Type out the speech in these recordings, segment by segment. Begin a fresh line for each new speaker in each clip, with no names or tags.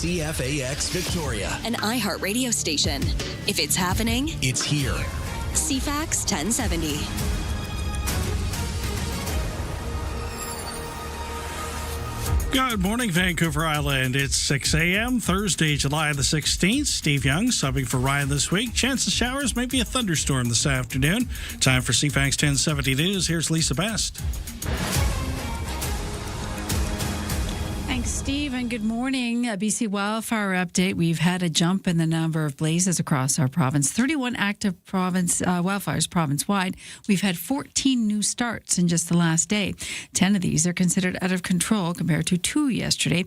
CFAX Victoria.
An iHeart radio station. If it's happening,
It's here.
CFAX 1070.
Good morning, Vancouver Island. It's 6 a.m., Thursday, July the 16th. Steve Young subbing for Ryan this week. Chance of showers, maybe a thunderstorm this afternoon. Time for CFAX 1070 News. Here's Lisa Best.
Thanks, Steve, and good morning. A BC wildfire update. We've had a jump in the number of blazes across our province. 31 active wildfires province-wide. We've had 14 new starts in just the last day. 10 of these are considered out of control compared to 2 yesterday.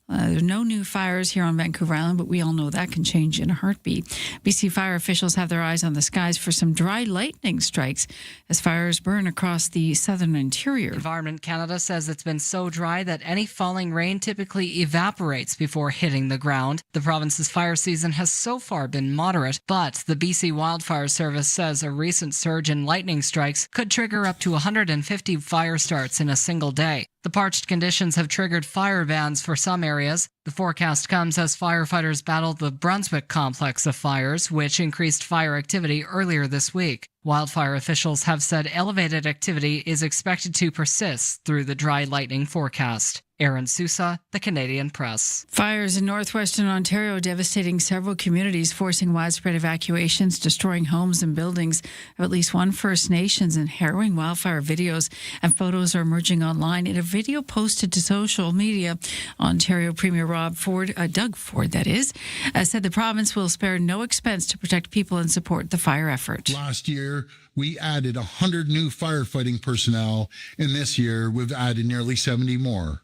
There are no new fires here on Vancouver Island, but we all know that can change in a heartbeat. BC fire officials have their eyes on the skies for some dry lightning strikes as fires burn across the southern interior.
Environment Canada says it's been so dry that any falling rain typically evaporates before hitting the ground. The province's fire season has so far been moderate, but the BC Wildfire Service says a recent surge in lightning strikes could trigger up to 150 fire starts in a single day. The parched conditions have triggered fire bans for some areas. The forecast comes as firefighters battle the Brunswick complex of fires, which increased fire activity earlier this week. Wildfire officials have said elevated activity is expected to persist through the dry lightning forecast. Aaron Sousa, The Canadian Press.
Fires in northwestern Ontario devastating several communities, forcing widespread evacuations, destroying homes and buildings of at least one First Nations, and harrowing wildfire videos and photos are emerging online. In a video posted to social media, Ontario Premier Doug Ford, said the province will spare no expense to protect people and support the fire effort.
Last year, we added 100 new firefighting personnel, and this year we've added nearly 70 more.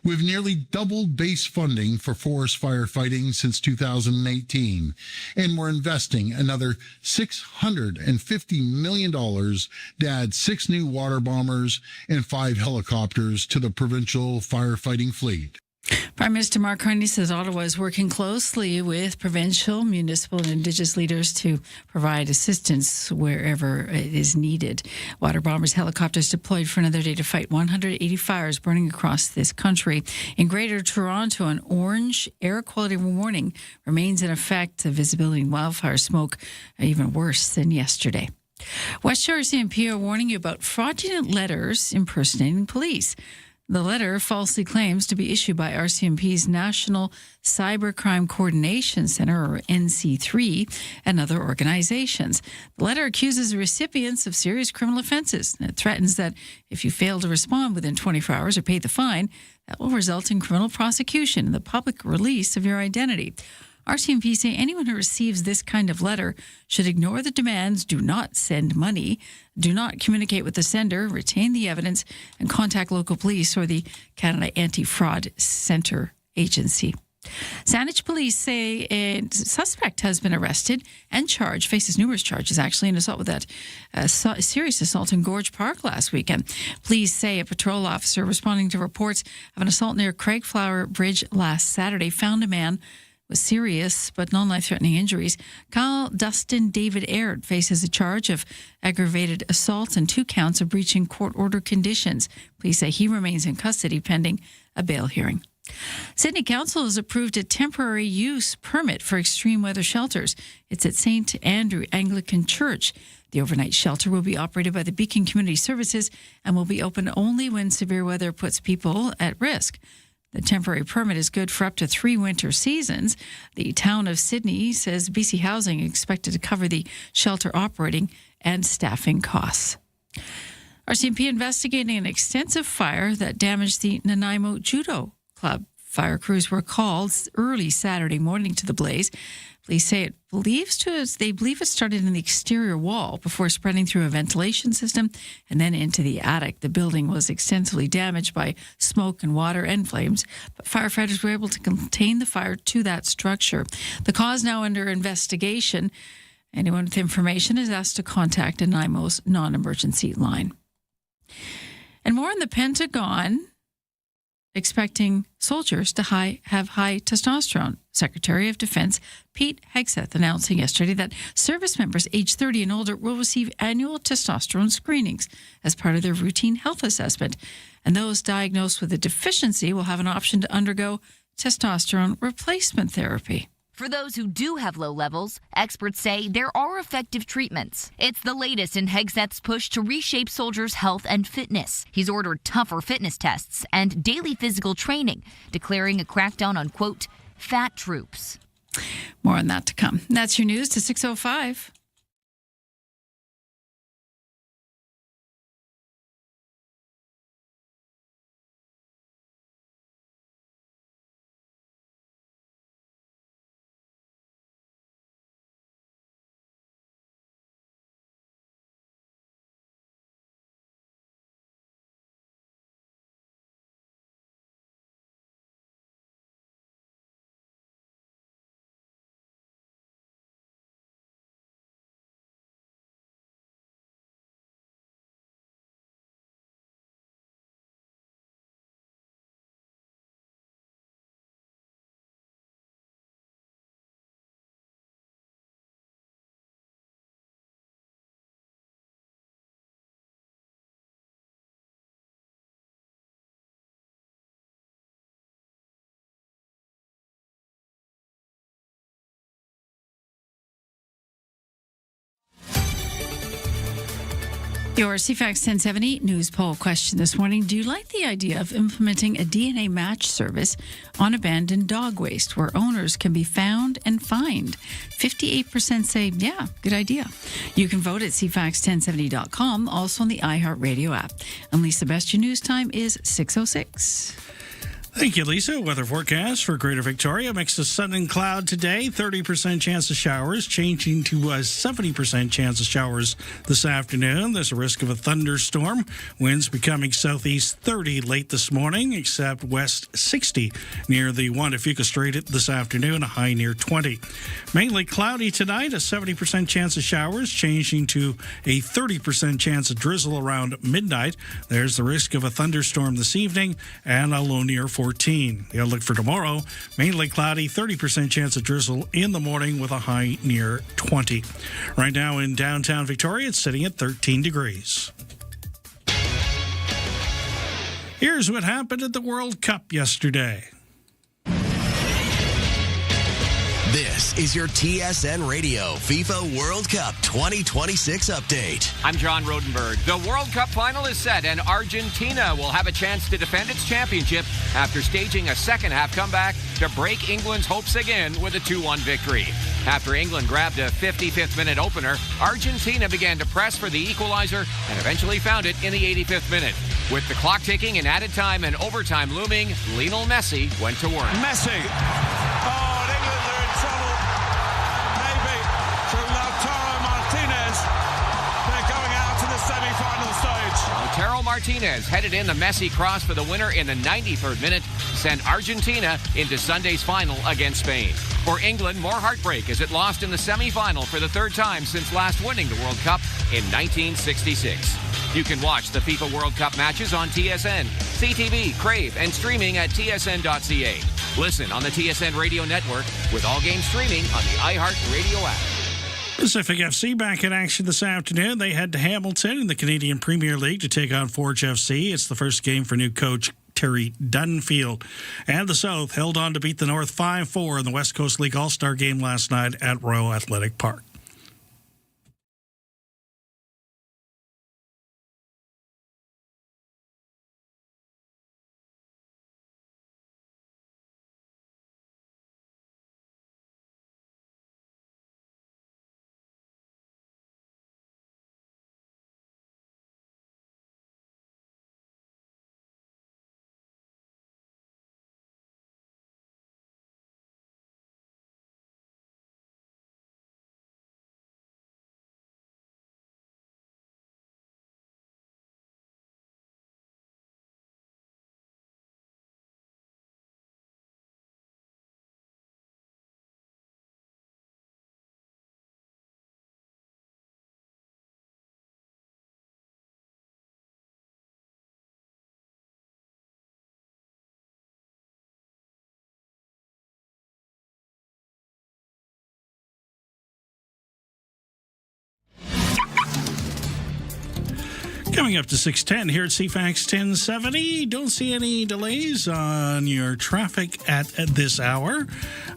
We've nearly doubled base funding for forest firefighting since 2018, and we're investing another $650 million to add 6 new water bombers and 5 helicopters to the provincial firefighting fleet.
Prime Minister Mark Carney says Ottawa is working closely with provincial, municipal, and Indigenous leaders to provide assistance wherever it is needed. Water bombers, helicopters deployed for another day to fight 180 fires burning across this country. In Greater Toronto, an orange air quality warning remains in effect. The visibility in wildfire smoke even worse than yesterday. West Shore RCMP are warning you about fraudulent letters impersonating police. The letter falsely claims to be issued by RCMP's National Cybercrime Coordination Center, or NC3, and other organizations. The letter accuses recipients of serious criminal offenses. It threatens that if you fail to respond within 24 hours or pay the fine, that will result in criminal prosecution and the public release of your identity. RCMP say anyone who receives this kind of letter should ignore the demands, do not send money, do not communicate with the sender, retain the evidence, and contact local police or the Canada Anti-Fraud Centre Agency. Saanich police say a suspect has been arrested and charged, faces numerous charges actually, an assault with that serious assault in Gorge Park last weekend. Police say a patrol officer responding to reports of an assault near Craigflower Bridge last Saturday found a man with serious but non-life-threatening injuries. Kyle Dustin David Aird faces a charge of aggravated assault and 2 counts of breaching court order conditions. Police say he remains in custody pending a bail hearing. Sydney Council has approved a temporary use permit for extreme weather shelters. It's at St. Andrew Anglican Church. The overnight shelter will be operated by the Beacon Community Services and will be open only when severe weather puts people at risk. The temporary permit is good for up to 3 winter seasons. The town of Sydney says BC Housing is expected to cover the shelter operating and staffing costs. RCMP investigating an extensive fire that damaged the Nanaimo Judo Club. Fire crews were called early Saturday morning to the blaze. Police say they believe it started in the exterior wall before spreading through a ventilation system and then into the attic. The building was extensively damaged by smoke and water and flames, but firefighters were able to contain the fire to that structure. The cause now under investigation. Anyone with information is asked to contact Nanaimo's non-emergency line. And more on the Pentagon expecting soldiers to have high testosterone. Secretary of Defense Pete Hegseth announcing yesterday that service members aged 30 and older will receive annual testosterone screenings as part of their routine health assessment. And those diagnosed with a deficiency will have an option to undergo testosterone replacement therapy.
For those who do have low levels, experts say there are effective treatments. It's the latest in Hegseth's push to reshape soldiers' health and fitness. He's ordered tougher fitness tests and daily physical training, declaring a crackdown on, quote, fat troops.
More on that to come. That's your news to 6:05. Your CFAX 1070 news poll question this morning. Do you like the idea of implementing a DNA match service on abandoned dog waste where owners can be found and fined? 58% say, yeah, good idea. You can vote at cfax1070.com, also on the iHeartRadio app. And Lisa Best, your news time is 6:06.
Thank you, Lisa. Weather forecast for Greater Victoria. Mix of sun and cloud today. 30% chance of showers, changing to a 70% chance of showers this afternoon. There's a risk of a thunderstorm. Winds becoming southeast 30 late this morning, except west 60 near the Juan de Fuca Strait this afternoon, a high near 20. Mainly cloudy tonight, a 70% chance of showers, changing to a 30% chance of drizzle around midnight. There's the risk of a thunderstorm this evening and a low near 14. The outlook for tomorrow, mainly cloudy, 30% chance of drizzle in the morning with a high near 20. Right now in downtown Victoria, it's sitting at 13 degrees. Here's what happened at the World Cup yesterday.
This is your TSN Radio FIFA World Cup 2026 update.
I'm John Rodenberg. The World Cup final is set, and Argentina will have a chance to defend its championship after staging a second-half comeback to break England's hopes again with a 2-1 victory. After England grabbed a 55th-minute opener, Argentina began to press for the equalizer and eventually found it in the 85th minute. With the clock ticking and added time and overtime looming, Lionel Messi went to work.
Messi. Oh, and England are in trouble. Maybe through Lautaro Martinez. They're going out to the semi-final stage.
Lautaro Martinez headed in the Messi cross for the winner in the 93rd minute, sent Argentina into Sunday's final against Spain. For England, more heartbreak as it lost in the semi-final for the third time since last winning the World Cup in 1966. You can watch the FIFA World Cup matches on TSN, CTV, Crave, and streaming at tsn.ca. Listen on the TSN Radio Network with all games streaming on the iHeartRadio app.
Pacific FC back in action this afternoon. They head to Hamilton in the Canadian Premier League to take on Forge FC. It's the first game for new coach Terry Dunfield. And the South held on to beat the North 5-4 in the West Coast League All-Star game last night at Royal Athletic Park. Coming up to 6:10 here at CFAX 1070. Don't see any delays on your traffic at this hour.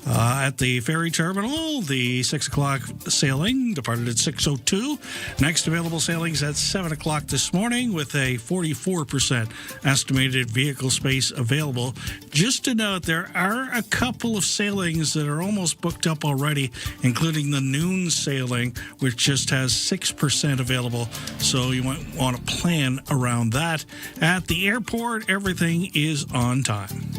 At the ferry terminal, the 6 o'clock sailing departed at 6:02. Next available sailings at 7 o'clock this morning with a 44% estimated vehicle space available. Just to note, there are a couple of sailings that are almost booked up already, including the noon sailing, which just has 6% available. So you might want to plan around that. At the airport, everything is on time.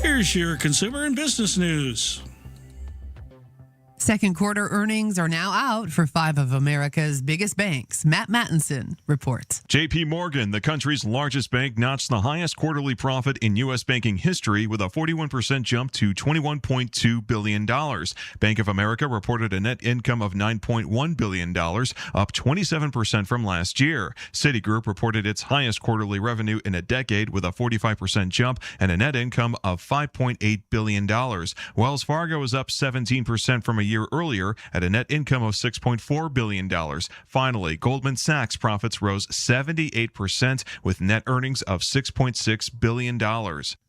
Here's your consumer and business news.
Second quarter earnings are now out for 5 of America's biggest banks. Matt Mattinson reports.
J.P. Morgan, the country's largest bank, notched the highest quarterly profit in U.S. banking history with a 41% jump to $21.2 billion. Bank of America reported a net income of $9.1 billion, up 27% from last year. Citigroup reported its highest quarterly revenue in a decade with a 45% jump and a net income of $5.8 billion. Wells Fargo is up 17% from a year earlier at a net income of $6.4 billion. Finally, Goldman Sachs profits rose 78% with net earnings of $6.6 billion.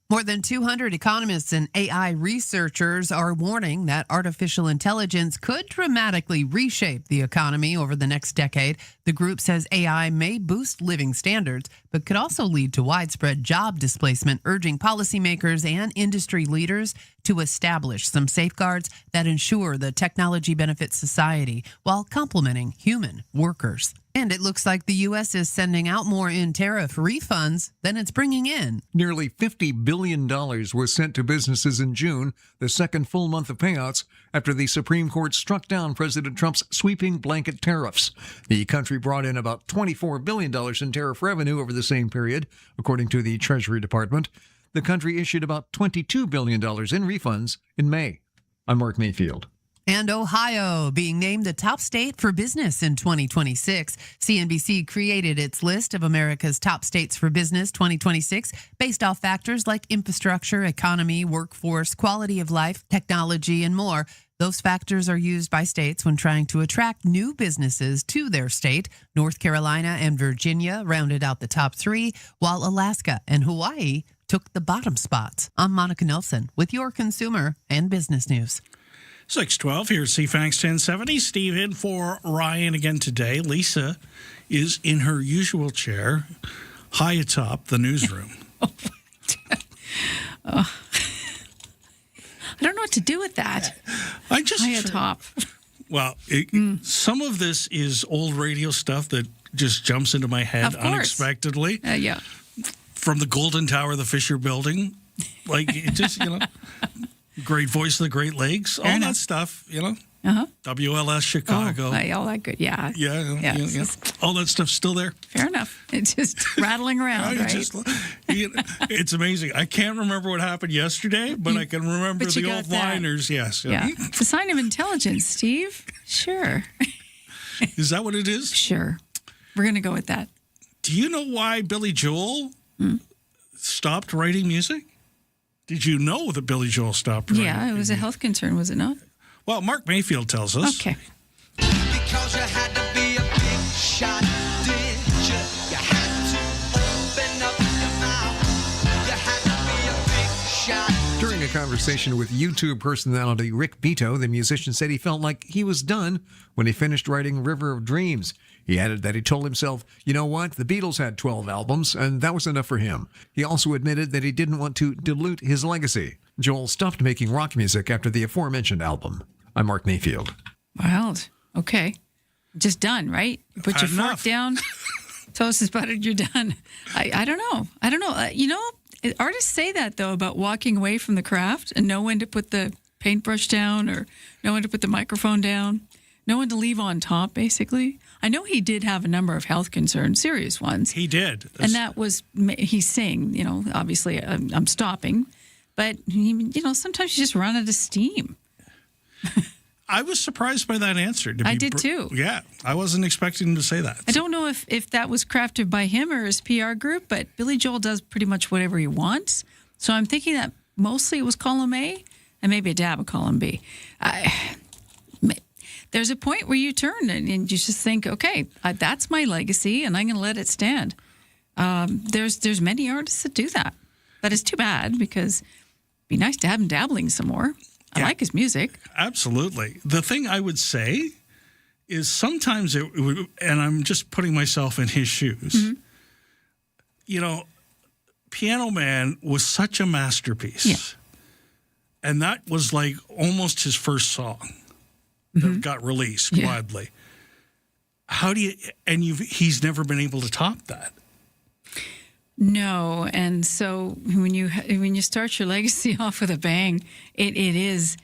More than 200 economists and AI researchers are warning that artificial intelligence could dramatically reshape the economy over the next decade. The group says AI may boost living standards, but could also lead to widespread job displacement, urging policymakers and industry leaders to establish some safeguards that ensure the technology benefits society while complementing human workers. And it looks like the U.S. is sending out more in tariff refunds than it's bringing in.
Nearly $50 billion was sent to businesses in June, the second full month of payouts after the Supreme Court struck down President Trump's sweeping blanket tariffs. The country brought in about $24 billion in tariff revenue over the same period, according to the Treasury Department. The country issued about $22 billion in refunds in May. I'm Mark Mayfield.
And Ohio being named the top state for business in 2026. CNBC created its list of America's top states for business 2026 based off factors like infrastructure, economy, workforce, quality of life, technology, and more. Those factors are used by states when trying to attract new businesses to their state. North Carolina and Virginia rounded out the top 3, while Alaska and Hawaii took the bottom spots. I'm Monica Nelson with your consumer and business news.
6:12 here at CFAX 1070. Steve in for Ryan again today. Lisa is in her usual chair, high atop the newsroom.
I don't know what to do with that.
I just
high atop.
Well, some of this is old radio stuff that just jumps into my head unexpectedly.
Yeah.
From the Golden Tower, the Fisher Building, like it just Great Voice of the Great Lakes, all that stuff, WLS Chicago.
All that good, yeah.
Yeah. All that stuff's still there.
Fair enough. It's just rattling around, right?
It's amazing. I can't remember what happened yesterday, but I can remember the old liners, yes.
Yeah. It's a sign of intelligence, Steve. Sure.
Is that what it is?
Sure. We're going to go with that.
Do you know why Billy Joel stopped writing music? Did you know that Billy Joel stopped writing?
Yeah, it was a health concern, was it not?
Well, Mark Mayfield tells us.
Okay.
Because you had to be a big shot, did you? You had to open up your mouth. You had to be a big shot.
During a conversation with YouTube personality Rick Beato, the musician said he felt like he was done when he finished writing River of Dreams. He added that he told himself, you know what, the Beatles had 12 albums, and that was enough for him. He also admitted that he didn't want to dilute his legacy. Joel stopped making rock music after the aforementioned album. I'm Mark Mayfield.
Wild. Okay. Just done, right? You put your fork down, toast is buttered, you're done. I don't know. Artists say that, though, about walking away from the craft and know when to put the paintbrush down or know when to put the microphone down. No one to leave on top, basically. I know he did have a number of health concerns, serious ones.
He did.
And that was, he's saying, obviously I'm stopping. But, sometimes you just run out of steam.
I was surprised by that answer.
I did too.
Yeah, I wasn't expecting him to say that.
I don't know if that was crafted by him or his PR group, but Billy Joel does pretty much whatever he wants. So I'm thinking that mostly it was column A and maybe a dab of column B. there's a point where you turn and you just think, okay, that's my legacy, and I'm going to let it stand. There's many artists that do that, but it's too bad because it'd be nice to have him dabbling some more. I like his music.
Absolutely. The thing I would say is sometimes it would, and I'm just putting myself in his shoes.
Mm-hmm.
You know, Piano Man was such a masterpiece.
Yeah.
And that was like almost his first song that got released widely. How do you, and he's never been able to top that.
No, and so when you start your legacy off with a bang, it is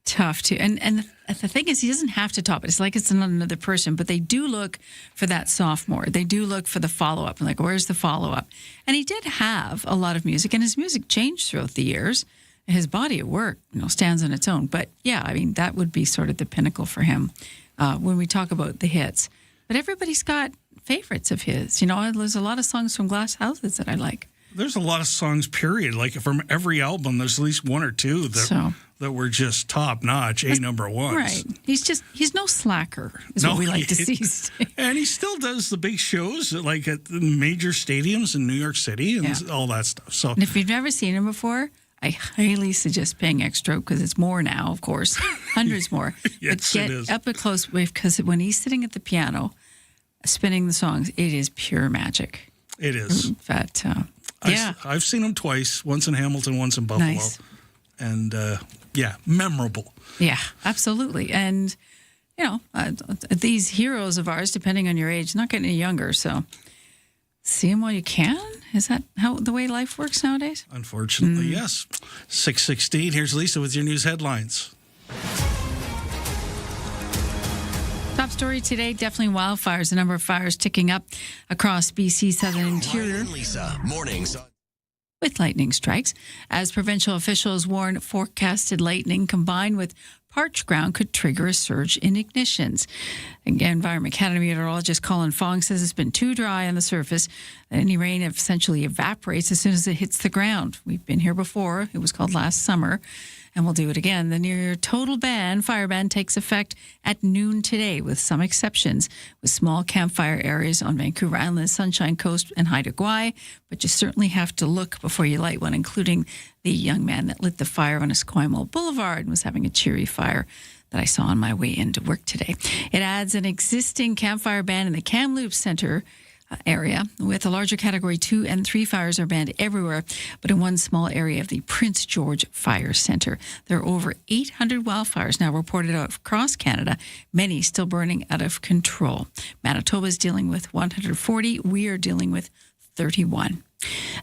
tough to. And the thing is, he doesn't have to top it. It's like it's not another person, but they do look for that sophomore. They do look for the follow up, and like, where's the follow up? And he did have a lot of music, and his music changed throughout the years. His body of work, stands on its own. But yeah, I mean, that would be sort of the pinnacle for him when we talk about the hits. But everybody's got favorites of his. There's a lot of songs from Glass Houses that I like.
There's a lot of songs, period. Like from every album, there's at least one or two that were just top notch, number ones.
Right. He's no slacker, is what we like to see.
And he still does the big shows, like at the major stadiums in New York City and all that stuff. So,
and if you've never seen him before, I highly suggest paying extra because it's more now, of course, hundreds more.
Yes,
but get
it is.
up close because when he's sitting at the piano, spinning the songs, it is pure magic.
It is.
But
I've seen him twice, once in Hamilton, once in Buffalo.
Nice.
And memorable.
Yeah, absolutely. And, these heroes of ours, depending on your age, not getting any younger. So see them while you can. Is that how the way life works nowadays?
Unfortunately, yes. 6:16. Here's Lisa with your news headlines.
Top story today, definitely wildfires. A number of fires ticking up across BC's southern interior.
Ryan and Lisa, mornings.
With lightning strikes, as provincial officials warn forecasted lightning combined with parched ground could trigger a surge in ignitions. Again, Environment Canada meteorologist Colin Fong says it's been too dry on the surface. Any rain essentially evaporates as soon as it hits the ground. We've been here before. It was called last summer, and we'll do it again. The near total fire ban takes effect at noon today, with some exceptions, with small campfire areas on Vancouver Island, Sunshine Coast, and Haida Gwaii. But you certainly have to look before you light one, including the young man that lit the fire on Esquimalt Boulevard and was having a cheery fire that I saw on my way into work today. It adds an existing campfire ban in the Kamloops Centre area, with a larger Category 2 and 3 fires are banned everywhere, but in one small area of the Prince George Fire Centre. There are over 800 wildfires now reported out across Canada, many still burning out of control. Manitoba is dealing with 140. We are dealing with 31.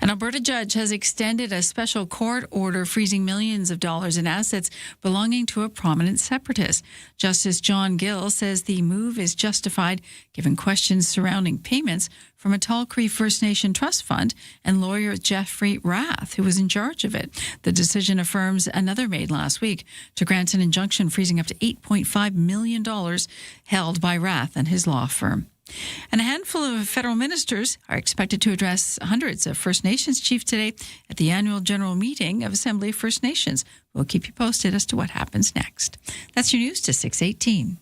An Alberta judge has extended a special court order freezing millions of dollars in assets belonging to a prominent separatist. Justice John Gill says the move is justified given questions surrounding payments from a Tall Cree First Nation Trust Fund and lawyer Jeffrey Rath, who was in charge of it. The decision affirms another made last week to grant an injunction freezing up to $8.5 million held by Rath and his law firm. And a handful of federal ministers are expected to address hundreds of First Nations chiefs today at the annual general meeting of Assembly of First Nations. We'll keep you posted as to what happens next. That's your news to 6:18.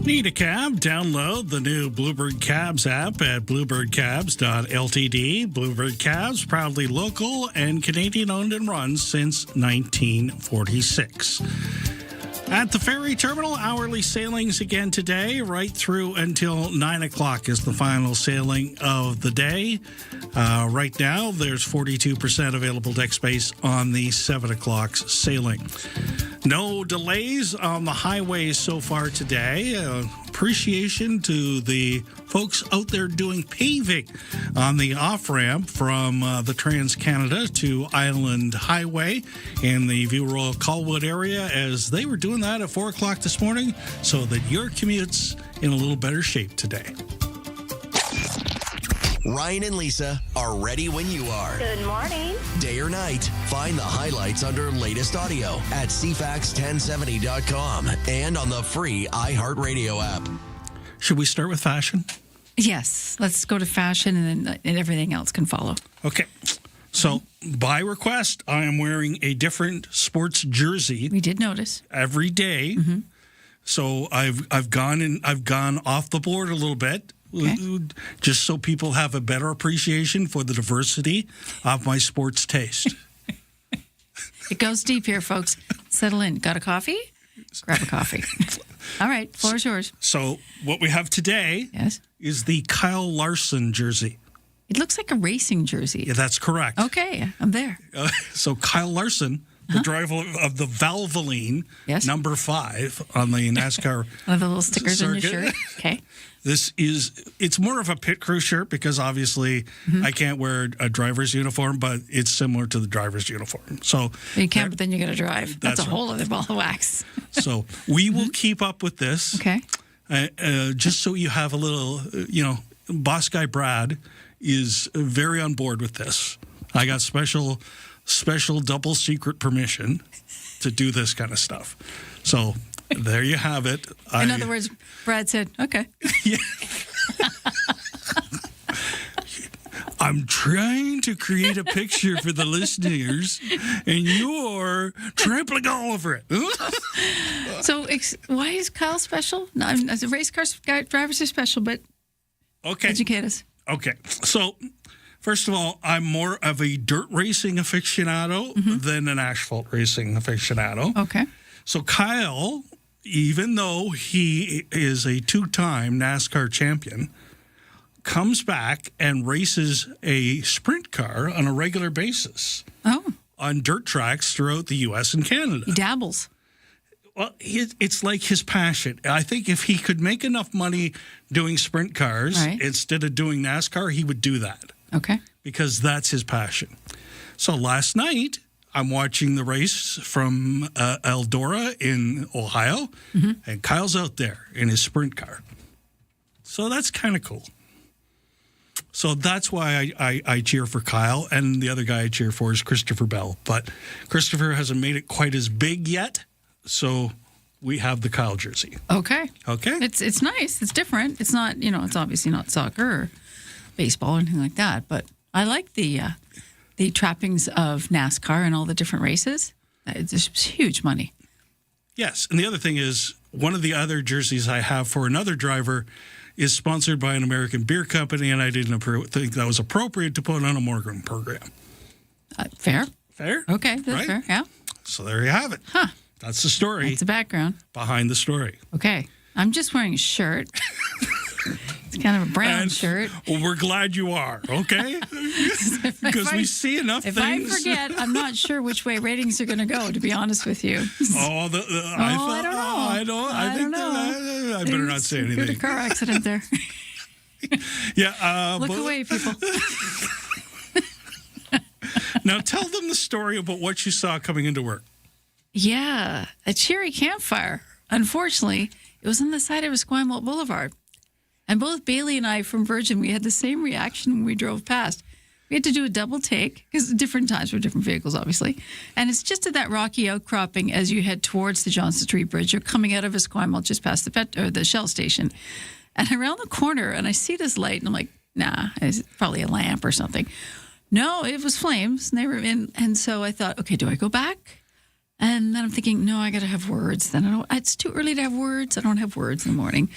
Need a cab? Download the new Bluebird Cabs app at bluebirdcabs.ltd. Bluebird Cabs, proudly local and Canadian owned and run since 1946. At the ferry terminal, hourly sailings again today, right through until 9 o'clock is the final sailing of the day. Right now, there's 42% available deck space on the 7 o'clock sailing. No delays on the highways so far today. Appreciation to the folks out there doing paving on the off-ramp from the Trans-Canada to Island Highway in the View Royal Colwood area, as they were doing that at 4 o'clock this morning so that your commute's in a little better shape today.
Ryan and Lisa are ready when you are.
Good morning.
Day or night, find the highlights under latest audio at cfax1070.com and on the free iHeartRadio app.
Should we start with fashion?
Yes. Let's go to fashion, and then everything else can follow.
Okay. So, by request, I am wearing a different sports jersey.
We did notice.
Every day. Mm-hmm. So I've gone off the board a little bit. Okay. Just so people have a better appreciation for the diversity of my sports taste.
It goes deep here, folks. Settle in. Got a coffee? Grab a coffee. All right, floor is yours.
So what we have today is the Kyle Larson jersey.
It looks like a racing jersey.
Yeah, that's correct.
Okay, I'm there.
So Kyle Larson, the driver of the Valvoline, number 5 on the NASCAR
one of the little stickers
circuit.
on your shirt. Okay.
It's more of a pit crew shirt because obviously I can't wear a driver's uniform, but it's similar to the driver's uniform. So
you can't, but then you're going to drive. That's a whole
right.
other ball of wax.
So we will keep up with this.
Okay.
Just so you have a little, Boss Guy Brad is very on board with this. I got special double secret permission to do this kind of stuff. So there you have it.
In other words, Brad said, okay.
Yeah. I'm trying to create a picture for the listeners, and you're trampling all over it.
So why is Kyle special? No, as a race car drivers are special, but educate us.
Okay. So first of all, I'm more of a dirt racing aficionado than an asphalt racing aficionado.
Okay.
So Kyle, even though he is a 2-time NASCAR champion, comes back and races a sprint car on a regular basis on dirt tracks throughout the U.S. and Canada.
He dabbles.
Well, it's like his passion. I think if he could make enough money doing sprint cars instead of doing NASCAR, he would do that.
Okay.
Because that's his passion. So last night, I'm watching the race from Eldora in Ohio, and Kyle's out there in his sprint car. So that's kind of cool. So that's why I cheer for Kyle, and the other guy I cheer for is Christopher Bell. But Christopher hasn't made it quite as big yet, so we have the Kyle jersey.
Okay.
Okay.
It's nice. It's different. It's not, it's obviously not soccer or baseball or anything like that, but I like the trappings of NASCAR and all the different races. It's huge money.
Yes, and the other thing is, one of the other jerseys I have for another driver is sponsored by an American beer company, and I didn't think that was appropriate to put on a Morgan program.
Fair.
Fair?
Okay, that's
right?
fair, yeah.
So there you have it.
Huh.
That's the story.
That's the background.
Behind the story.
Okay. I'm just wearing a shirt. It's kind of a brown shirt.
Well, we're glad you are, okay? Because we see enough
if
things.
If I forget, I'm not sure which way ratings are going to go, to be honest with you.
I don't know. I don't know. I better not say anything.
Heard a car accident there.
Yeah.
Look away, people.
Now tell them the story about what you saw coming into work.
Yeah, a cheery campfire. Unfortunately, it was on the side of Esquimalt Boulevard. And both Bailey and I from Virgin, we had the same reaction when we drove past. We had to do a double take, because different times for different vehicles, obviously. And it's just at that rocky outcropping as you head towards the Johnson Street Bridge. You're coming out of Esquimalt just past the Shell station. And around the corner, and I see this light, and I'm like, nah, it's probably a lamp or something. No, it was flames, and they were in. And so I thought, okay, do I go back? And then I'm thinking, no, I got to have words. Then it's too early to have words. I don't have words in the morning.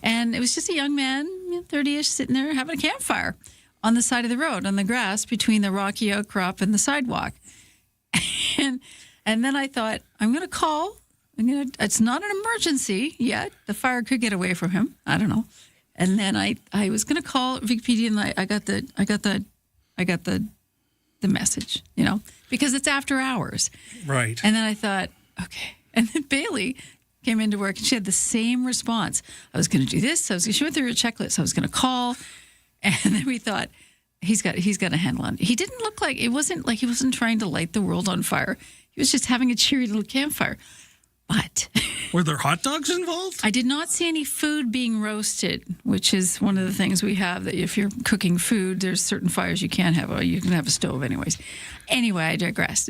And it was just a young man, 30-ish, sitting there having a campfire on the side of the road, on the grass between the rocky outcrop and the sidewalk. And then I thought, I'm going to call. It's not an emergency yet. The fire could get away from him. I don't know. And then I was going to call Wikipedia, and I got the message, because it's after hours.
Right.
And then I thought, okay. And then Bailey came into work, and she had the same response. I was going to do this. She went through a checklist. I was going to call. And then we thought, he's got a handle on it. He didn't look like, it wasn't like he wasn't trying to light the world on fire. He was just having a cheery little campfire. But
were there hot dogs involved?
I did not see any food being roasted, which is one of the things we have, that if you're cooking food, there's certain fires you can't have. You can have a stove anyways. Anyway, I digress.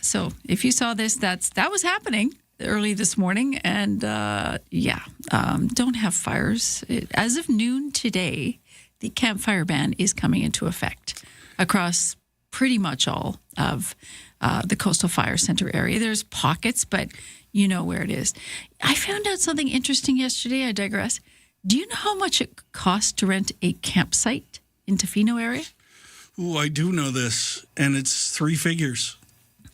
So if you saw this, that was happening early this morning. And don't have fires. As of noon today, the campfire ban is coming into effect across pretty much all of the Coastal Fire Center area. There's pockets, but you know where it is. I found out something interesting yesterday. I digress. Do you know how much it costs to rent a campsite in Tofino area?
Oh, I do know this, and it's 3 figures.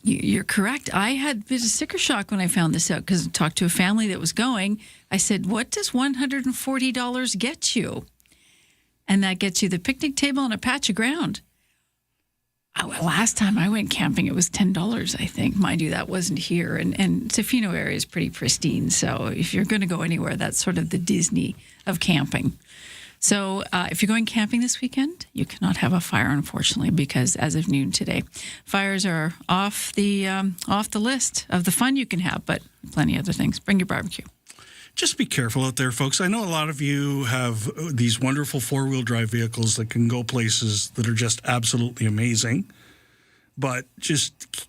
You're correct. I had a bit of sticker shock when I found this out, because I talked to a family that was going. I said, what does $140 get you? And that gets you the picnic table and a patch of ground. Last time I went camping, it was $10, I think. Mind you, that wasn't here. And Tofino area is pretty pristine. So if you're going to go anywhere, that's sort of the Disney of camping. So if you're going camping this weekend, you cannot have a fire, unfortunately, because as of noon today, fires are off the list of the fun you can have, but plenty of other things. Bring your barbecue.
Just be careful out there, folks. I know a lot of you have these wonderful 4-wheel drive vehicles that can go places that are just absolutely amazing. But just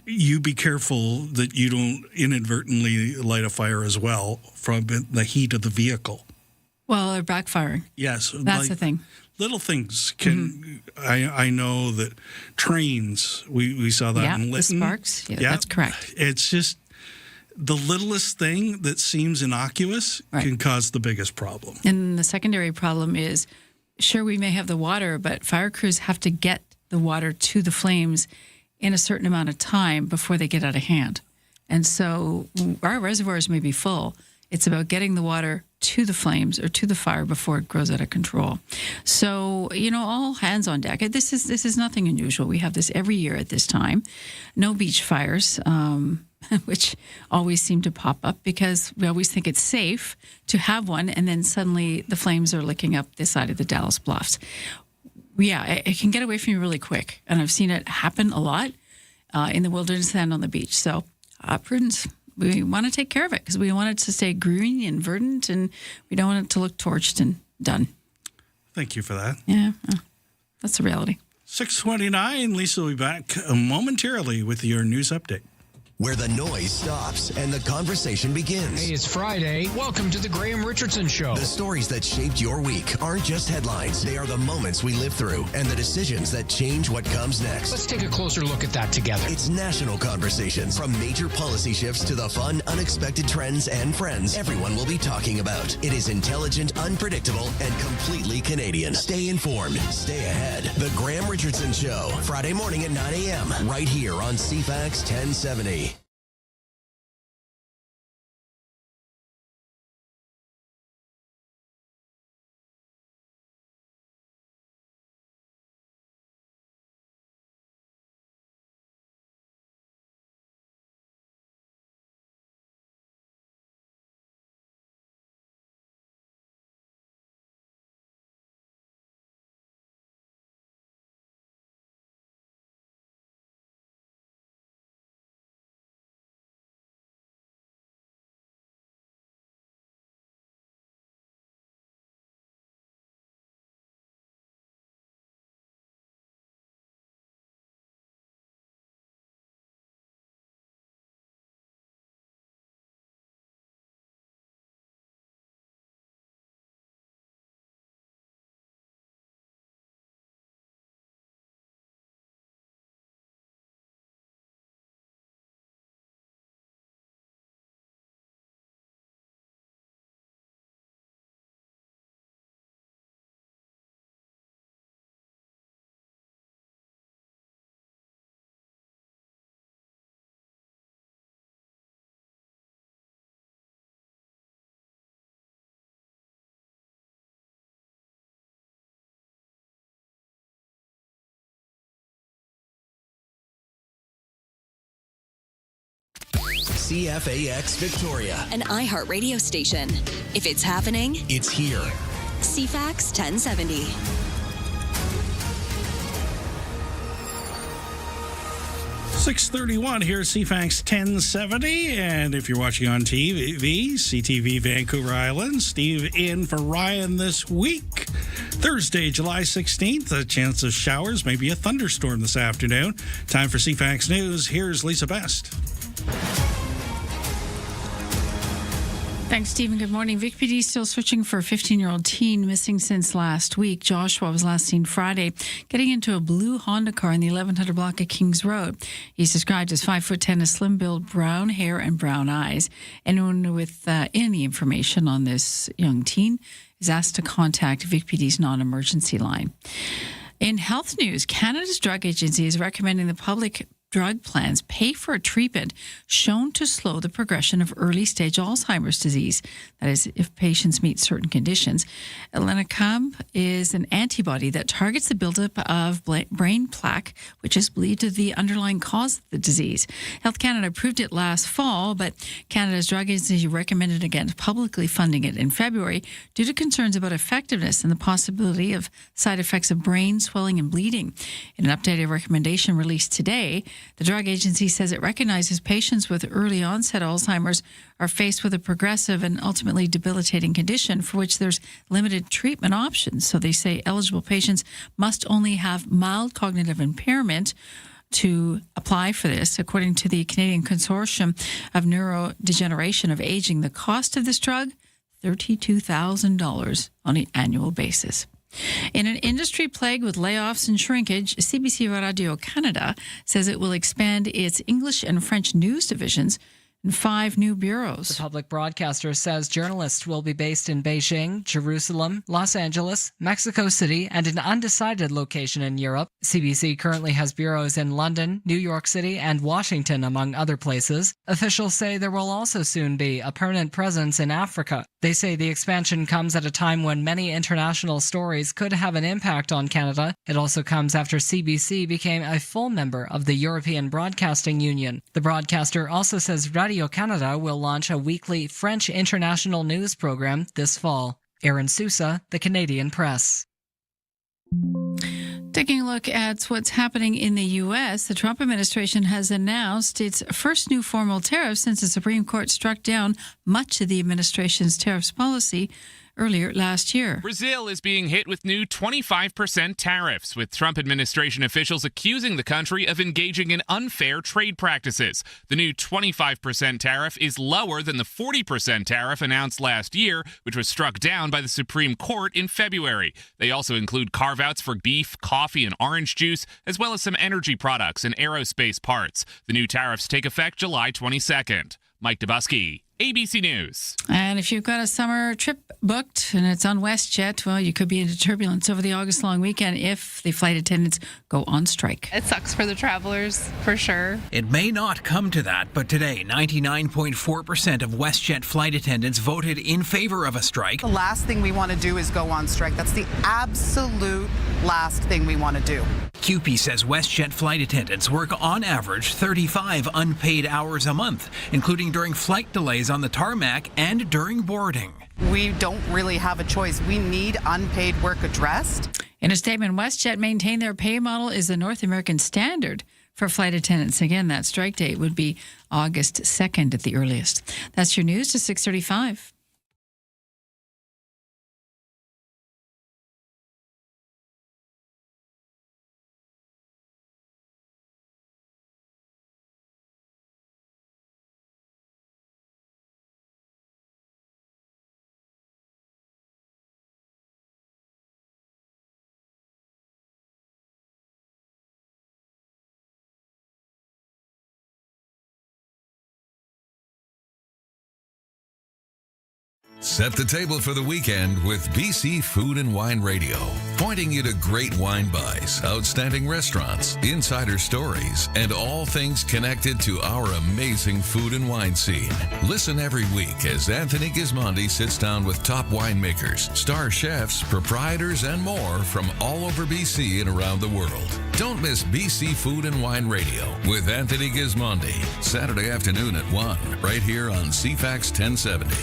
you be careful that you don't inadvertently light a fire as well from the heat of the vehicle.
Well, they're backfiring.
Yes.
That's the thing.
Little things can, I know that trains, we saw that in Lytton.
The sparks. Yeah, that's correct.
It's just, the littlest thing that seems innocuous can cause the biggest problem.
And the secondary problem is, sure, we may have the water, but fire crews have to get the water to the flames in a certain amount of time before they get out of hand. And so our reservoirs may be full. It's about getting the water to the flames or to the fire before it grows out of control. So, all hands on deck. This is nothing unusual. We have this every year at this time. No beach fires. Which always seem to pop up because we always think it's safe to have one, and then suddenly the flames are licking up this side of the Dallas Bluffs. Yeah, it can get away from you really quick, and I've seen it happen a lot in the wilderness and on the beach. So prudence, we want to take care of it because we want it to stay green and verdant, and we don't want it to look torched and done.
Thank you for that.
Yeah, that's the reality.
6:29, Lisa will be back momentarily with your news update.
Where the noise stops and the conversation begins.
Hey, it's Friday. Welcome to the Graham Richardson Show.
The stories that shaped your week aren't just headlines. They are the moments we live through and the decisions that change what comes next.
Let's take a closer look at that together.
It's national conversations. From major policy shifts to the fun, unexpected trends and friends everyone will be talking about. It is intelligent, unpredictable, and completely Canadian. Stay informed. Stay ahead. The Graham Richardson Show. Friday morning at 9 a.m. right here on CFAX 1070. CFAX Victoria.
An iHeart radio station. If it's happening,
It's here.
CFAX 1070.
.631 here at CFAX 1070, and if you're watching on TV, CTV Vancouver Island, Steve in for Ryan this week. Thursday, July 16th, a chance of showers, maybe a thunderstorm this afternoon. Time for CFAX News. Here's Lisa Best.
Thanks, Stephen. Good morning. Vic PD still searching for a 15-year-old teen missing since last week. Joshua was last seen Friday getting into a blue Honda car in the 1100 block of Kings Road. He's described as 5'10", a slim build, brown hair and brown eyes. Anyone with any information on this young teen is asked to contact Vic PD's non-emergency line. In health news, Canada's Drug Agency is recommending the public drug plans pay for a treatment shown to slow the progression of early-stage Alzheimer's disease. That is, if patients meet certain conditions. Elenocumab is an antibody that targets the buildup of brain plaque, which is believed to be the underlying cause of the disease. Health Canada approved it last fall, but Canada's Drug Agency recommended against publicly funding it in February due to concerns about effectiveness and the possibility of side effects of brain swelling and bleeding. In an updated recommendation released today, the drug agency says it recognizes patients with early onset Alzheimer's are faced with a progressive and ultimately debilitating condition for which there's limited treatment options. So they say eligible patients must only have mild cognitive impairment to apply for this. According to the Canadian Consortium of Neurodegeneration of Aging, the cost of this drug, $32,000 on an annual basis. In an industry plagued with layoffs and shrinkage, CBC Radio Canada says it will expand its English and French news divisions and 5 new bureaus.
The public broadcaster says journalists will be based in Beijing, Jerusalem, Los Angeles, Mexico City, and an undecided location in Europe. CBC currently has bureaus in London, New York City, and Washington, among other places. Officials say there will also soon be a permanent presence in Africa. They say the expansion comes at a time when many international stories could have an impact on Canada. It also comes after CBC became a full member of the European Broadcasting Union. The broadcaster also says Radio Canada will launch a weekly French international news program this fall. Aaron Sousa, The Canadian Press.
Taking a look at what's happening in the U.S., the Trump administration has announced its first new formal tariff since the Supreme Court struck down much of the administration's tariffs policy earlier last year.
Brazil is being hit with new 25% tariffs, with Trump administration officials accusing the country of engaging in unfair trade practices. The new 25% tariff is lower than the 40% tariff announced last year, which was struck down by the Supreme Court in February. They also include carve-outs for beef, coffee, and orange juice, as well as some energy products and aerospace parts. The new tariffs take effect July 22nd. Mike Dubusky, ABC News.
And if you've got a summer trip booked and it's on WestJet, well, you could be into turbulence over the August long weekend if the flight attendants go on strike.
It sucks for the travelers, for sure.
It may not come to that, but today, 99.4% of WestJet flight attendants voted in favor of a strike.
The last thing we want to do is go on strike. That's the absolute last thing we want to do.
CUPE says WestJet flight attendants work on average 35 unpaid hours a month, including during flight delays on the tarmac and during boarding.
We don't really have a choice. We need unpaid work addressed.
In a statement, WestJet maintained their pay model is the North American standard for flight attendants. Again, that strike date would be August 2nd at the earliest. That's your news to 6:35.
Set the table for the weekend with BC Food and Wine Radio, pointing you to great wine buys, outstanding restaurants, insider stories, and all things connected to our amazing food and wine scene. Listen every week as Anthony Gismondi sits down with top winemakers, star chefs, proprietors, and more from all over BC and around the world. Don't miss BC Food and Wine Radio with Anthony Gismondi, Saturday afternoon at 1, right here on CFAX 1070.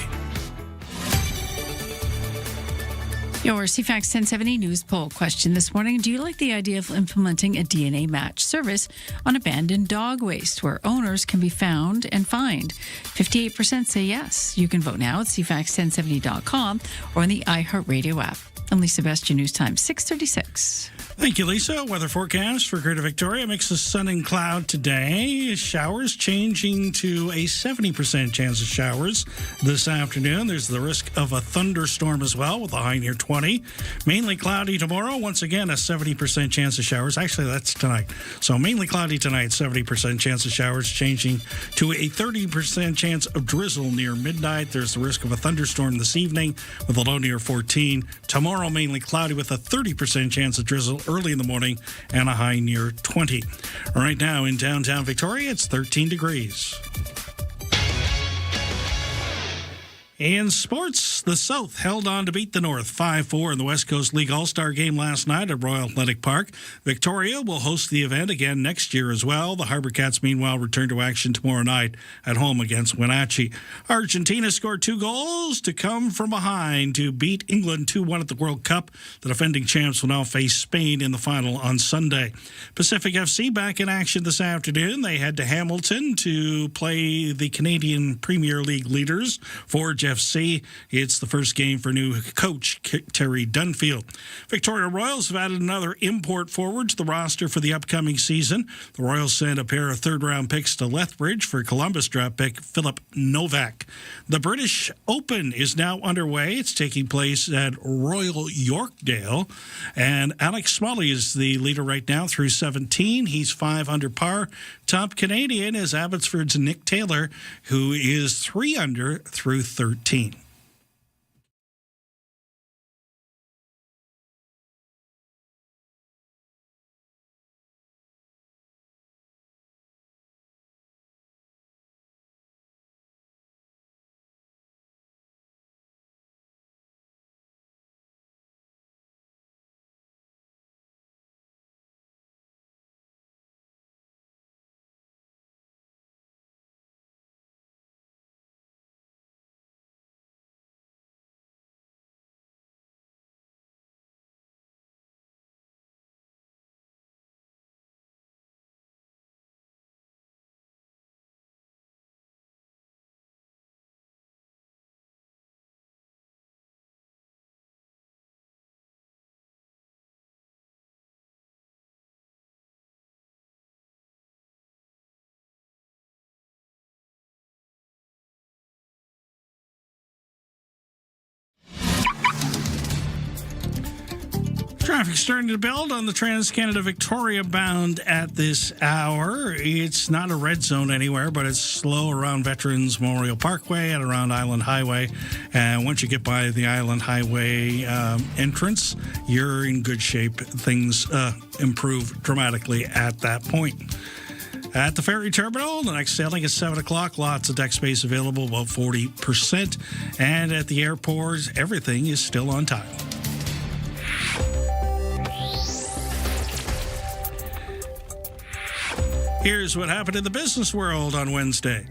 Your CFAX 1070 news poll question this morning. Do you like the idea of implementing a DNA match service on abandoned dog waste where owners can be found and fined? 58% say yes. You can vote now at cfax1070.com or on the iHeartRadio app. I'm Lisa Best, your news time, 6:36.
Thank you, Lisa. Weather forecast for Greater Victoria. Mix of sun and cloud today. Showers changing to a 70% chance of showers this afternoon. There's the risk of a thunderstorm as well with a high near 20. Mainly cloudy tomorrow. Once again, a 70% chance of showers. Actually, that's tonight. So mainly cloudy tonight, 70% chance of showers, changing to a 30% chance of drizzle near midnight. There's the risk of a thunderstorm this evening with a low near 14. Tomorrow, mainly cloudy with a 30% chance of drizzle early in the morning and a high near 20. Right now in downtown Victoria, it's 13 degrees. In sports, the South held on to beat the North 5-4 in the West Coast League All-Star Game last night at Royal Athletic Park. Victoria will host the event again next year as well. The Harbour Cats, meanwhile, return to action tomorrow night at home against Wenatchee. Argentina scored 2 goals to come from behind to beat England 2-1 at the World Cup. The defending champs will now face Spain in the final on Sunday. Pacific FC back in action this afternoon. They head to Hamilton to play the Canadian Premier League leaders, Forge FC. It's the first game for new coach Terry Dunfield. Victoria Royals have added another import forward to the roster for the upcoming season. The Royals sent a pair of third-round picks to Lethbridge for Columbus draft pick Philip Novak. The British Open is now underway. It's taking place at Royal Yorkdale, and Alex Smalley is the leader right now through 17. He's 5 under par. Top Canadian is Abbotsford's Nick Taylor, who is 3 under through 13. Traffic starting to build on the Trans-Canada Victoria bound at this hour. It's not a red zone anywhere, but it's slow around Veterans Memorial Parkway and around Island Highway. And once you get by the Island Highway entrance, you're in good shape. Things improve dramatically at that point. At the ferry terminal, the next sailing is 7 o'clock. Lots of deck space available, about 40%. And at the airport, everything is still on time. Here's what happened in the business world on Wednesday.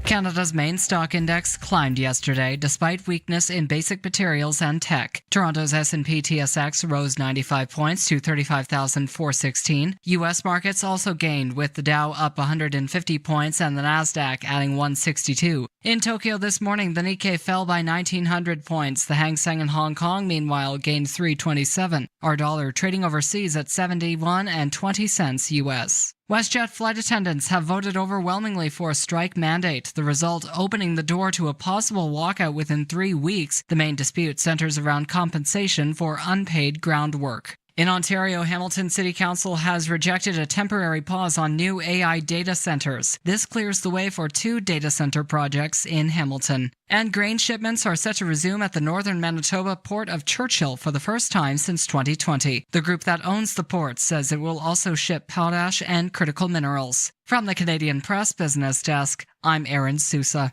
Canada's main stock index climbed yesterday despite weakness in basic materials and tech. Toronto's S&P TSX rose 95 points to 35,416. U.S. markets also gained, with the Dow up 150 points and the Nasdaq adding 162. In Tokyo this morning, the Nikkei fell by 1,900 points. The Hang Seng in Hong Kong, meanwhile, gained 327. Our dollar trading overseas at 71.20 cents U.S. WestJet flight attendants have voted overwhelmingly for a strike mandate, the result opening the door to a possible walkout within 3 weeks. The main dispute centers around compensation for unpaid ground work. In Ontario, Hamilton City Council has rejected a temporary pause on new AI data centers. This clears the way for 2 data center projects in Hamilton. And grain shipments are set to resume at the northern Manitoba port of Churchill for the first time since 2020. The group that owns the port says it will also ship potash and critical minerals. From the Canadian Press Business Desk, I'm Erin Sousa.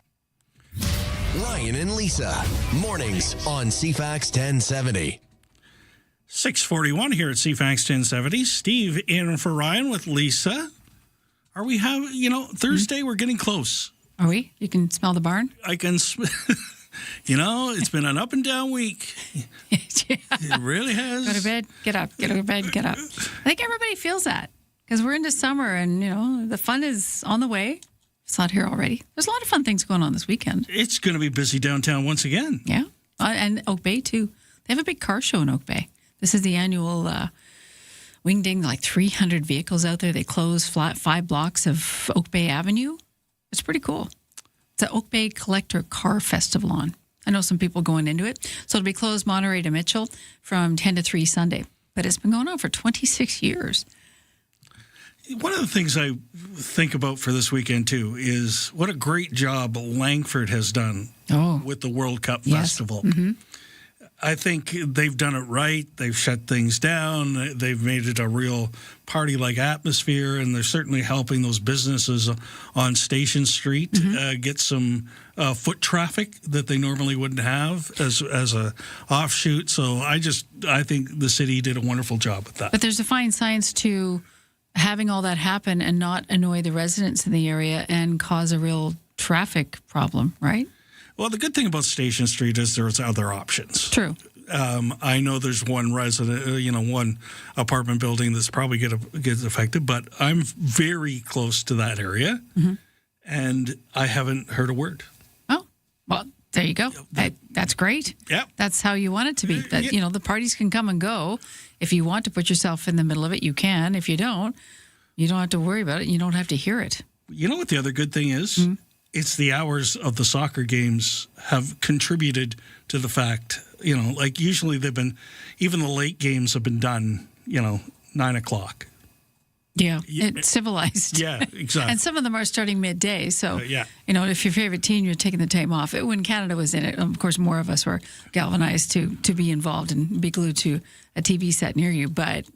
Ryan and Lisa, mornings on CFAX 1070.
6:41 here at CFAX 1070. Steve in for Ryan with Lisa. Are we Thursday, we're getting close.
Are we? You can smell the barn?
I can, it's been an up and down week. It really has.
Go to bed, get up. Get to bed, get up. I think everybody feels that because we're into summer and, the fun is on the way. It's not here already. There's a lot of fun things going on this weekend.
It's going to be busy downtown once again.
Yeah. And Oak Bay, too. They have a big car show in Oak Bay. This is the annual Wingding, like 300 vehicles out there. They close 5 blocks of Oak Bay Avenue. It's pretty cool. It's the Oak Bay Collector Car Festival on. I know some people going into it. So it'll be closed Monterey to Mitchell from 10 to 3 Sunday. But it's been going on for 26 years.
One of the things I think about for this weekend, too, is what a great job Langford has done with the World Cup Festival.
Mm-hmm.
I think they've done it right. They've shut things down. They've made it a real party-like atmosphere, and they're certainly helping those businesses on Station Street get some foot traffic that they normally wouldn't have as a offshoot. So I think the city did a wonderful job with that.
But there's a fine science to having all that happen and not annoy the residents in the area and cause a real traffic problem, right?
Well, the good thing about Station Street is there's other options.
True.
I know there's one resident, one apartment building that's probably gets affected, but I'm very close to that area, and I haven't heard a word.
Oh, well, there you go. That's great.
Yeah.
That's how you want it to be. That the parties can come and go. If you want to put yourself in the middle of it, you can. If you don't have to worry about it. You don't have to hear it.
You know what the other good thing is? It's the hours of the soccer games have contributed to the fact, like usually even the late games have been done, 9 o'clock.
Yeah, it's civilized.
Yeah, exactly.
And some of them are starting midday. So,
yeah.
If your favorite team, you're taking the time off. When Canada was in it, of course, more of us were galvanized to be involved and be glued to a TV set near you. But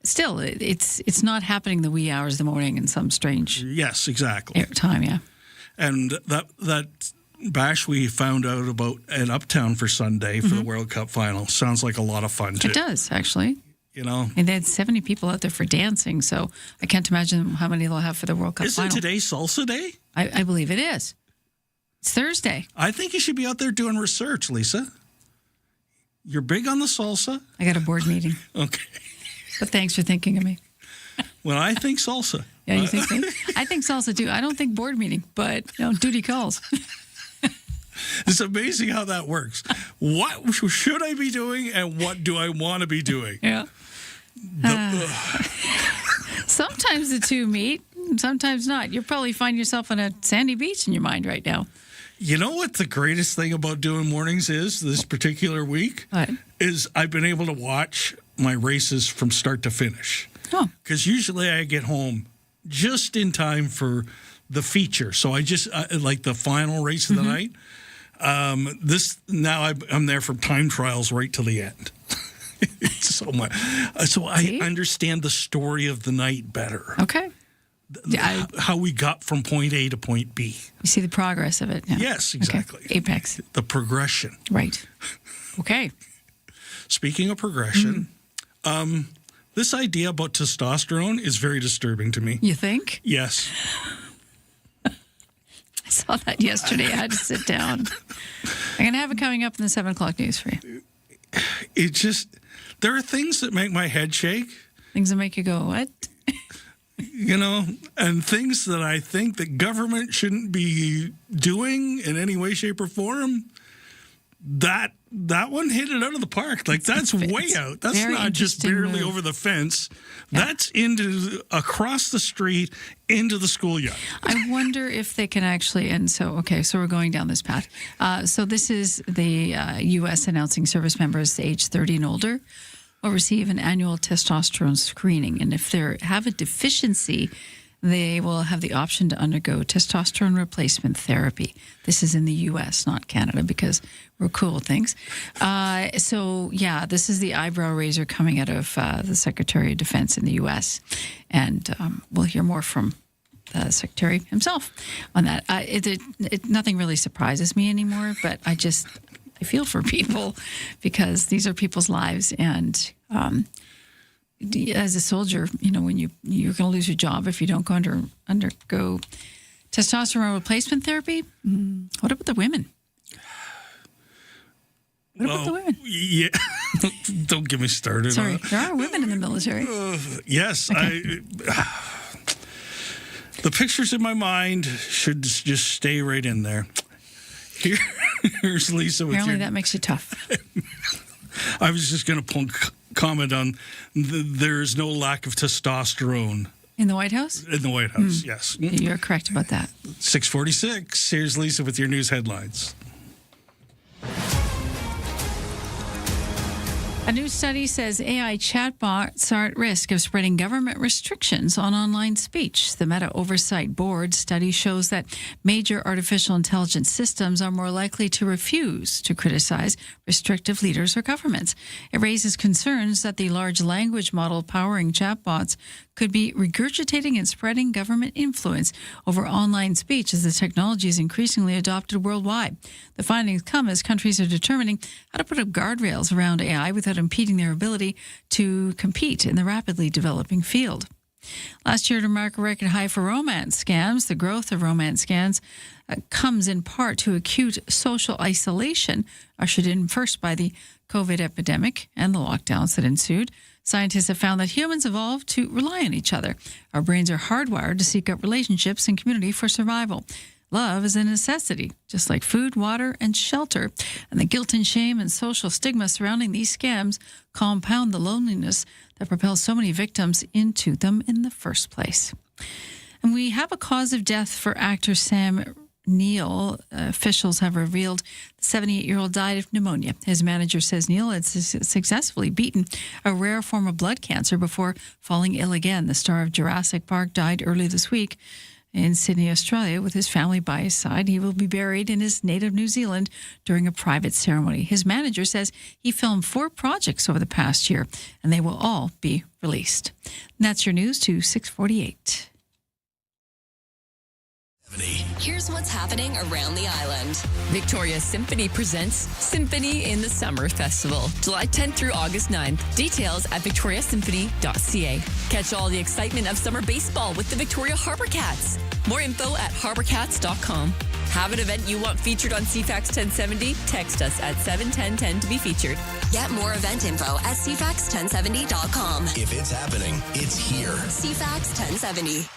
still, it's not happening the wee hours of the morning in some strange
yes, exactly.
time, yeah.
And that bash we found out about in Uptown for Sunday for the World Cup final sounds like a lot of fun, too.
It does, actually.
And
they had 70 people out there for dancing, so I can't imagine how many they'll have for the World Cup final.
Isn't today Salsa Day?
I believe it is. It's Thursday.
I think you should be out there doing research, Lisa. You're big on the salsa.
I got a board meeting.
Okay.
But thanks for thinking of me.
Well, I think salsa.
Yeah, you think me? I think salsa, too. I don't think board meeting, but duty calls.
It's amazing how that works. What should I be doing and what do I want to be doing?
Yeah. Sometimes the two meet, sometimes not. You'll probably find yourself on a sandy beach in your mind right now.
You know what the greatest thing about doing mornings is this particular week?
What?
Is I've been able to watch my races from start to finish.
Oh.
Because usually I get home just in time for the feature. So I just, like the final race of the night. I'm there from time trials right to the end. It's so much. So I understand the story of the night better.
Okay.
How we got from point A to point B.
You see the progress of it. Yeah.
Yes, exactly.
Okay. Apex.
The progression.
Right. Okay.
Speaking of progression, this idea about testosterone is very disturbing to me.
You think?
Yes.
I saw that yesterday. I had to sit down. I'm going to have it coming up in the 7 o'clock news for you.
It just, there are things that make my head shake.
Things that make you go, what?
And things that I think that government shouldn't be doing in any way, shape, or form. That one hit it out of the park. Like, that's way out. That's
Very
not just barely over the fence. Yeah. That's across the street into the schoolyard.
I wonder if they can actually, so we're going down this path. So this is the U.S. announcing service members age 30 and older will receive an annual testosterone screening. And if they have a deficiency, they will have the option to undergo testosterone replacement therapy. This is in the U.S., not Canada, because we're cool with things. This is the eyebrow raiser coming out of the Secretary of Defense in the U.S. And we'll hear more from the Secretary himself on that. Nothing really surprises me anymore, but I feel for people because these are people's lives. And as a soldier, when you're going to lose your job if you don't go undergo testosterone replacement therapy. What about the women? What about the women?
Yeah, don't get me started.
Sorry, there are women in the military.
Yes, okay. The pictures in my mind should just stay right in there. Here's Lisa.
Apparently, that makes you tough.
I was just going to comment on there's no lack of testosterone.
In the White House?
In the White House, yes.
You're correct about that.
6:46. Here's Lisa with your news headlines.
A new study says AI chatbots are at risk of spreading government restrictions on online speech. The Meta Oversight Board study shows that major artificial intelligence systems are more likely to refuse to criticize restrictive leaders or governments. It raises concerns that the large language model powering chatbots could be regurgitating and spreading government influence over online speech as the technology is increasingly adopted worldwide. The findings come as countries are determining how to put up guardrails around AI without impeding their ability to compete in the rapidly developing field. Last year, to mark a record high for romance scams, the growth of romance scams comes in part to acute social isolation, ushered in first by the COVID epidemic and the lockdowns that ensued. Scientists have found that humans evolved to rely on each other. Our brains are hardwired to seek out relationships and community for survival. Love is a necessity, just like food, water, and shelter. And the guilt and shame and social stigma surrounding these scams compound the loneliness that propels so many victims into them in the first place. And we have a cause of death for actor Sam Neill. Officials have revealed the 78-year-old died of pneumonia. His manager says Neill had successfully beaten a rare form of blood cancer before falling ill again. The star of Jurassic Park died early this week in Sydney, Australia, with his family by his side. He will be buried in his native New Zealand during a private ceremony. His manager says he filmed 4 projects over the past year, and they will all be released. And that's your news to 6:48.
Here's what's happening around the island.
Victoria Symphony presents Symphony in the Summer Festival, July 10th through August 9th. Details at victoriasymphony.ca. Catch all the excitement of summer baseball with the Victoria Harbour Cats. More info at harbourcats.com. Have an event you want featured on CFAX 1070? Text us at 71010 to be featured.
Get more event info at cfax1070.com.
If it's happening, it's here.
CFAX 1070.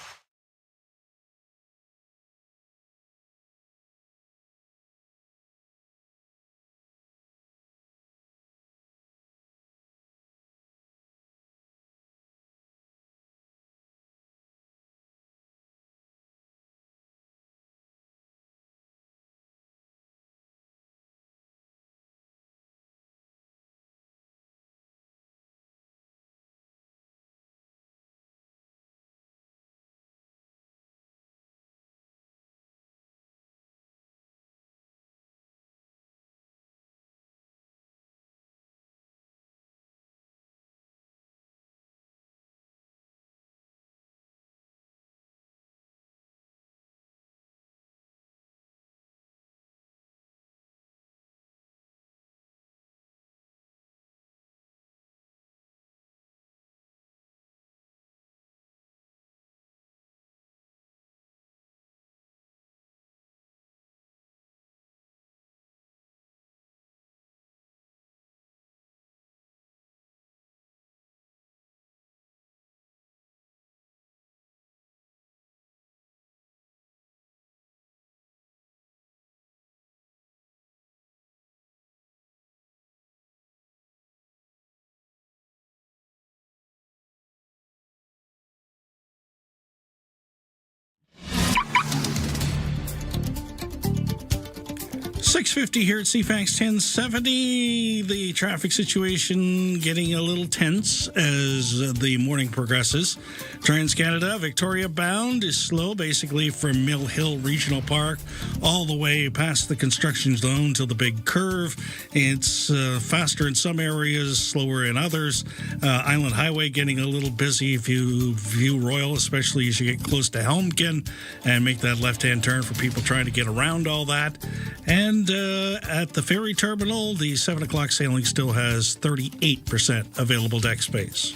6:50 here at CFAX 1070. The traffic situation getting a little tense as the morning progresses. Trans-Canada Victoria bound is slow, basically from Mill Hill Regional Park all the way past the construction zone to the big curve. It's faster in some areas, slower in others. Island Highway getting a little busy if you view Royal, especially as you get close to Helmkin and make that left-hand turn for people trying to get around all that. And at the ferry terminal, the 7 o'clock sailing still has 38% available deck space.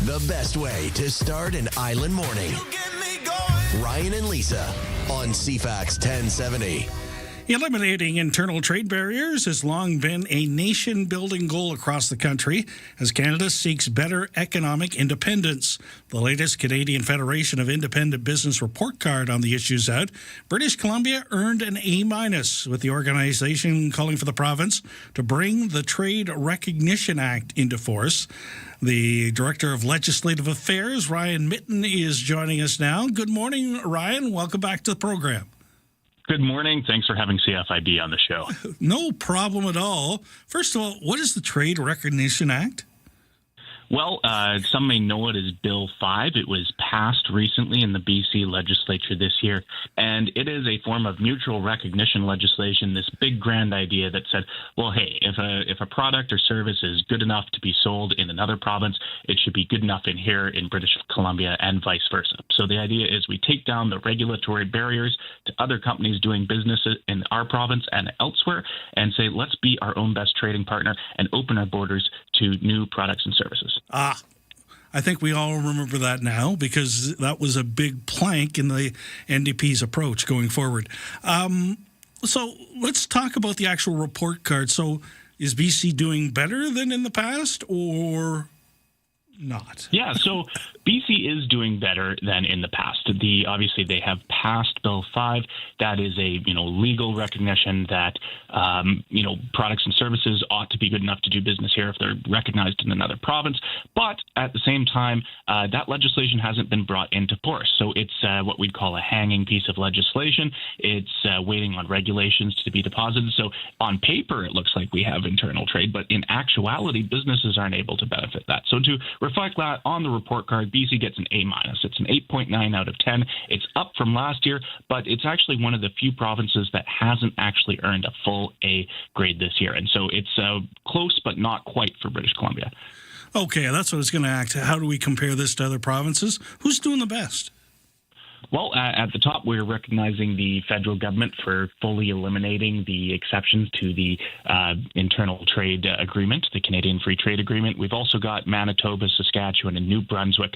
The best way to start an island morning. Ryan and Lisa on CFAX 1070.
Eliminating internal trade barriers has long been a nation-building goal across the country as Canada seeks better economic independence. The latest Canadian Federation of Independent Business report card on the issues out, British Columbia earned an A-, with the organization calling for the province to bring the Trade Recognition Act into force. The Director of Legislative Affairs, Ryan Mitten, is joining us now. Good morning, Ryan. Welcome back to the program.
Good morning. Thanks for having CFIB on the show.
No problem at all. First of all, what is the Trade Recognition Act?
Well, some may know it as Bill 5. It was passed recently in the BC legislature this year, and it is a form of mutual recognition legislation, this big grand idea that said, well, hey, if a product or service is good enough to be sold in another province, it should be good enough in here in British Columbia and vice versa. So the idea is we take down the regulatory barriers to other companies doing business in our province and elsewhere and say, let's be our own best trading partner and open our borders to new products and services.
I think we all remember that now because that was a big plank in the NDP's approach going forward. So let's talk about the actual report card. So is BC doing better than in the past or not?
Yeah, so BC is doing better than in the past. Obviously, they have passed Bill 5. That is a legal recognition that products and services ought to be good enough to do business here if they're recognized in another province. But at the same time, that legislation hasn't been brought into force. So it's what we'd call a hanging piece of legislation. It's waiting on regulations to be deposited. So on paper, it looks like we have internal trade, but in actuality, businesses aren't able to benefit that. So to reflect that on the report card, BC gets an A-. It's an 8.9 out of 10. It's up from last year, but it's actually one of the few provinces that hasn't actually earned a full A grade this year. And so it's close, but not quite for British Columbia.
Okay, that's what I was going to ask. How do we compare this to other provinces? Who's doing the best?
Well, at the top, we're recognizing the federal government for fully eliminating the exceptions to the internal trade agreement, the Canadian Free Trade Agreement. We've also got Manitoba, Saskatchewan, and New Brunswick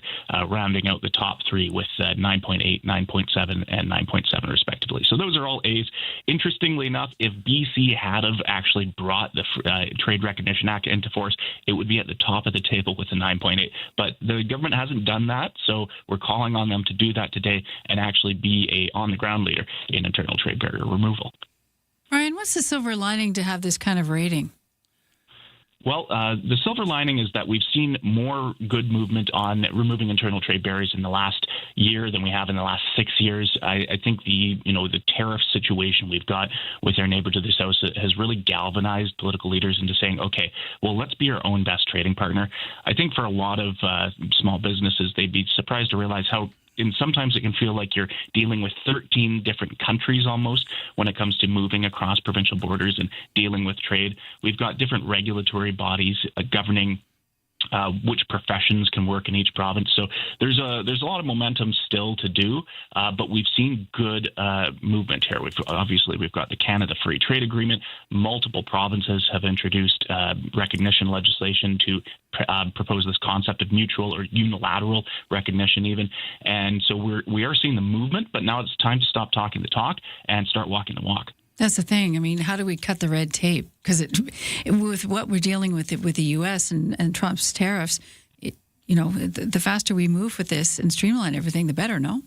rounding out the top three with 9.8, 9.7, and 9.7 respectively. So those are all A's. Interestingly enough, if BC had have actually brought the Trade Recognition Act into force, it would be at the top of the table with a 9.8. But the government hasn't done that, so we're calling on them to do that today and actually be a on-the-ground leader in internal trade barrier removal.
Ryan, what's the silver lining to have this kind of rating?
Well, the silver lining is that we've seen more good movement on removing internal trade barriers in the last year than we have in the last 6 years. I think the tariff situation we've got with our neighbor to the south has really galvanized political leaders into saying, okay, well, let's be our own best trading partner. I think for a lot of small businesses, they'd be surprised to realize how and sometimes it can feel like you're dealing with 13 different countries almost when it comes to moving across provincial borders and dealing with trade. We've got different regulatory bodies governing which professions can work in each province. So there's a lot of momentum still to do, but we've seen good movement here. We've got the Canada Free Trade Agreement. Multiple provinces have introduced recognition legislation to propose this concept of mutual or unilateral recognition even. And so we are seeing the movement, but now it's time to stop talking the talk and start walking the walk.
That's the thing. I mean, how do we cut the red tape? Because with what we're dealing with the U.S. and Trump's tariffs, the faster we move with this and streamline everything, the better, no?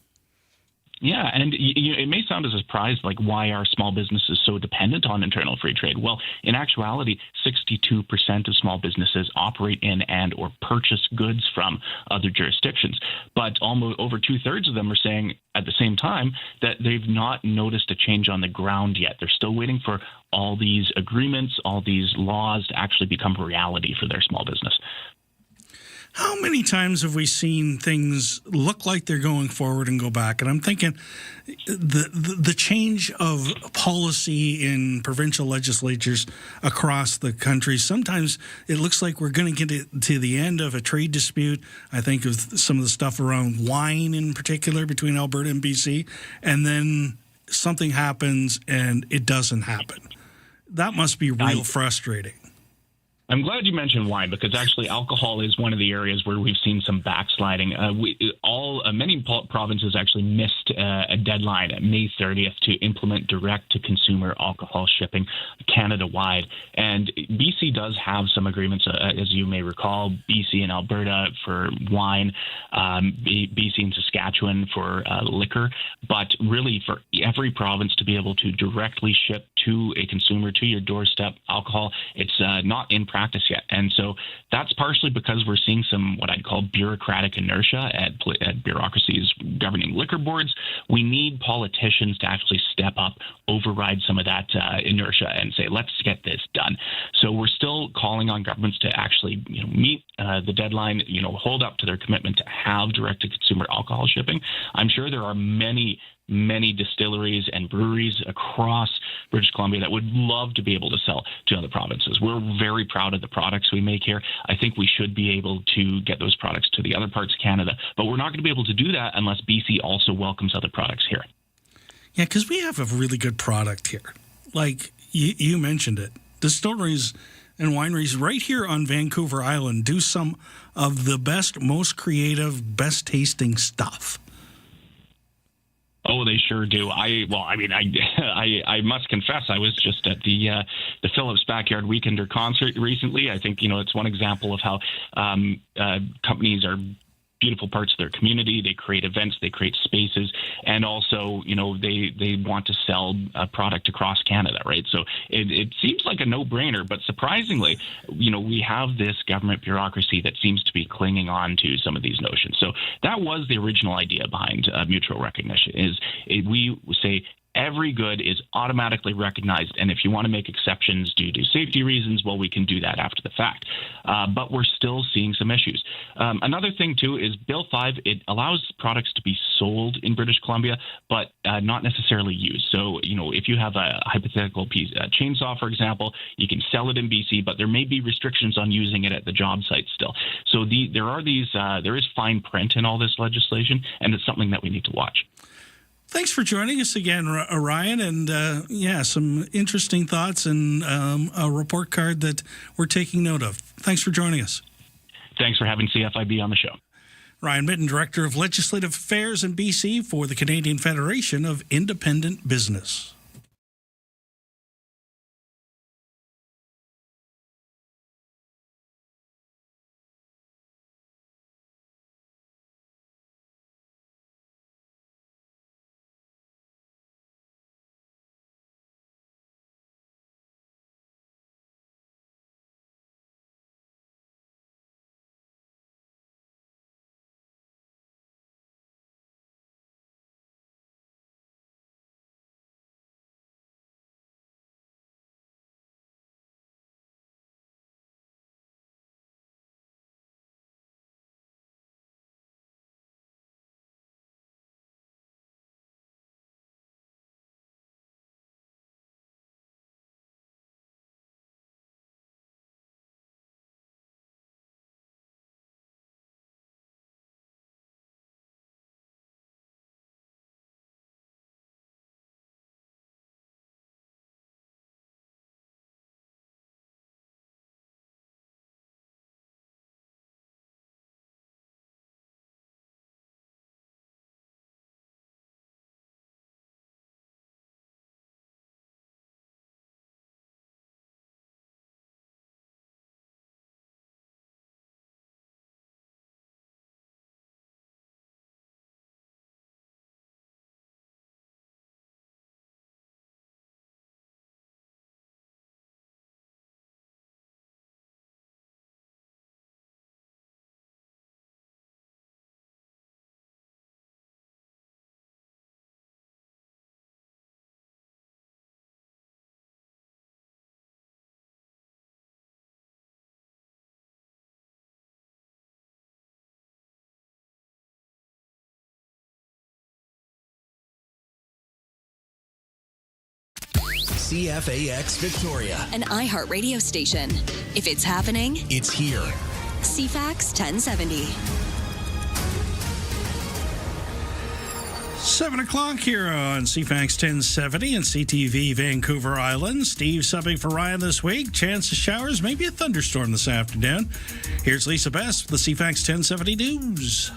Yeah, and it may sound as a surprise, like why are small businesses so dependent on internal free trade? Well, in actuality, 62% of small businesses operate in and or purchase goods from other jurisdictions. But almost over 2/3 of them are saying at the same time that they've not noticed a change on the ground yet. They're still waiting for all these agreements, all these laws to actually become reality for their small business.
How many times have we seen things look like they're going forward and go back? And I'm thinking the change of policy in provincial legislatures across the country, sometimes it looks like we're going to get to the end of a trade dispute. I think of some of the stuff around wine in particular between Alberta and BC, and then something happens and it doesn't happen. That must be real frustrating.
I'm glad you mentioned wine, because actually alcohol is one of the areas where we've seen some backsliding. Many provinces actually missed a deadline at May 30th to implement direct-to-consumer alcohol shipping Canada-wide. And BC does have some agreements, as you may recall, BC and Alberta for wine, BC and Saskatchewan for liquor. But really, for every province to be able to directly ship to a consumer, to your doorstep, alcohol, it's not in practice yet. And so that's partially because we're seeing some what I'd call bureaucratic inertia at bureaucracies governing liquor boards. We need politicians to actually step up, override some of that inertia and say, let's get this done. So we're still calling on governments to actually meet the deadline, hold up to their commitment to have direct-to-consumer alcohol shipping. I'm sure there are many distilleries and breweries across British Columbia that would love to be able to sell to other provinces. We're very proud of the products we make here. I think we should be able to get those products to the other parts of Canada, but we're not going to be able to do that unless BC also welcomes other products here.
Yeah, because we have a really good product here. Like you mentioned it. Distilleries and wineries right here on Vancouver Island do some of the best, most creative, best tasting stuff.
Oh, they sure do. I must confess, I was just at the Phillips Backyard Weekender concert recently. I think, it's one example of how companies are beautiful parts of their community. They create events, they create spaces, and also, they want to sell a product across Canada, right? So it seems like a no-brainer, but surprisingly, we have this government bureaucracy that seems to be clinging on to some of these notions. So that was the original idea behind mutual recognition, we say every good is automatically recognized, and if you want to make exceptions due to safety reasons, well, we can do that after the fact. But we're still seeing some issues. Another thing, too, is Bill 5, it allows products to be sold in British Columbia, but not necessarily used. So, if you have a hypothetical chainsaw, for example, you can sell it in BC, but there may be restrictions on using it at the job site still. So there is fine print in all this legislation, and it's something that we need to watch.
Thanks for joining us again, Ryan, and some interesting thoughts and a report card that we're taking note of. Thanks for joining us.
Thanks for having CFIB on the show.
Ryan Mitten, Director of Legislative Affairs in BC for the Canadian Federation of Independent Business.
CFAX Victoria.
An iHeart radio station. If it's happening,
It's here.
CFAX 1070.
7 o'clock here on CFAX 1070 and CTV Vancouver Island. Steve subbing for Ryan this week. Chance of showers, maybe a thunderstorm this afternoon. Here's Lisa Best with the CFAX 1070 News.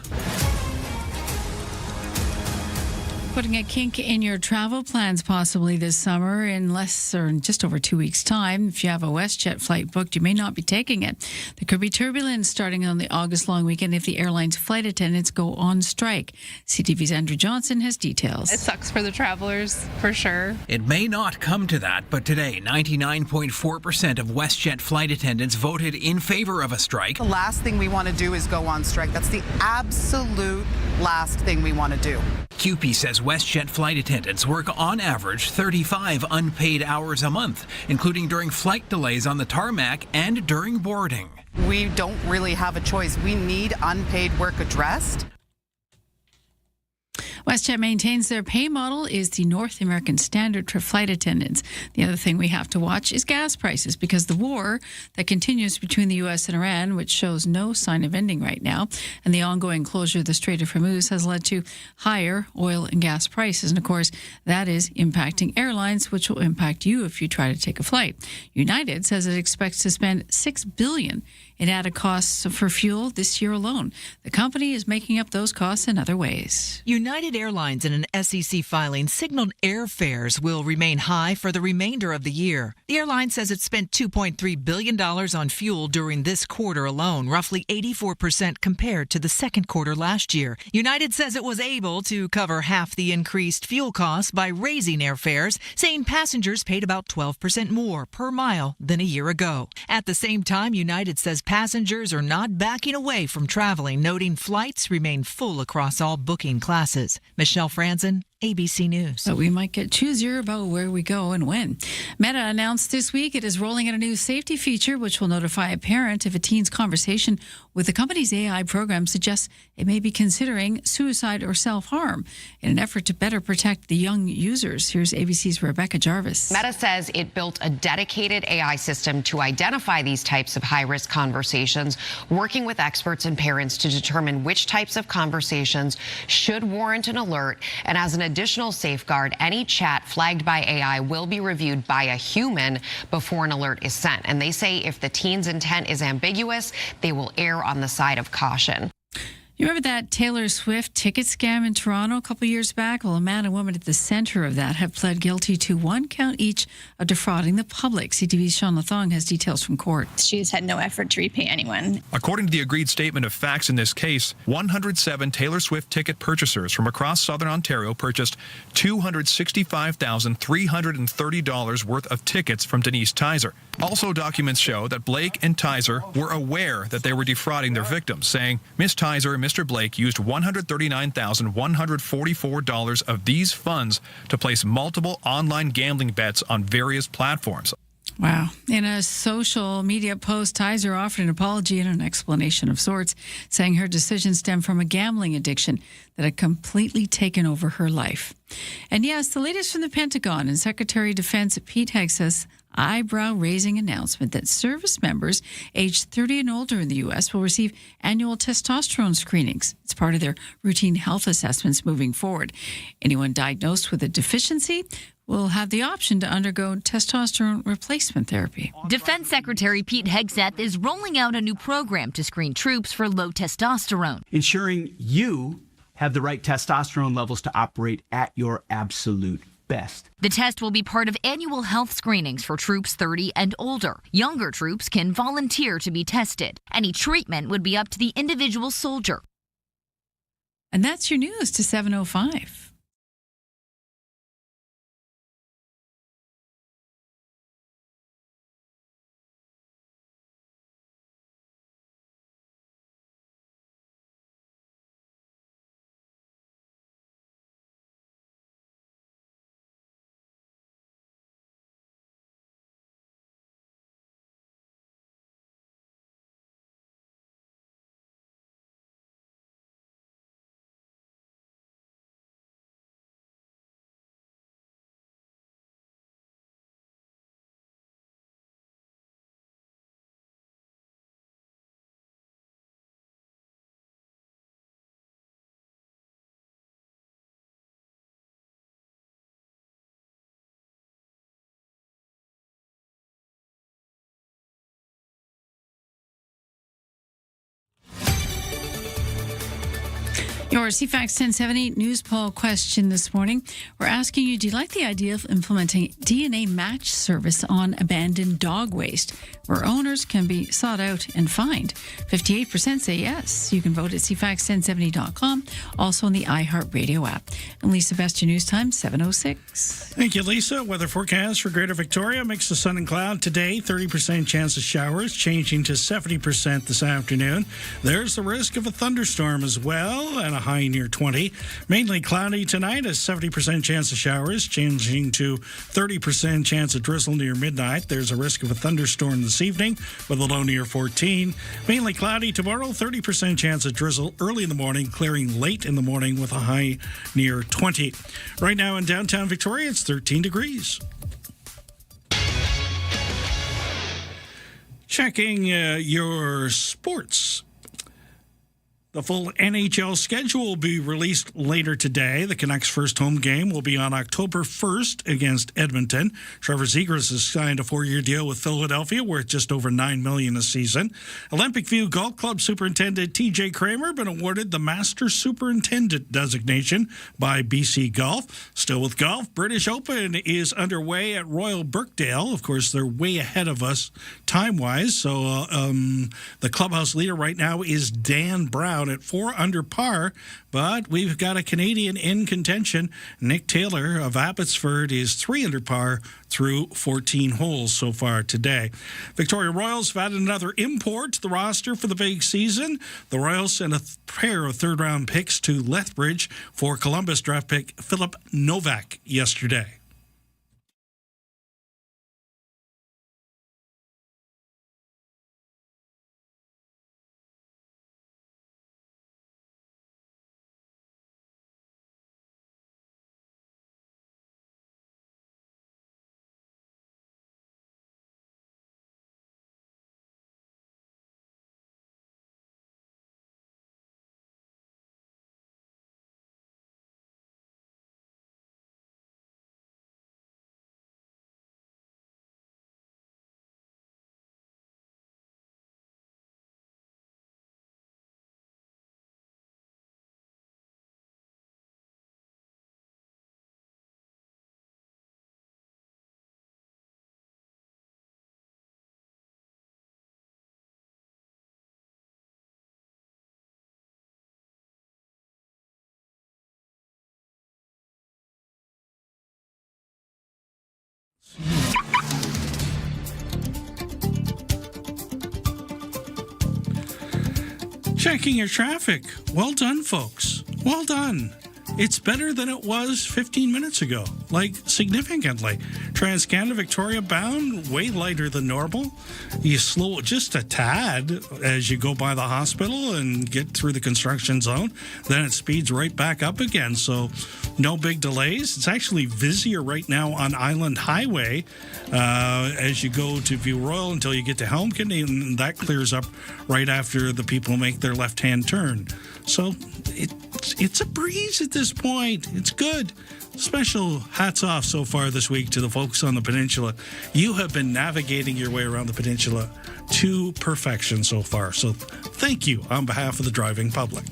Putting a kink in your travel plans possibly this summer in less or in just over 2 weeks' time. If you have a WestJet flight booked, you may not be taking it. There could be turbulence starting on the August long weekend if the airline's flight attendants go on strike. CTV's Andrew Johnson has details.
It sucks for the travelers, for sure.
It may not come to that, but today, 99.4% of WestJet flight attendants voted in favor of a strike.
The last thing we want to do is go on strike. That's the absolute last thing we want to do.
CUPE says WestJet flight attendants work on average 35 unpaid hours a month, including during flight delays on the tarmac and during boarding.
We don't really have a choice. We need unpaid work addressed.
WestJet maintains their pay model is the North American standard for flight attendants. The other thing we have to watch is gas prices because the war that continues between the U.S. and Iran, which shows no sign of ending right now, and the ongoing closure of the Strait of Hormuz has led to higher oil and gas prices. And of course, that is impacting airlines, which will impact you if you try to take a flight. United says it expects to spend $6 billion in added costs for fuel this year alone. The company is making up those costs in other ways.
United Airlines in an SEC filing signaled airfares will remain high for the remainder of the year. The airline says it spent $2.3 billion on fuel during this quarter alone, roughly 84% compared to the second quarter last year. United says it was able to cover half the increased fuel costs by raising airfares, saying passengers paid about 12% more per mile than a year ago. At the same time, United says passengers are not backing away from traveling, noting flights remain full across all booking classes. Michelle Franzen, ABC News.
So we might get choosier about where we go and when. Meta announced this week it is rolling out a new safety feature which will notify a parent if a teen's conversation with the company's AI program suggests it may be considering suicide or self-harm in an effort to better protect the young users. Here's ABC's Rebecca Jarvis.
Meta says it built a dedicated AI system to identify these types of high-risk conversations, working with experts and parents to determine which types of conversations should warrant an alert. And as an additional safeguard, any chat flagged by AI will be reviewed by a human before an alert is sent. And they say if the teen's intent is ambiguous, they will err on the side of caution.
You remember that Taylor Swift ticket scam in Toronto a couple years back? Well, a man and woman at the center of that have pled guilty to one count each of defrauding the public. CTV's Sean Lathong has details from court.
She's had no effort to repay anyone.
According to the agreed statement of facts in this case, 107 Taylor Swift ticket purchasers from across southern Ontario purchased $265,330 worth of tickets from Denise Tizer. Also, documents show that Blake and Tizer were aware that they were defrauding their victims, saying Miss Tizer and Mr. Blake used $139,144 of these funds to place multiple online gambling bets on various platforms.
Wow. In a social media post, Tizer offered an apology and an explanation of sorts, saying her decision stemmed from a gambling addiction that had completely taken over her life. And yes, the latest from the Pentagon and Secretary of Defense Pete Hegseth's eyebrow-raising announcement that service members aged 30 and older in the U.S. will receive annual testosterone screenings. It's part of their routine health assessments moving forward. Anyone diagnosed with a deficiency will have the option to undergo testosterone replacement therapy.
Defense Secretary Pete Hegseth is rolling out a new program to screen troops for low testosterone.
Ensuring you have the right testosterone levels to operate at your absolute best.
The test will be part of annual health screenings for troops 30 and older. Younger troops can volunteer to be tested. Any treatment would be up to the individual soldier.
And that's your news to 7:05. Your CFAX 1070 news poll question this morning. We're asking you, do you like the idea of implementing DNA match service on abandoned dog waste, where owners can be sought out and fined? 58% say yes. You can vote at CFAX1070.com, also on the iHeartRadio app. And Lisa, best your news time, 7:06.
Thank you, Lisa. Weather forecast for Greater Victoria. Mix of sun and cloud today. 30% chance of showers, changing to 70% this afternoon. There's the risk of a thunderstorm as well, and a high near 20. Mainly cloudy tonight, a 70% chance of showers, changing to 30% chance of drizzle near midnight. There's a risk of a thunderstorm this evening with a low near 14. Mainly cloudy tomorrow, 30% chance of drizzle early in the morning, clearing late in the morning with a high near 20. Right now in downtown Victoria, it's 13 degrees. Checking your sports. The full NHL schedule will be released later today. The Canucks' first home game will be on October 1st against Edmonton. Trevor Zegras has signed a 4-year deal with Philadelphia worth just over $9 million a season. Olympic View Golf Club Superintendent TJ Kramer been awarded the Master Superintendent designation by BC Golf. Still with golf, British Open is underway at Royal Birkdale. Of course, they're way ahead of us time-wise. So the clubhouse leader right now is Dan Brown at 4 under par, but we've got a Canadian in contention. Nick Taylor of Abbotsford is 3 under par through 14 holes so far today. Victoria Royals have added another import to the roster for the big season. The Royals sent a pair of third-round picks to Lethbridge for Columbus draft pick Philip Novak yesterday. Checking your traffic. Well done, folks. Well done. It's better than it was 15 minutes ago, like significantly. TransCanada Victoria bound, way lighter than normal. You slow just a tad as you go by the hospital and get through the construction zone. Then it speeds right back up again, so no big delays. It's actually busier right now on Island Highway as you go to View Royal until you get to Helmkin, and that clears up right after the people make their left-hand turn. So it's a breeze at this point. It's good. Special hats off so far this week to the folks on the peninsula. You have been navigating your way around the peninsula to perfection so far. So thank you on behalf of the driving public.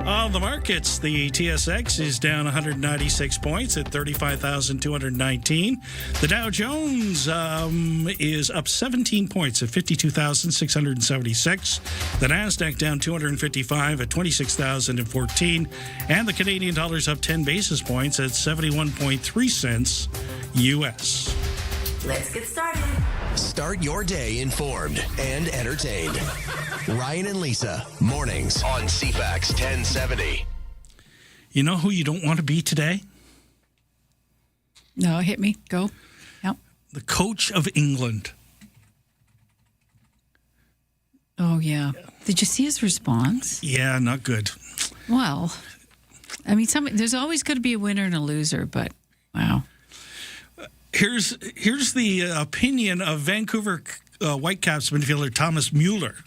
On the markets, the TSX is down 196 points at 35,219. The Dow Jones is up 17 points at 52,676. The Nasdaq down 255 at 26,014. And the Canadian dollar's up 10 basis points at 71.3 cents U.S.
Let's get started. Start your day informed and entertained. Ryan and Lisa, mornings on CFAX 1070.
You know who you don't want to be today?
No, hit me. Go. Yep.
The coach of England.
Oh, yeah. Did you see his response?
Yeah, not good.
Well, I mean, there's always going to be a winner and a loser, but wow.
Here's the opinion of Vancouver Whitecaps midfielder Thomas Mueller.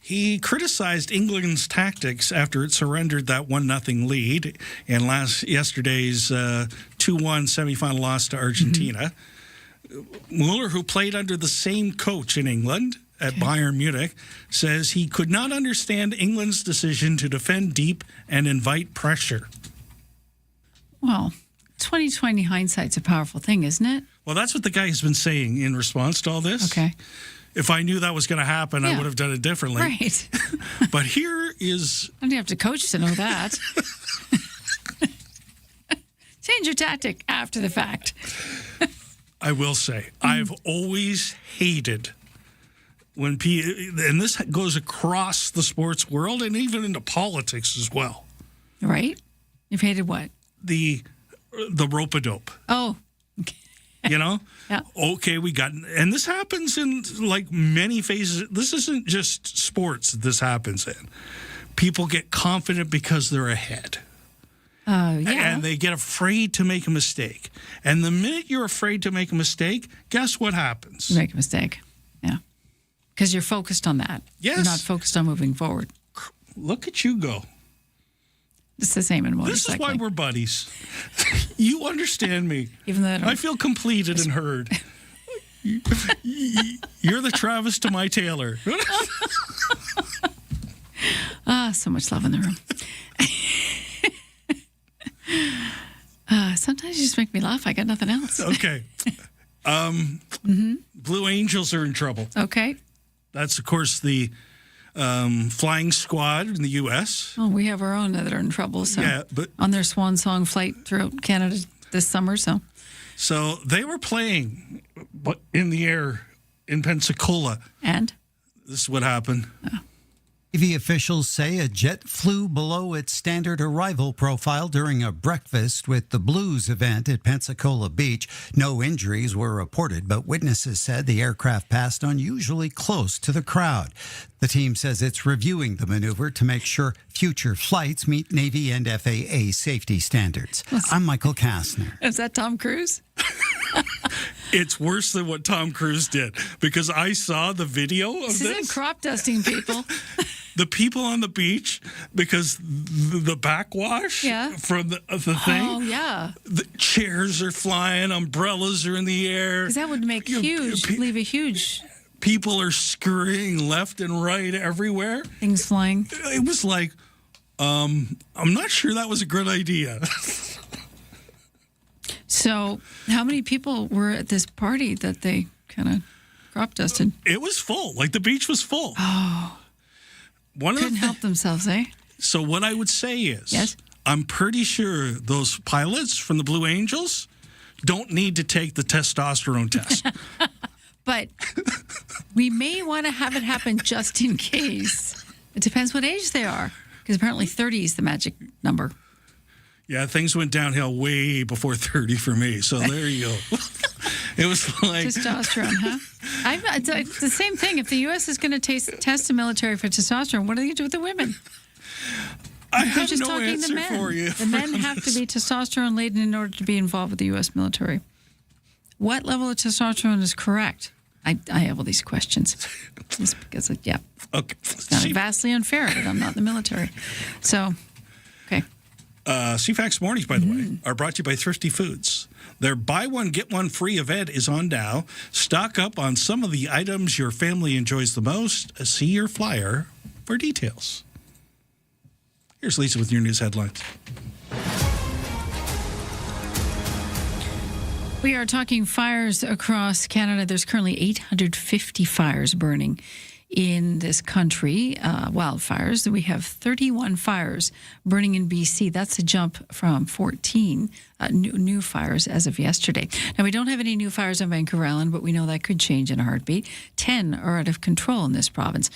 He criticized England's tactics after it surrendered that 1-0 lead in yesterday's 2-1 semifinal loss to Argentina. Mueller, who played under the same coach in England at Bayern Munich, says he could not understand England's decision to defend deep and invite pressure.
Well, 2020 hindsight's a powerful thing, isn't it?
Well, that's what the guy has been saying in response to all this.
Okay.
If I knew that was going to happen, I would have done it differently.
Right.
But here is...
I don't have to coach to know that. Change your tactic after the fact.
I will say, I've always hated when and this goes across the sports world and even into politics as well.
Right? You've hated what?
The rope-a-dope.
Oh.
You know?
Yeah.
Okay, and this happens in like many phases. This isn't just sports that this happens in. People get confident because they're ahead.
Yeah.
And they get afraid to make a mistake. And the minute you're afraid to make a mistake, guess what happens?
You make a mistake. Yeah. Because you're focused on that.
Yes.
You're not focused on moving forward.
Look at you go.
It's the same in motorcycling.
This is why we're buddies. You understand me.
Even though
I feel completed and heard. You're the Travis to my Taylor.
So much love in the room. Sometimes you just make me laugh. I got nothing else.
Okay. Blue Angels are in trouble.
Okay.
That's, of course, the flying squad in the U.S.
Oh, we have our own that are in trouble. So
yeah, but
on their swan song flight throughout Canada this summer.
So they were playing in the air in Pensacola.
And?
This is what happened.
Oh.
Navy officials say a jet flew below its standard arrival profile during a breakfast with the Blues event at Pensacola Beach. No injuries were reported, but witnesses said the aircraft passed unusually close to the crowd. The team says it's reviewing the maneuver to make sure future flights meet Navy and FAA safety standards. I'm Michael Kastner.
Is that Tom Cruise?
It's worse than what Tom Cruise did because I saw the video of
this. Isn't crop dusting people?
The people on the beach, because the backwash from the thing.
Oh, yeah.
The chairs are flying, umbrellas are in the air.
Because that would make leave a huge...
People are scurrying left and right everywhere.
Things flying.
It was like, I'm not sure that was a good idea.
So how many people were at this party that they kind of crop dusted?
It was full. Like the beach was full.
Oh. Couldn't help themselves, eh?
So what I would say is,
yes?
I'm pretty sure those pilots from the Blue Angels don't need to take the testosterone test.
But we may want to have it happen just in case. It depends what age they are, because apparently 30 is the magic number.
Yeah, things went downhill way before 30 for me. So there you go. It was like...
Testosterone, huh? It's the same thing. If the U.S. is going to test the military for testosterone, what are they going to do with the women?
I have no answer for you.
The men have to be testosterone laden in order to be involved with the U.S. military. What level of testosterone is correct? I have all these questions. Just because,
Okay.
It's not vastly unfair that I'm not in the military. So, okay.
CFAX Mornings, by the way, are brought to you by Thrifty Foods. Their buy one, get one free event is on now. Stock up on some of the items your family enjoys the most. See your flyer for details. Here's Lisa with your news headlines.
We are talking fires across Canada. There's currently 850 fires burning in this country, wildfires. We have 31 fires burning in BC. That's a jump from 14 new fires as of yesterday. Now, we don't have any new fires on Vancouver Island, but we know that could change in a heartbeat. 10 are out of control in this province.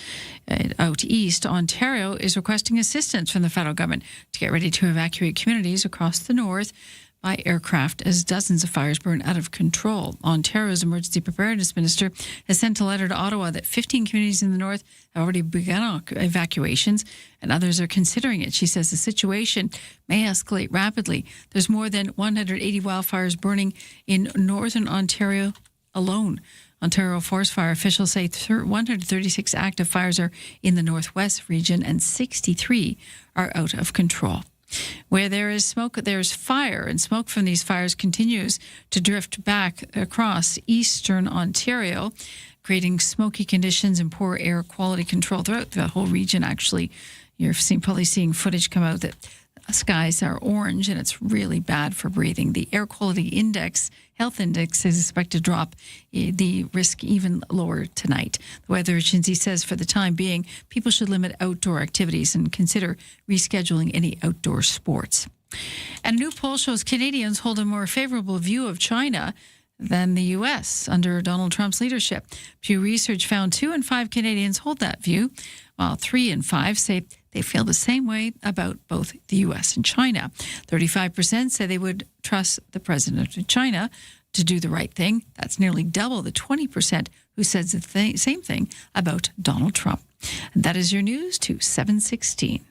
Out east, Ontario is requesting assistance from the federal government to get ready to evacuate communities across the north by aircraft as dozens of fires burn out of control. Ontario's Emergency Preparedness Minister has sent a letter to Ottawa that 15 communities in the north have already begun evacuations and others are considering it. She says the situation may escalate rapidly. There's more than 180 wildfires burning in northern Ontario alone. Ontario forest fire officials say 136 active fires are in the northwest region and 63 are out of control. Where there is smoke, there's fire, and smoke from these fires continues to drift back across eastern Ontario, creating smoky conditions and poor air quality control throughout the whole region. Actually, you're probably seeing footage come out that skies are orange, and it's really bad for breathing. The air quality index, health index, is expected to drop the risk even lower tonight. The weather agency says for the time being, people should limit outdoor activities and consider rescheduling any outdoor sports. And a new poll shows Canadians hold a more favorable view of China than the U.S. under Donald Trump's leadership. Pew Research found 2 in 5 Canadians hold that view, while 3 in 5 say they feel the same way about both the U.S. and China. 35% say they would trust the president of China to do the right thing. That's nearly double the 20% who says the same thing about Donald Trump. And that is your news to 7:16.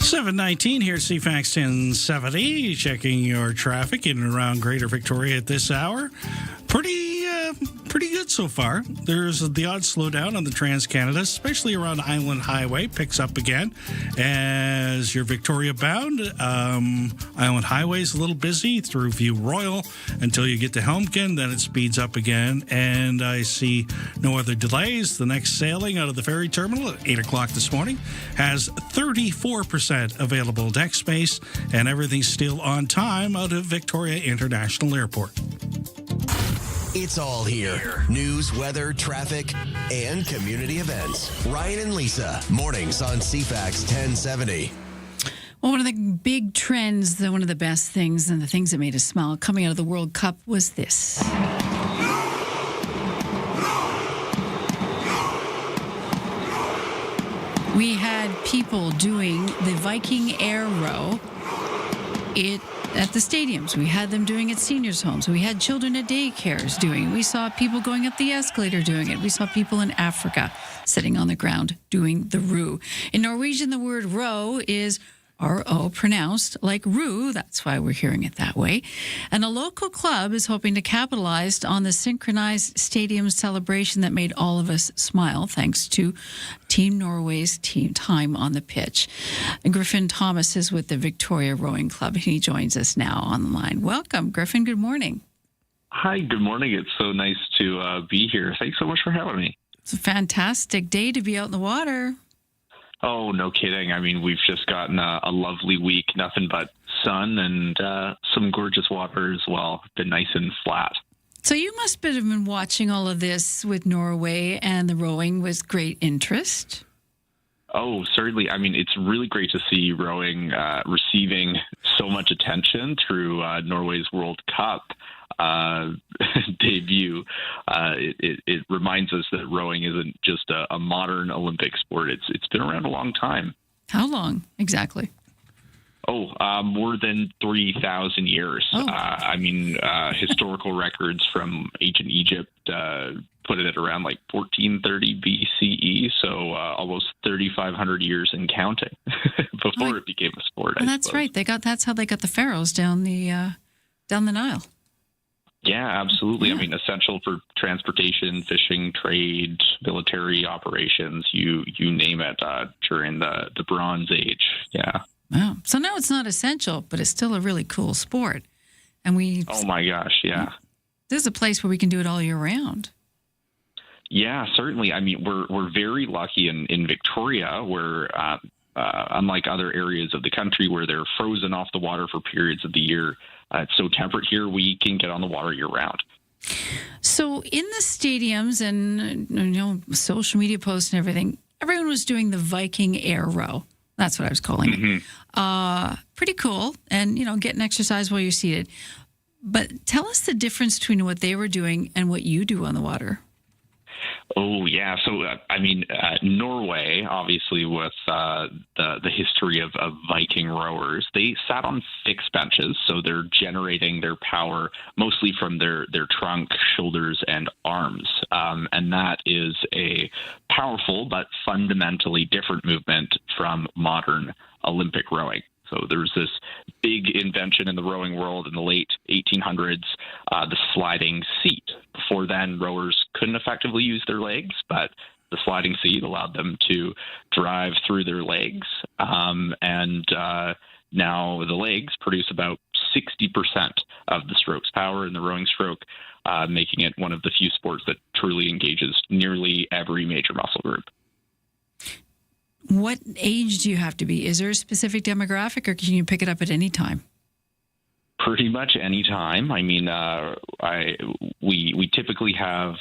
$7:19 here at CFAX 1070. Checking your traffic in and around Greater Victoria at this hour. Pretty good so far. There's the odd slowdown on the Trans-Canada, especially around Island Highway. Picks up again as you're Victoria bound. Island Highway is a little busy through View Royal until you get to Helmkin. Then it speeds up again, and I see no other delays. The next sailing out of the ferry terminal at 8 o'clock this morning has 34% available deck space, and everything's still on time out of Victoria International Airport.
It's all here. News, weather, traffic, and community events. Ryan and Lisa, mornings on CFAX 1070.
Well, one of the big trends, one of the best things, and the things that made us smile coming out of the World Cup was this. We had people doing the Viking Air Row at the stadiums. We had them doing it at seniors' homes. We had children at daycares doing it. We saw people going up the escalator doing it. We saw people in Africa sitting on the ground doing the row. In Norwegian, the word row is R-O, pronounced like roo. That's why we're hearing it that way. And a local club is hoping to capitalize on the synchronized stadium celebration that made all of us smile, thanks to Team Norway's team time on the pitch. Griffin Thomas is with the Victoria Rowing Club. He joins us now on the line. Welcome, Griffin. Good morning.
Hi, good morning. It's so nice to be here. Thanks so much for having me.
It's a fantastic day to be out in the water.
Oh, no kidding. I mean, we've just gotten a lovely week, nothing but sun and some gorgeous water as well. Been nice and flat.
So you must have been watching all of this with Norway and the rowing with great interest.
Oh, certainly. I mean, it's really great to see rowing receiving so much attention through Norway's World Cup debut. It reminds us that rowing isn't just a modern Olympic sport. It's been around a long time.
How long exactly?
More than 3,000 years. I mean, historical records from ancient Egypt put it at around like 1430 BCE, so almost 3,500 years and counting before it became a sport.
And that's right. That's how they got the pharaohs down the Nile.
Yeah, absolutely. Yeah. I mean, essential for transportation, fishing, trade, military operations, you name it, during the Bronze Age. Yeah.
Wow. So now it's not essential, but it's still a really cool sport. And oh
my gosh, yeah.
This is a place where we can do it all year round.
Yeah, certainly. I mean, we're very lucky in Victoria, where unlike other areas of the country where they're frozen off the water for periods of the year, it's so temperate here, we can get on the water year round.
So in the stadiums and social media posts and everything, everyone was doing the Viking air row. That's what I was calling it. Pretty cool. And, getting exercise while you're seated. But tell us the difference between what they were doing and what you do on the water.
Oh, yeah. So, Norway, obviously, with the history of Viking rowers, they sat on fixed benches. So they're generating their power mostly from their trunk, shoulders, and arms. And that is a powerful but fundamentally different movement from modern Olympic rowing. So there's this big invention in the rowing world in the late 1800s, the sliding seat. Before then, rowers couldn't effectively use their legs, but the sliding seat allowed them to drive through their legs. And now the legs produce about 60% of the stroke's power in the rowing stroke, making it one of the few sports that truly engages nearly every major muscle group.
What age do you have to be? Is there a specific demographic, or can you pick it up at any time?
Pretty much any time. I mean, we typically have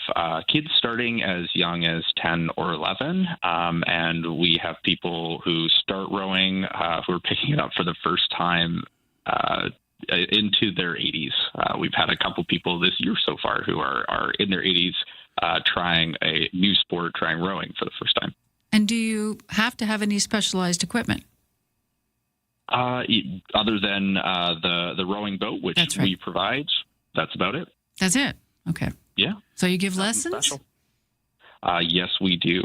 kids starting as young as 10 or 11, and we have people who start rowing who are picking it up for the first time into their 80s. We've had a couple people this year so far who are in their 80s trying a new sport, trying rowing for the first time.
And do you have to have any specialized equipment?
Other than the rowing boat, which we provide, that's about it.
That's it? Okay.
Yeah.
So you give lessons?
Special. Yes, we do.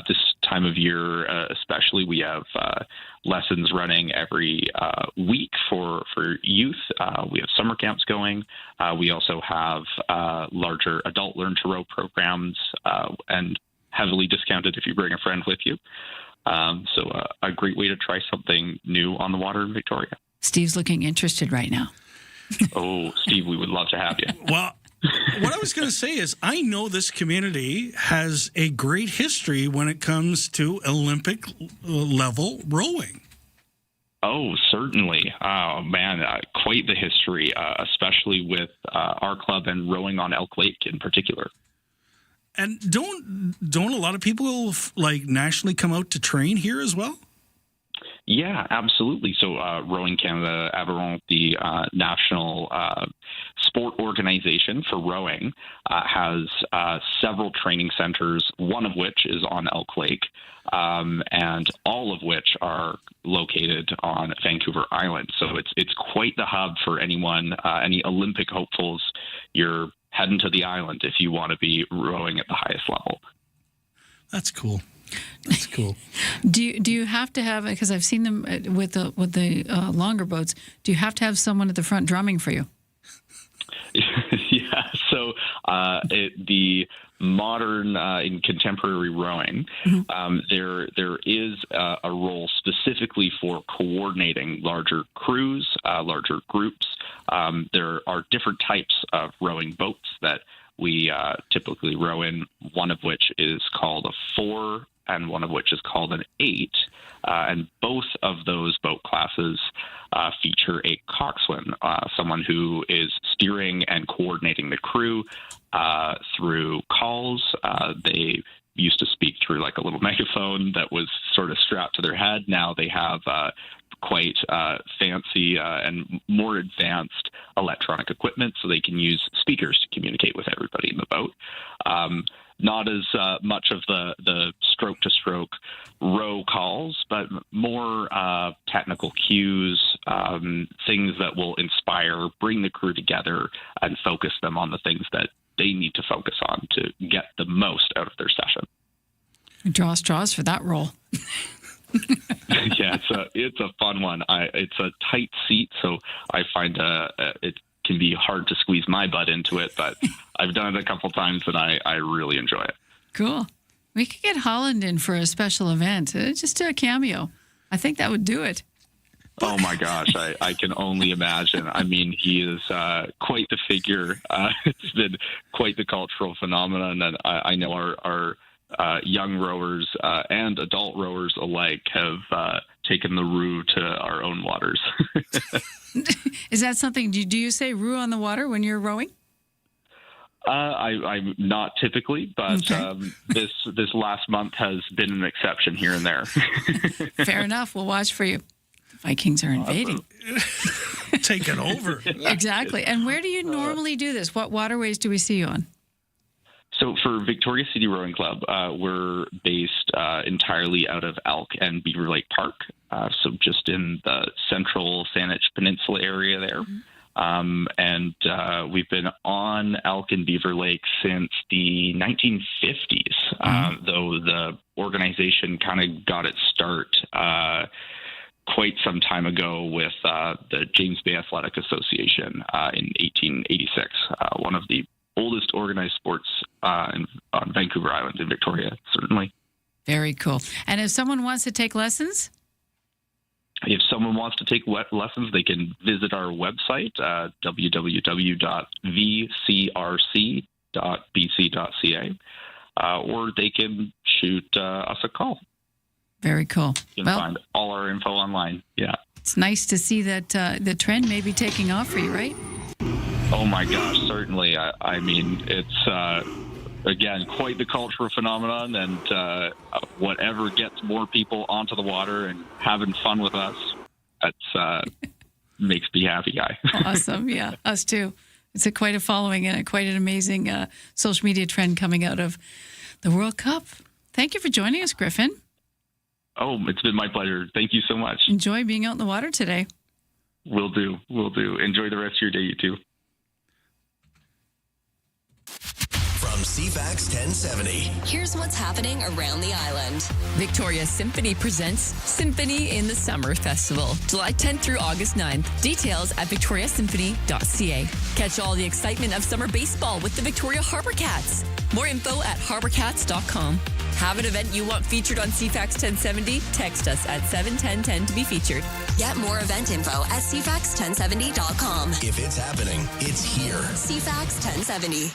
This time of year, especially, we have lessons running every week for youth. We have summer camps going. We also have larger adult learn-to-row programs, and heavily discounted if you bring a friend with you. So a great way to try something new on the water in Victoria.
Steve's looking interested right now.
Oh, Steve, we would love to have you.
Well, what I was going to say is I know this community has a great history when it comes to Olympic level rowing.
Oh, certainly. Oh, man, quite the history, especially with our club and rowing on Elk Lake in particular.
And don't a lot of people nationally come out to train here as well?
Yeah, absolutely. So Rowing Canada, Aviron, the national sport organization for rowing, has several training centers, one of which is on Elk Lake, and all of which are located on Vancouver Island. So it's quite the hub for anyone, any Olympic hopefuls. You're heading to the island if you want to be rowing at the highest level.
That's cool. That's cool.
Do you have to have, because I've seen them with the longer boats, do you have to have someone at the front drumming for you?
Yeah. So the modern in contemporary rowing, there is a role specifically for coordinating larger crews, larger groups. There are different types of rowing boats that we typically row in, one of which is called a 4 and one of which is called an 8. And both of those boat classes feature a coxswain, someone who is steering and coordinating the crew through calls. They used to speak through like a little megaphone that was sort of strapped to their head. Now they have quite fancy and more advanced electronic equipment, so they can use speakers to communicate with everybody in the boat. Not as much of the stroke-to-stroke row calls, but more technical cues, things that will inspire, bring the crew together, and focus them on the things that they need to focus on to get the most out of their session.
Draw straws for that role.
Yeah, it's a fun one. It's a tight seat, so I find it can be hard to squeeze my butt into it, but I've done it a couple times and I really enjoy it.
Cool. We could get Holland in for a special event. Just do a cameo. I think that would do it.
Oh my gosh, I can only imagine. I mean, he is quite the figure. It's been quite the cultural phenomenon, and I know our young rowers and adult rowers alike have taken the Roo to our own waters.
Is that something, do you say Roo on the water when you're rowing?
I'm not typically, but okay. This last month has been an exception here and there.
Fair enough. We'll watch for you. The Vikings are invading.
Taking over.
Exactly. And where do you normally do this? What waterways do we see you on?
So for Victoria City Rowing Club, we're based entirely out of Elk and Beaver Lake Park, so just in the central Saanich Peninsula area there. Mm-hmm. And we've been on Elk and Beaver Lake since the 1950s, though the organization kind of got its start quite some time ago with the James Bay Athletic Association in 1886, one of the oldest organized sports on Vancouver Island in Victoria, certainly.
Very cool. And if someone wants to take lessons?
If someone wants to take lessons, they can visit our website, www.vcrc.bc.ca, or they can shoot us a call.
Very cool.
You can find all our info online. Yeah.
It's nice to see that the trend may be taking off for you, right?
Oh my gosh, certainly. I mean, it's, again, quite the cultural phenomenon, and whatever gets more people onto the water and having fun with us, that's makes me happy, guy.
Awesome. Yeah, us too. It's quite a following and quite an amazing social media trend coming out of the World Cup. Thank you for joining us, Griffin.
Oh, it's been my pleasure. Thank you so much.
Enjoy being out in the water today.
Will do. Enjoy the rest of your day, you too.
From CFAX 1070.
Here's what's happening around the island.
Victoria Symphony presents Symphony in the Summer Festival, July 10th through August 9th. Details at victoriasymphony.ca. Catch all the excitement of summer baseball with the Victoria Harbour Cats. More info at harbourcats.com. Have an event you want featured on CFAX 1070? Text us at 71010 to be featured.
Get more event info at cfax1070.com.
If it's happening, it's here.
CFAX 1070.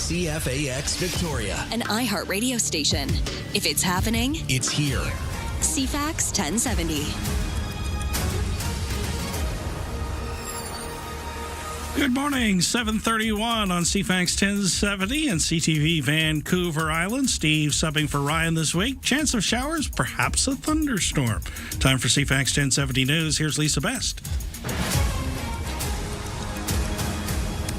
CFAX Victoria.
An iHeart radio station. If it's happening,
It's here.
CFAX 1070.
Good morning, 7:31 on CFAX 1070 and CTV Vancouver Island. Steve subbing for Ryan this week. Chance of showers, perhaps a thunderstorm. Time for CFAX 1070 News. Here's Lisa Best.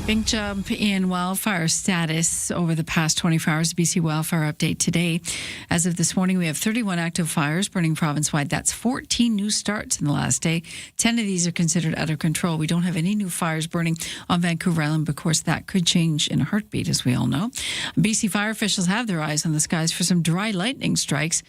Big jump in wildfire status over the past 24 hours. BC Wildfire Update today. As of this morning, we have 31 active fires burning province-wide. That's 14 new starts in the last day. 10 of these are considered out of control. We don't have any new fires burning on Vancouver Island, but of course that could change in a heartbeat, as we all know. BC fire officials have their eyes on the skies for some dry lightning strikes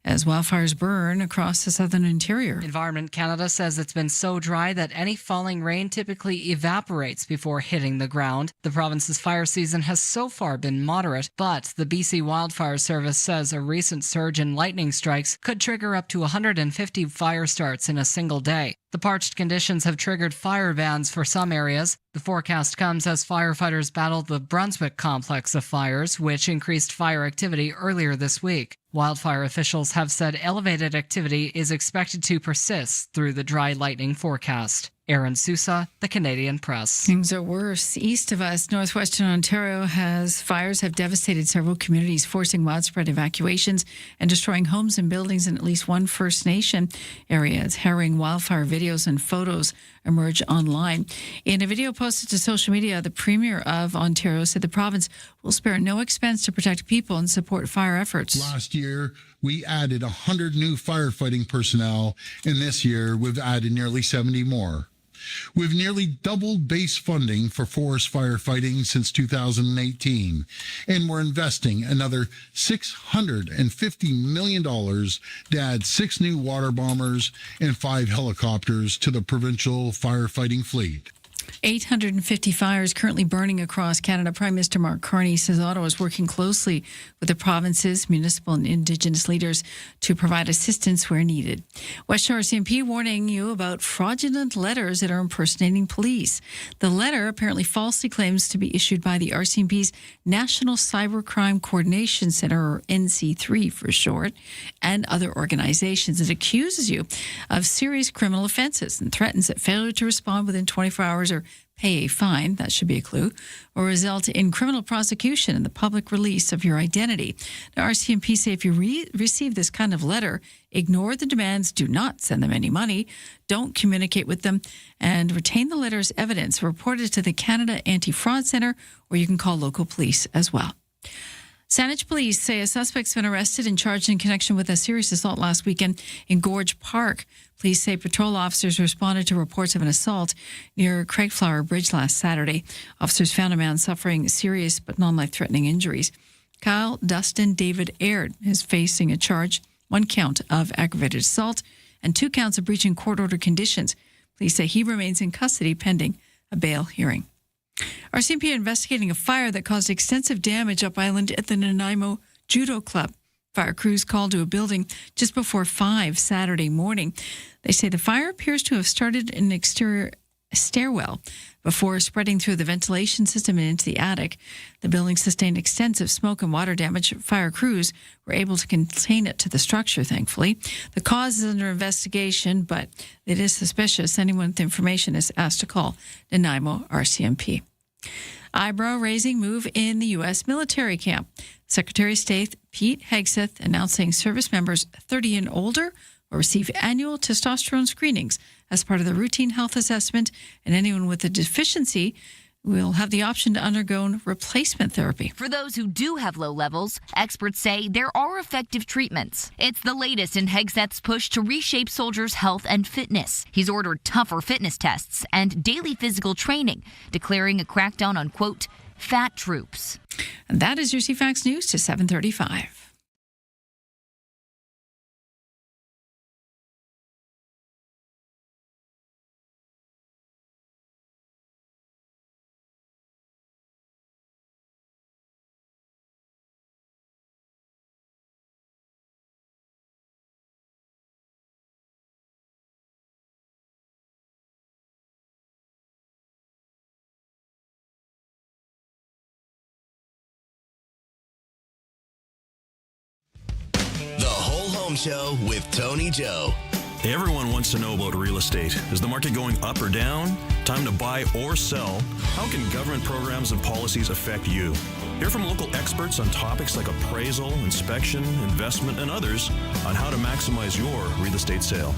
as wildfires burn across the southern interior.
Environment Canada says it's been so dry that any falling rain typically evaporates before hitting the ground. The province's fire season has so far been moderate, but the BC Wildfire Service says a recent surge in lightning strikes could trigger up to 150 fire starts in a single day. The parched conditions have triggered fire bans for some areas. The forecast comes as firefighters battle the Brunswick complex of fires, which increased fire activity earlier this week. Wildfire officials have said elevated activity is expected to persist through the dry lightning forecast. Aaron Sousa, The Canadian Press.
Things are worse. East of us, northwestern Ontario, fires have devastated several communities, forcing widespread evacuations and destroying homes and buildings in at least one First Nation area. As harrowing wildfire videos and photos emerge online. In a video posted to social media, the Premier of Ontario said the province will spare no expense to protect people and support fire efforts.
Last year, we added 100 new firefighting personnel, and this year we've added nearly 70 more. We've nearly doubled base funding for forest firefighting since 2018, and we're investing another $650 million to add 6 new water bombers and 5 helicopters to the provincial firefighting fleet.
850 fires currently burning across Canada. Prime Minister Mark Carney says Ottawa is working closely with the province's municipal and Indigenous leaders to provide assistance where needed. West Shore RCMP warning you about fraudulent letters that are impersonating police. The letter apparently falsely claims to be issued by the RCMP's National Cybercrime Coordination Center, or NC3 for short, and other organizations. It accuses you of serious criminal offenses and threatens that failure to respond within 24 hours or pay a fine, that should be a clue, or result in criminal prosecution and the public release of your identity. Now, RCMP say if you receive this kind of letter, ignore the demands, do not send them any money, don't communicate with them, and retain the letter's evidence. Report it to the Canada Anti-Fraud Centre, or you can call local police as well. Saanich police say a suspect's been arrested and charged in connection with a serious assault last weekend in Gorge Park. Police say patrol officers responded to reports of an assault near Craigflower Bridge last Saturday. Officers found a man suffering serious but non-life-threatening injuries. Kyle Dustin David Aird is facing a charge, 1 count of aggravated assault and 2 counts of breaching court-ordered conditions. Police say he remains in custody pending a bail hearing. RCMP investigating a fire that caused extensive damage up island at the Nanaimo Judo Club. Fire crews called to a building just before 5 Saturday morning. They say the fire appears to have started in an exterior stairwell before spreading through the ventilation system and into the attic. The building sustained extensive smoke and water damage. Fire crews were able to contain it to the structure, thankfully. The cause is under investigation, but it is suspicious. Anyone with information is asked to call Nanaimo RCMP. Eyebrow-raising move in the U.S. military camp. Secretary of State Pete Hegseth announcing service members 30 and older will receive annual testosterone screenings as part of the routine health assessment, and anyone with a deficiency will have the option to undergo replacement therapy.
For those who do have low levels, experts say there are effective treatments. It's the latest in Hegseth's push to reshape soldiers' health and fitness. He's ordered tougher fitness tests and daily physical training, declaring a crackdown on, quote, fat troops.
And that is your CFAX News to 7:35.
Home Show with Tony Joe.
Everyone wants to know about real estate. Is the market going up or down? Time to buy or sell? How can government programs and policies affect you? Hear from local experts on topics like appraisal, inspection, investment, and others on how to maximize your real estate sale.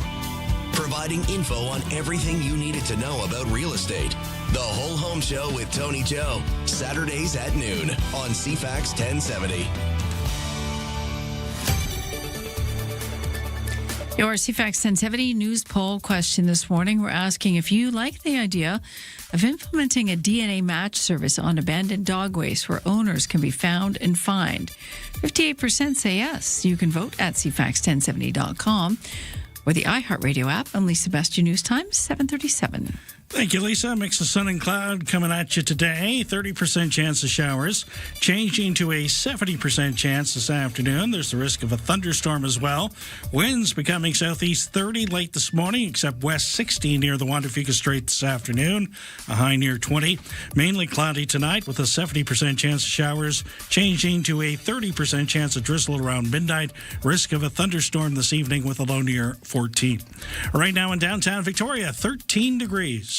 Providing info on everything you needed to know about real estate. The Whole Home Show with Tony Joe. Saturdays at noon on CFAX 1070.
Your CFAX 1070 news poll question this morning. We're asking if you like the idea of implementing a DNA match service on abandoned dog waste where owners can be found and fined. 58% say yes. You can vote at CFAX1070.com or the iHeartRadio app. I'm Lisa Best, your news time, 7:37.
Thank you, Lisa. Mix of sun and cloud coming at you today. 30% chance of showers, changing to a 70% chance this afternoon. There's the risk of a thunderstorm as well. Winds becoming southeast 30 late this morning, except west 60 near the Juan de Fuca Strait this afternoon, a high near 20. Mainly cloudy tonight with a 70% chance of showers, changing to a 30% chance of drizzle around midnight. Risk of a thunderstorm this evening with a low near 14. Right now in downtown Victoria, 13 degrees.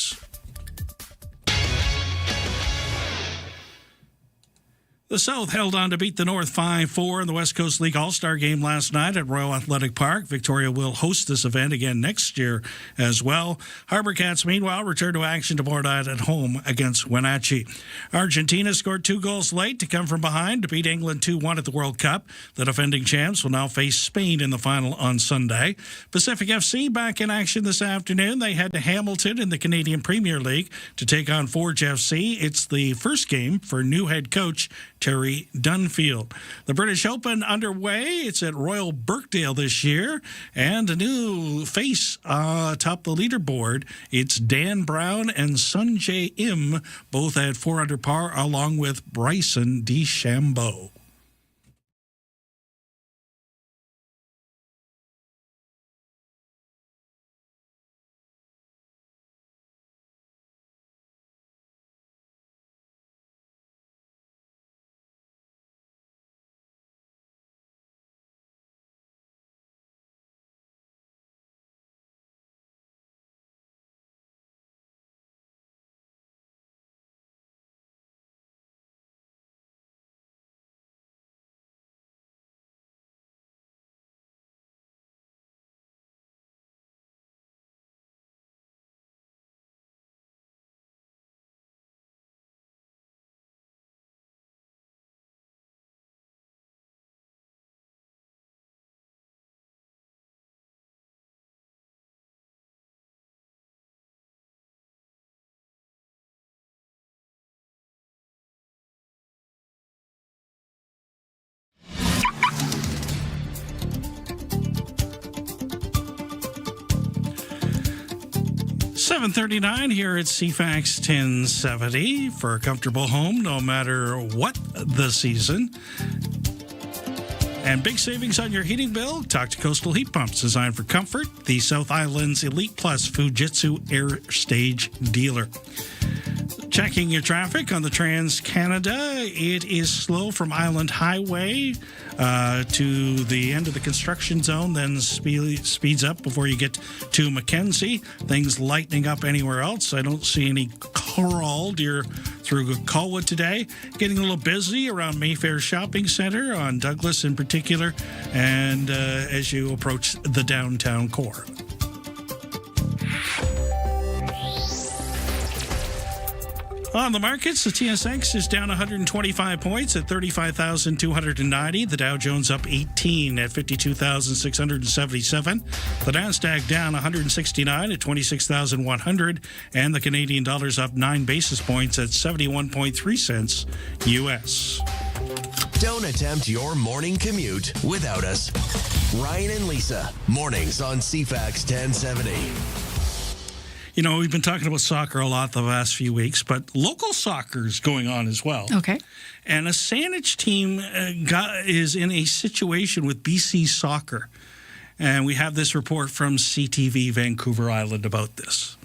The South held on to beat the North 5-4 in the West Coast League All-Star Game last night at Royal Athletic Park. Victoria will host this event again next year as well. Harbour Cats, meanwhile, return to action tomorrow night at home against Wenatchee. Argentina scored 2 goals late to come from behind to beat England 2-1 at the World Cup. The defending champs will now face Spain in the final on Sunday. Pacific FC back in action this afternoon. They head to Hamilton in the Canadian Premier League to take on Forge FC. It's the first game for new head coach Terry Dunfield. The British Open underway. It's at Royal Birkdale this year. And a new face atop the leaderboard. It's Dan Brown and Sungjae Im, both at 4 under par, along with Bryson DeChambeau. $7:39 here at CFAX 1070 for a comfortable home, no matter what the season. And big savings on your heating bill? Talk to Coastal Heat Pumps, designed for comfort. The South Island's Elite Plus Fujitsu Air Stage dealer. Checking your traffic on the Trans-Canada, it is slow from Island Highway to the end of the construction zone, then speeds up before you get to Mackenzie. Things lightening up anywhere else. I don't see any crawl deer through Colwood today. Getting a little busy around Mayfair Shopping Centre on Douglas in particular, and as you approach the downtown core. On the markets, the TSX is down 125 points at 35,290. The Dow Jones up 18 at 52,677. The Nasdaq down 169 at 26,100. And the Canadian dollar's up 9 basis points at 71.3 cents U.S.
Don't attempt your morning commute without us. Ryan and Lisa, mornings on CFAX 1070.
You know, we've been talking about soccer a lot the last few weeks, but local soccer is going on as well.
Okay.
And a Saanich team is in a situation with BC Soccer. And we have this report from CTV Vancouver Island about this.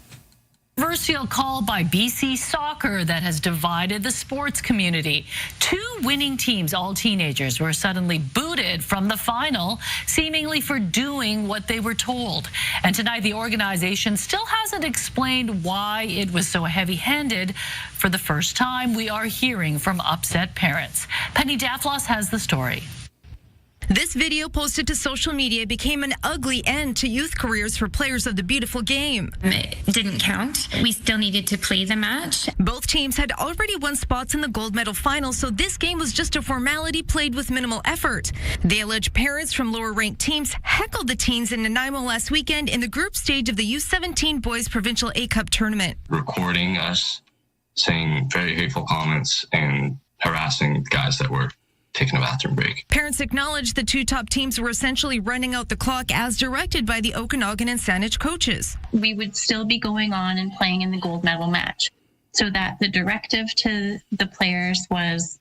Controversial call by BC Soccer that has divided the sports community. 2 winning teams, all teenagers, were suddenly booted from the final, seemingly for doing what they were told. And tonight, the organization still hasn't explained why it was so heavy-handed. For the first time, we are hearing from upset parents. Penny Daflos has the story.
This video posted to social media became an ugly end to youth careers for players of the beautiful game.
It didn't count. We still needed to play the match.
Both teams had already won spots in the gold medal final, so this game was just a formality played with minimal effort. They allege parents from lower-ranked teams heckled the teens in Nanaimo last weekend in the group stage of the U17 Boys Provincial A-Cup tournament.
Recording us saying very hateful comments and harassing guys that were taking a bathroom break.
Parents acknowledged the 2 top teams were essentially running out the clock as directed by the Okanagan and Saanich coaches.
We would still be going on and playing in the gold medal match. So that the directive to the players was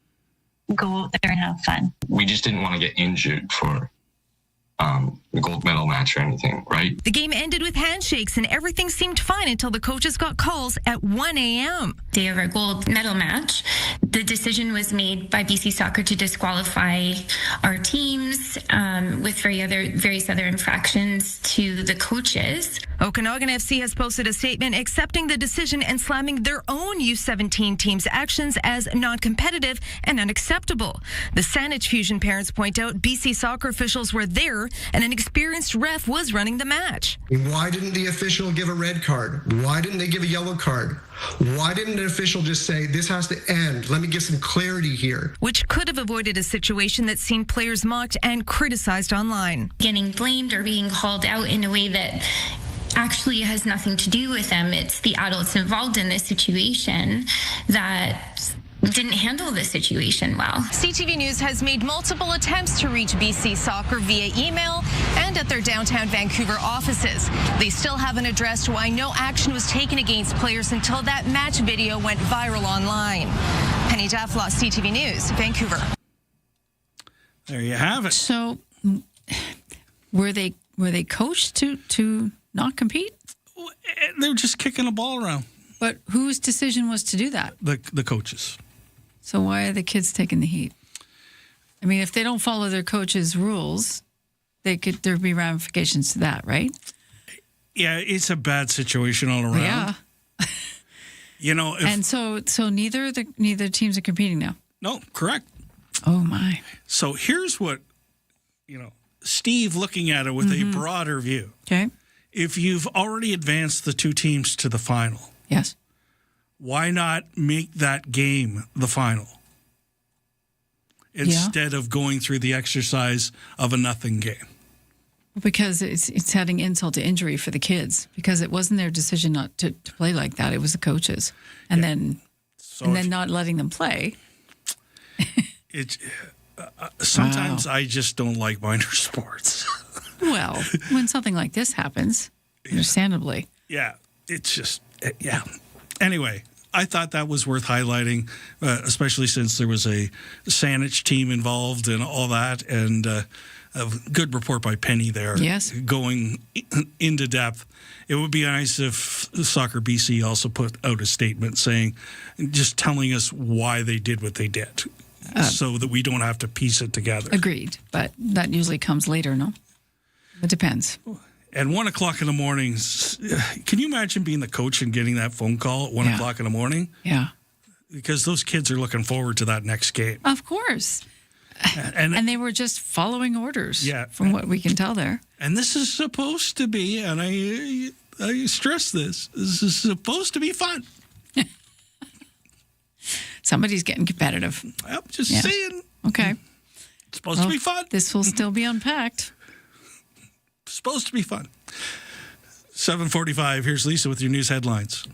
go out there and have fun.
We just didn't want to get injured for the gold medal match or anything, right?
The game ended with handshakes and everything seemed fine until the coaches got calls at 1 a.m.
Day of our gold medal match, the decision was made by BC Soccer to disqualify our teams with various other infractions to the coaches.
Okanagan FC has posted a statement accepting the decision and slamming their own U17 team's actions as non-competitive and unacceptable. The Saanich Fusion parents point out BC Soccer officials were there and an experienced ref was running the match.
Why didn't the official give a red card? Why didn't they give a yellow card? Why didn't an official just say, this has to end? Let me get some clarity here.
Which could have avoided a situation that's seen players mocked and criticized online.
Getting blamed or being called out in a way that actually has nothing to do with them. It's the adults involved in this situation that didn't handle the situation well.
CTV News has made multiple attempts to reach BC Soccer via email and at their downtown Vancouver offices. They still haven't addressed why no action was taken against players until that match video went viral online. Penny Daflos, CTV News, Vancouver.
There you have it.
So, were they coached to not compete?
They were just kicking a ball around.
But whose decision was to do that?
The coaches.
So why are the kids taking the heat? I mean, if they don't follow their coach's rules, there'd be ramifications to that, right?
Yeah, it's a bad situation all around.
Yeah. And so neither teams are competing now.
No, correct.
Oh my.
So here's what Steve looking at it with a broader view.
Okay.
If you've already advanced the 2 teams to the final,
yes,
why not make that game the final instead of going through the exercise of a nothing game?
Because it's adding insult to injury for the kids, because it wasn't their decision not to play like that. It was the coaches. And then not letting them play.
Sometimes I just don't like minor sports.
Well, when something like this happens, understandably.
Yeah, it's just, yeah. Anyway, I thought that was worth highlighting, especially since there was a Saanich team involved and all that, and a good report by Penny there.
Yes.
Going into depth. It would be nice if Soccer BC also put out a statement just telling us why they did what they did, so that we don't have to piece it together.
Agreed, but that usually comes later, no? It depends.
And 1 o'clock in the morning, can you imagine being the coach and getting that phone call at 1 o'clock in the morning?
Yeah.
Because those kids are looking forward to that next game.
Of course. And they were just following orders, from what we can tell there.
And this is supposed to be, and I stress this is supposed to be fun.
Somebody's getting competitive.
I'm just saying.
Okay.
It's supposed to be fun.
This will still be unpacked.
Supposed to be fun. 7:45. Here's Lisa with your news headlines.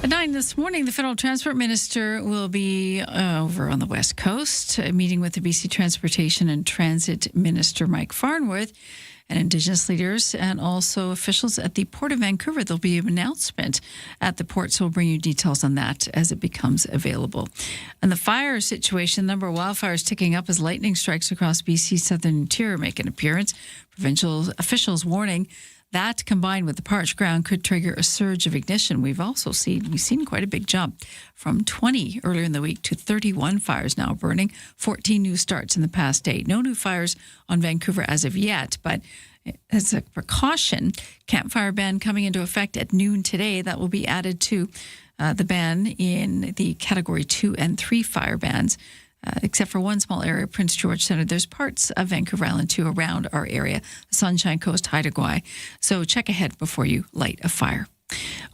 At 9 this morning, the federal transport minister will be over on the West Coast, meeting with the BC Transportation and Transit Minister Mike Farnworth and Indigenous leaders and also officials at the Port of Vancouver. There'll be an announcement at the port, so we'll bring you details on that as it becomes available. And the fire situation, the number of wildfires ticking up as lightning strikes across BC's southern interior make an appearance. Provincial officials warning That combined with the parched ground could trigger a surge of ignition. We've seen quite a big jump from 20 earlier in the week to 31 fires now burning, 14 new starts in the past day. No new fires on Vancouver as of yet, but as a precaution, campfire ban coming into effect at noon today. That will be added to the ban in the Category 2 and 3 fire bans. Except for one small area, Prince George Centre. There's parts of Vancouver Island, too, around our area, the Sunshine Coast, Haida Gwaii. So check ahead before you light a fire.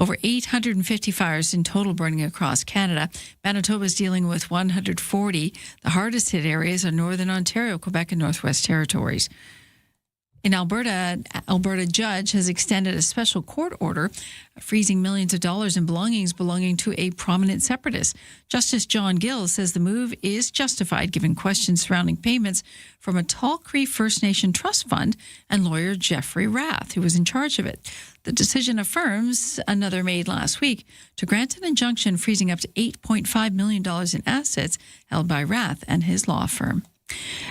Over 850 fires in total burning across Canada. Manitoba is dealing with 140. The hardest hit areas are Northern Ontario, Quebec, and Northwest Territories. In Alberta judge has extended a special court order freezing millions of dollars in belongings belonging to a prominent separatist. Justice John Gill says the move is justified given questions surrounding payments from a Tall Cree First Nation Trust Fund and lawyer Jeffrey Rath, who was in charge of it. The decision affirms another made last week to grant an injunction freezing up to $8.5 million in assets held by Rath and his law firm.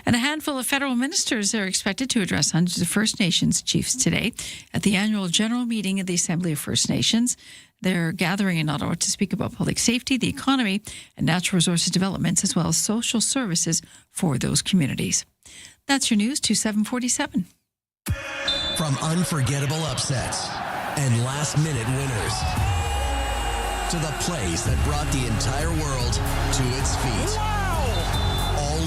And a handful of federal ministers are expected to address hundreds of First Nations chiefs today at the annual general meeting of the Assembly of First Nations. They're gathering in Ottawa to speak about public safety, the economy, and natural resources developments, as well as social services for those communities. That's your news to 747.
From unforgettable upsets and last-minute winners to the plays that brought the entire world to its feet.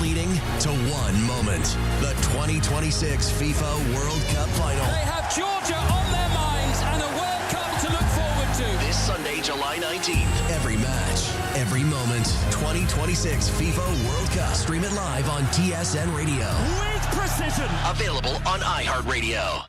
Leading to one moment, the 2026 FIFA World Cup Final.
They have Georgia on their minds and a World Cup to look forward to.
This Sunday, July 19th. Every match, every moment, 2026 FIFA World Cup. Stream it live on TSN Radio.
With precision.
Available on iHeartRadio.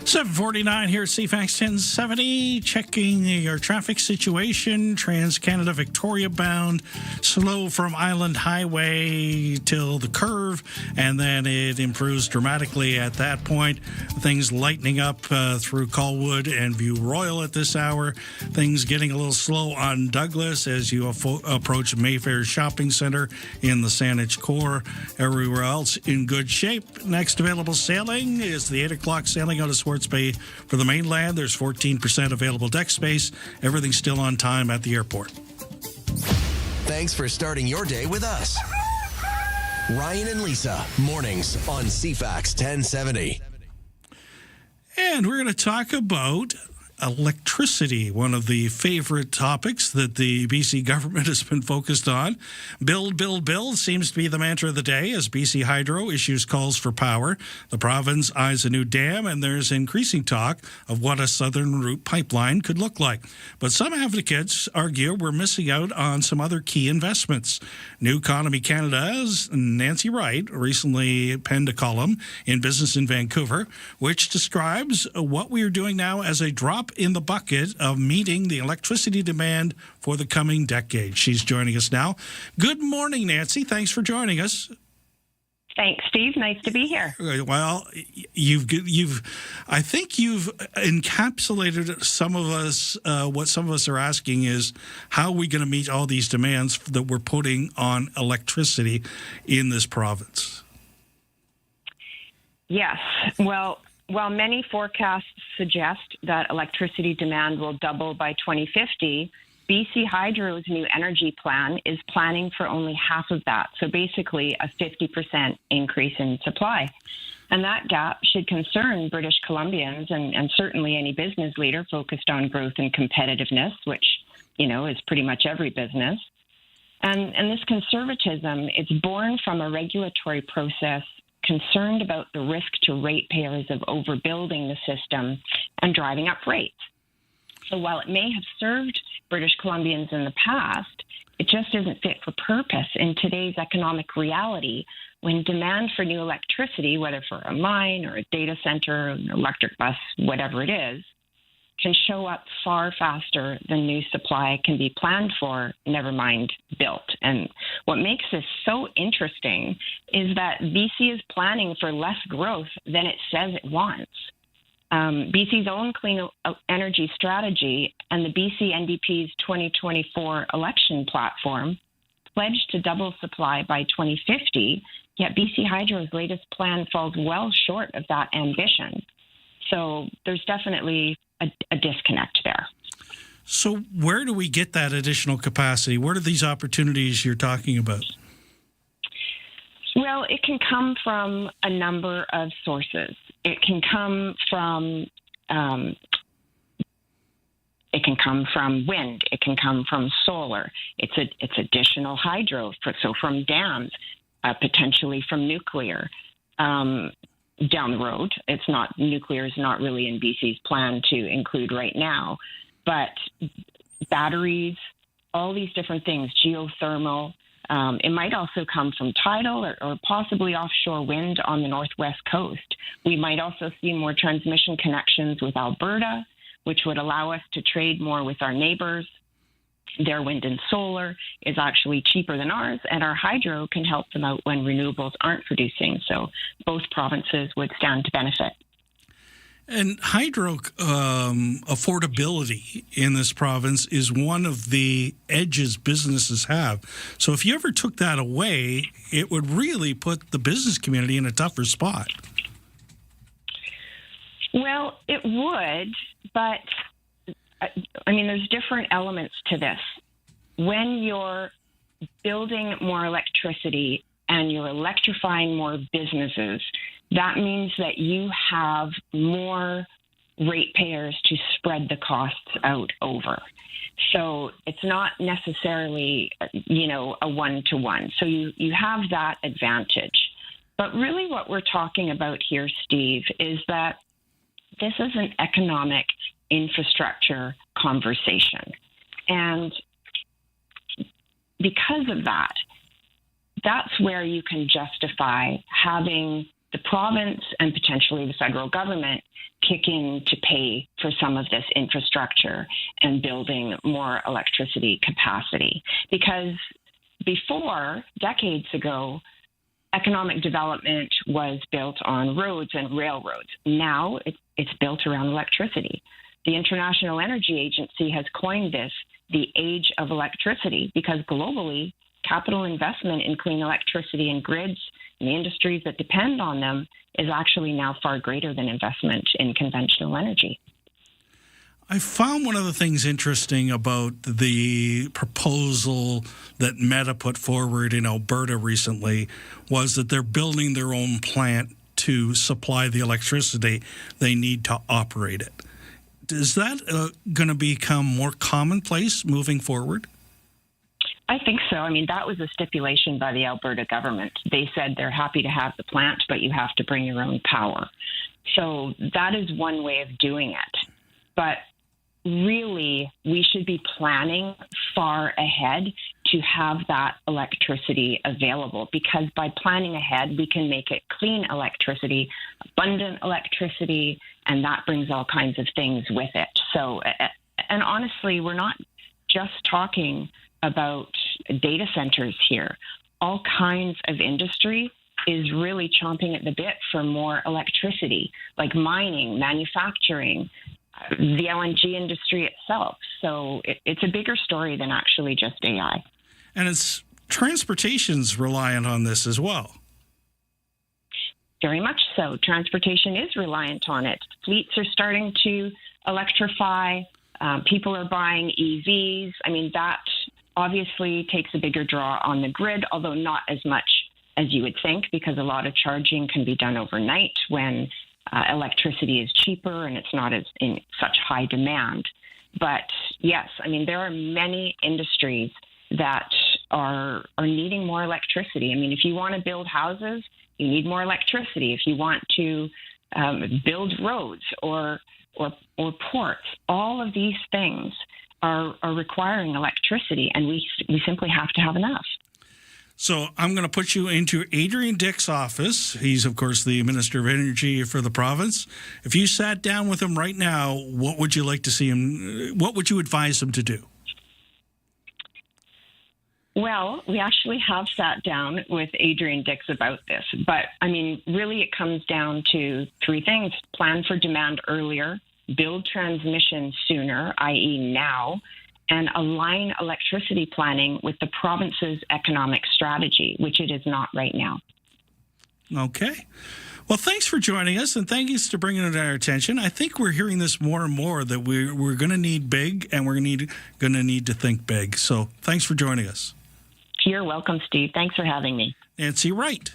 $7:49 here at CFAX 1070. Checking your traffic situation. Trans-Canada Victoria bound. Slow from Island Highway till the curve. And then it improves dramatically at that point. Things lightening up through Colwood and View Royal at this hour. Things getting a little slow on Douglas as you approach Mayfair Shopping Center in the Saanich Core. Everywhere else in good shape. Next available sailing is the 8 o'clock sailing out of Swartz Bay for the mainland. There's 14% available deck space. Everything's still on time at the airport.
Thanks for starting your day with us. Ryan and Lisa, mornings on CFAX 1070.
And we're going to talk about electricity, one of the favorite topics that the BC government has been focused on. Build, build, build seems to be the mantra of the day as BC Hydro issues calls for power. The province eyes a new dam, and there's increasing talk of what a southern route pipeline could look like. But some advocates argue we're missing out on some other key investments. New Economy Canada's Nancy Wright recently penned a column in Business in Vancouver, which describes what we are doing now as a drop in the bucket of meeting the electricity demand for the coming decade. She's joining us now. Good morning, Nancy. Thanks for joining us.
Thanks, Steve. Nice to be here.
Well, I think you've encapsulated some of us. What some of us are asking is, how are we going to meet all these demands that we're putting on electricity in this province?
Yes. Well, while many forecasts suggest that electricity demand will double by 2050, BC Hydro's new energy plan is planning for only half of that, so basically a 50% increase in supply. And that gap should concern British Columbians and certainly any business leader focused on growth and competitiveness, which, is pretty much every business. And this conservatism, it's born from a regulatory process concerned about the risk to ratepayers of overbuilding the system and driving up rates. So while it may have served British Columbians in the past, it just isn't fit for purpose in today's economic reality when demand for new electricity, whether for a mine or a data center, an electric bus, whatever it is, can show up far faster than new supply can be planned for, never mind built. And what makes this so interesting is that BC is planning for less growth than it says it wants. BC's own clean energy strategy and the BC NDP's 2024 election platform pledged to double supply by 2050, yet BC Hydro's latest plan falls well short of that ambition. So there's definitely a disconnect there.
So where do we get that additional capacity? What are these opportunities you're talking about?
Well, it can come from a number of sources. It can come from wind. It can come from solar. It's additional hydro, so from dams, potentially from nuclear. Down the road, nuclear is not really in BC's plan to include right now, but batteries, all these different things, geothermal. It might also come from tidal or possibly offshore wind on the northwest coast. We might also see more transmission connections with Alberta, which would allow us to trade more with our neighbors. Their wind and solar is actually cheaper than ours, and our hydro can help them out when renewables aren't producing. So both provinces would stand to benefit.
And hydro affordability in this province is one of the edges businesses have. So if you ever took that away, it would really put the business community in a tougher spot.
Well, it would, but there's different elements to this. When you're building more electricity and you're electrifying more businesses, that means that you have more ratepayers to spread the costs out over. So it's not necessarily, a one-to-one. So you have that advantage. But really what we're talking about here, Steve, is that this is an economic infrastructure conversation. And because of that, that's where you can justify having the province and potentially the federal government kick in to pay for some of this infrastructure and building more electricity capacity. Because before, decades ago, economic development was built on roads and railroads. Now it's built around electricity. The International Energy Agency has coined this the age of electricity because globally, capital investment in clean electricity and grids and the industries that depend on them is actually now far greater than investment in conventional energy.
I found one of the things interesting about the proposal that Meta put forward in Alberta recently was that they're building their own plant to supply the electricity they need to operate it. Is that going to become more commonplace moving forward?
I think so. That was a stipulation by the Alberta government. They said they're happy to have the plant, but you have to bring your own power. So that is one way of doing it. But really, we should be planning far ahead to have that electricity available, because by planning ahead, we can make it clean electricity, abundant electricity, and that brings all kinds of things with it. So, and honestly, we're not just talking about data centers here. All kinds of industry is really chomping at the bit for more electricity, like mining, manufacturing, the LNG industry itself. So it's a bigger story than actually just AI.
And it's transportation's reliant on this as well.
Very much so. Transportation is reliant on it. Fleets are starting to electrify. People are buying EVs. I mean, that obviously takes a bigger draw on the grid, although not as much as you would think, because a lot of charging can be done overnight when electricity is cheaper and it's not as in such high demand. But yes, I mean, there are many industries that are needing more electricity. I mean, if you want to build houses, you need more electricity. If you want to build roads or ports, all of these things are requiring electricity, and we simply have to have enough.
So I'm going to put you into Adrian Dix's office. He's, of course, the Minister of Energy for the province. If you sat down with him right now, what would you like to see him? What would you advise him to do?
Well, we actually have sat down with Adrian Dix about this. But, I mean, really it comes down to three things. Plan for demand earlier, build transmission sooner, i.e. now, and align electricity planning with the province's economic strategy, which it is not right now.
Okay. Well, thanks for joining us, and thanks for bringing it to our attention. I think we're hearing this more and more, that we're going to need big, and we're going to need to think big. So thanks for joining us.
You're welcome, Steve. Thanks for having me.
Nancy Wright.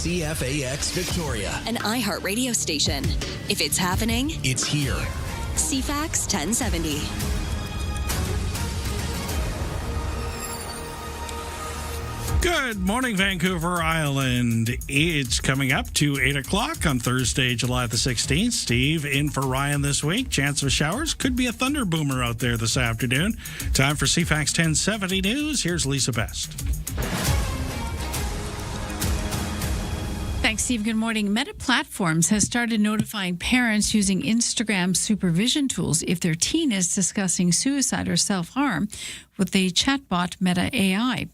CFAX Victoria,
An iHeartRadio station. If it's happening,
it's here.
CFAX 1070.
Good morning, Vancouver Island. It's coming up to 8 o'clock on Thursday, July the 16th. Steve in for Ryan this week. Chance of showers. Could be a thunder boomer out there this afternoon. Time for CFAX 1070 News. Here's Lisa Best.
Thanks, Steve. Good morning. Meta Platforms has started notifying parents using Instagram supervision tools if their teen is discussing suicide or self-harm with the chatbot Meta AI.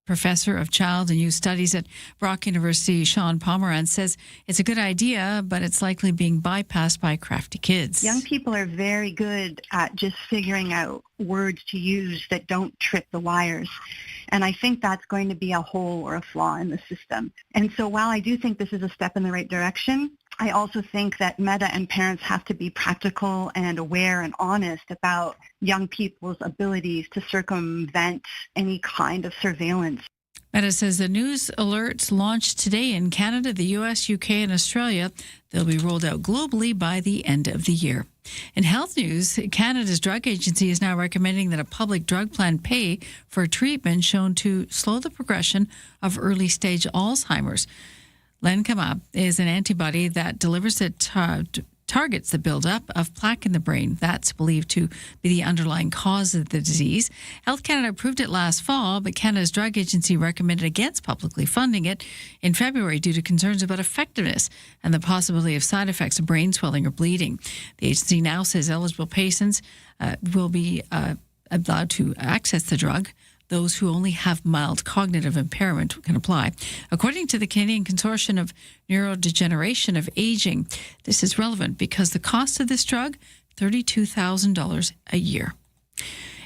Professor of Child and Youth Studies at Brock University, Sean Pomerantz, says it's a good idea, but it's likely being bypassed by crafty kids.
Young people are very good at just figuring out words to use that don't trip the wires. And I think that's going to be a hole or a flaw in the system. And so while I do think this is a step in the right direction, I also think that Meta and parents have to be practical and aware and honest about young people's abilities to circumvent any kind of surveillance.
Meta says the news alerts launched today in Canada, the U.S., U.K., and Australia. They'll be rolled out globally by the end of the year. In health news, Canada's drug agency is now recommending that a public drug plan pay for a treatment shown to slow the progression of early-stage Alzheimer's. Lecanemab is an antibody that delivers targets the buildup of plaque in the brain. That's believed to be the underlying cause of the disease. Health Canada approved it last fall, but Canada's drug agency recommended against publicly funding it in February due to concerns about effectiveness and the possibility of side effects of brain swelling or bleeding. The agency now says eligible patients will be allowed to access the drug. Those who only have mild cognitive impairment can apply. According to the Canadian Consortium of Neurodegeneration of Aging, this is relevant because the cost of this drug, $32,000 a year.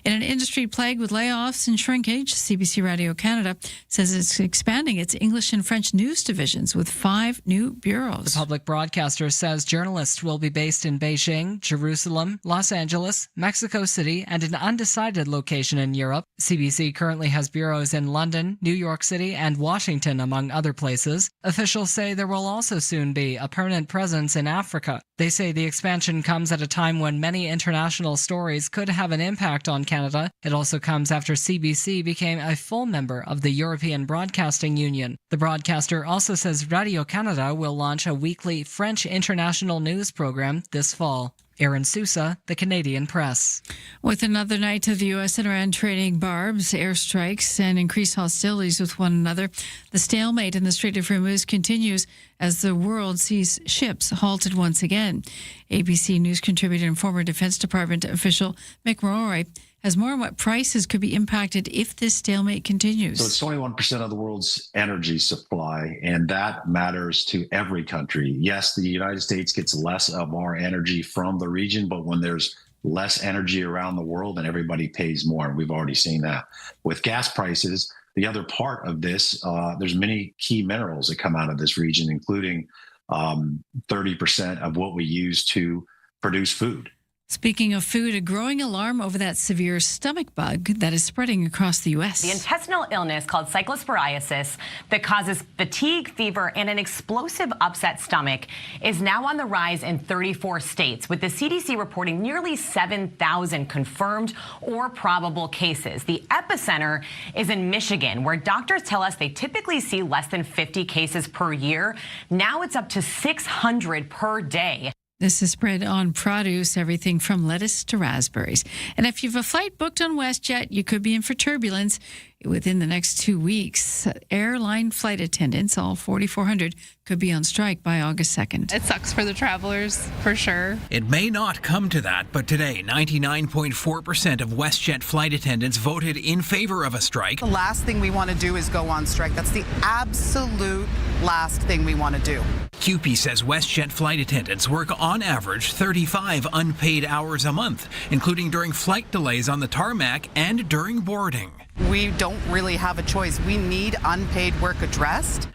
In an industry plagued with layoffs and shrinkage, CBC Radio Canada says it's expanding its English and French news divisions with 5 new bureaus.
The public broadcaster says journalists will be based in Beijing, Jerusalem, Los Angeles, Mexico City, and an undecided location in Europe. CBC currently has bureaus in London, New York City, and Washington, among other places. Officials say there will also soon be a permanent presence in Africa. They say the expansion comes at a time when many international stories could have an impact on Canada. It also comes after CBC became a full member of the European Broadcasting Union. The broadcaster also says Radio Canada will launch a weekly French international news program this fall. Aaron Sousa, The Canadian Press.
With another night of the U.S. and Iran trading barbs, airstrikes, and increased hostilities with one another, the stalemate in the Strait of Hormuz continues as the world sees ships halted once again. ABC News contributor and former Defense Department official Mick Mulroy has more on what prices could be impacted if this stalemate continues.
So it's 21% of the world's energy supply, and that matters to every country. Yes, the United States gets less of our energy from the region, but when there's less energy around the world, then everybody pays more. We've already seen that. With gas prices, the other part of this, there's many key minerals that come out of this region, including 30% of what we use to produce food.
Speaking of food, a growing alarm over that severe stomach bug that is spreading across the U.S.
The intestinal illness called cyclosporiasis that causes fatigue, fever, and an explosive upset stomach is now on the rise in 34 states, with the CDC reporting nearly 7,000 confirmed or probable cases. The epicenter is in Michigan, where doctors tell us they typically see less than 50 cases per year. Now it's up to 600 per day.
This is spread on produce, everything from lettuce to raspberries. And if you have a flight booked on WestJet, you could be in for turbulence within the next 2 weeks. Airline flight attendants, all 4,400, could be on strike by August 2nd.
It sucks for the travelers, for sure.
It may not come to that, but today, 99.4% of WestJet flight attendants voted in favor of a strike.
The last thing we want to do is go on strike. That's the absolute last thing we want to do.
CUPE says WestJet flight attendants work on average 35 unpaid hours a month, including during flight delays on the tarmac and during boarding.
We don't really have a choice. We need unpaid work addressed.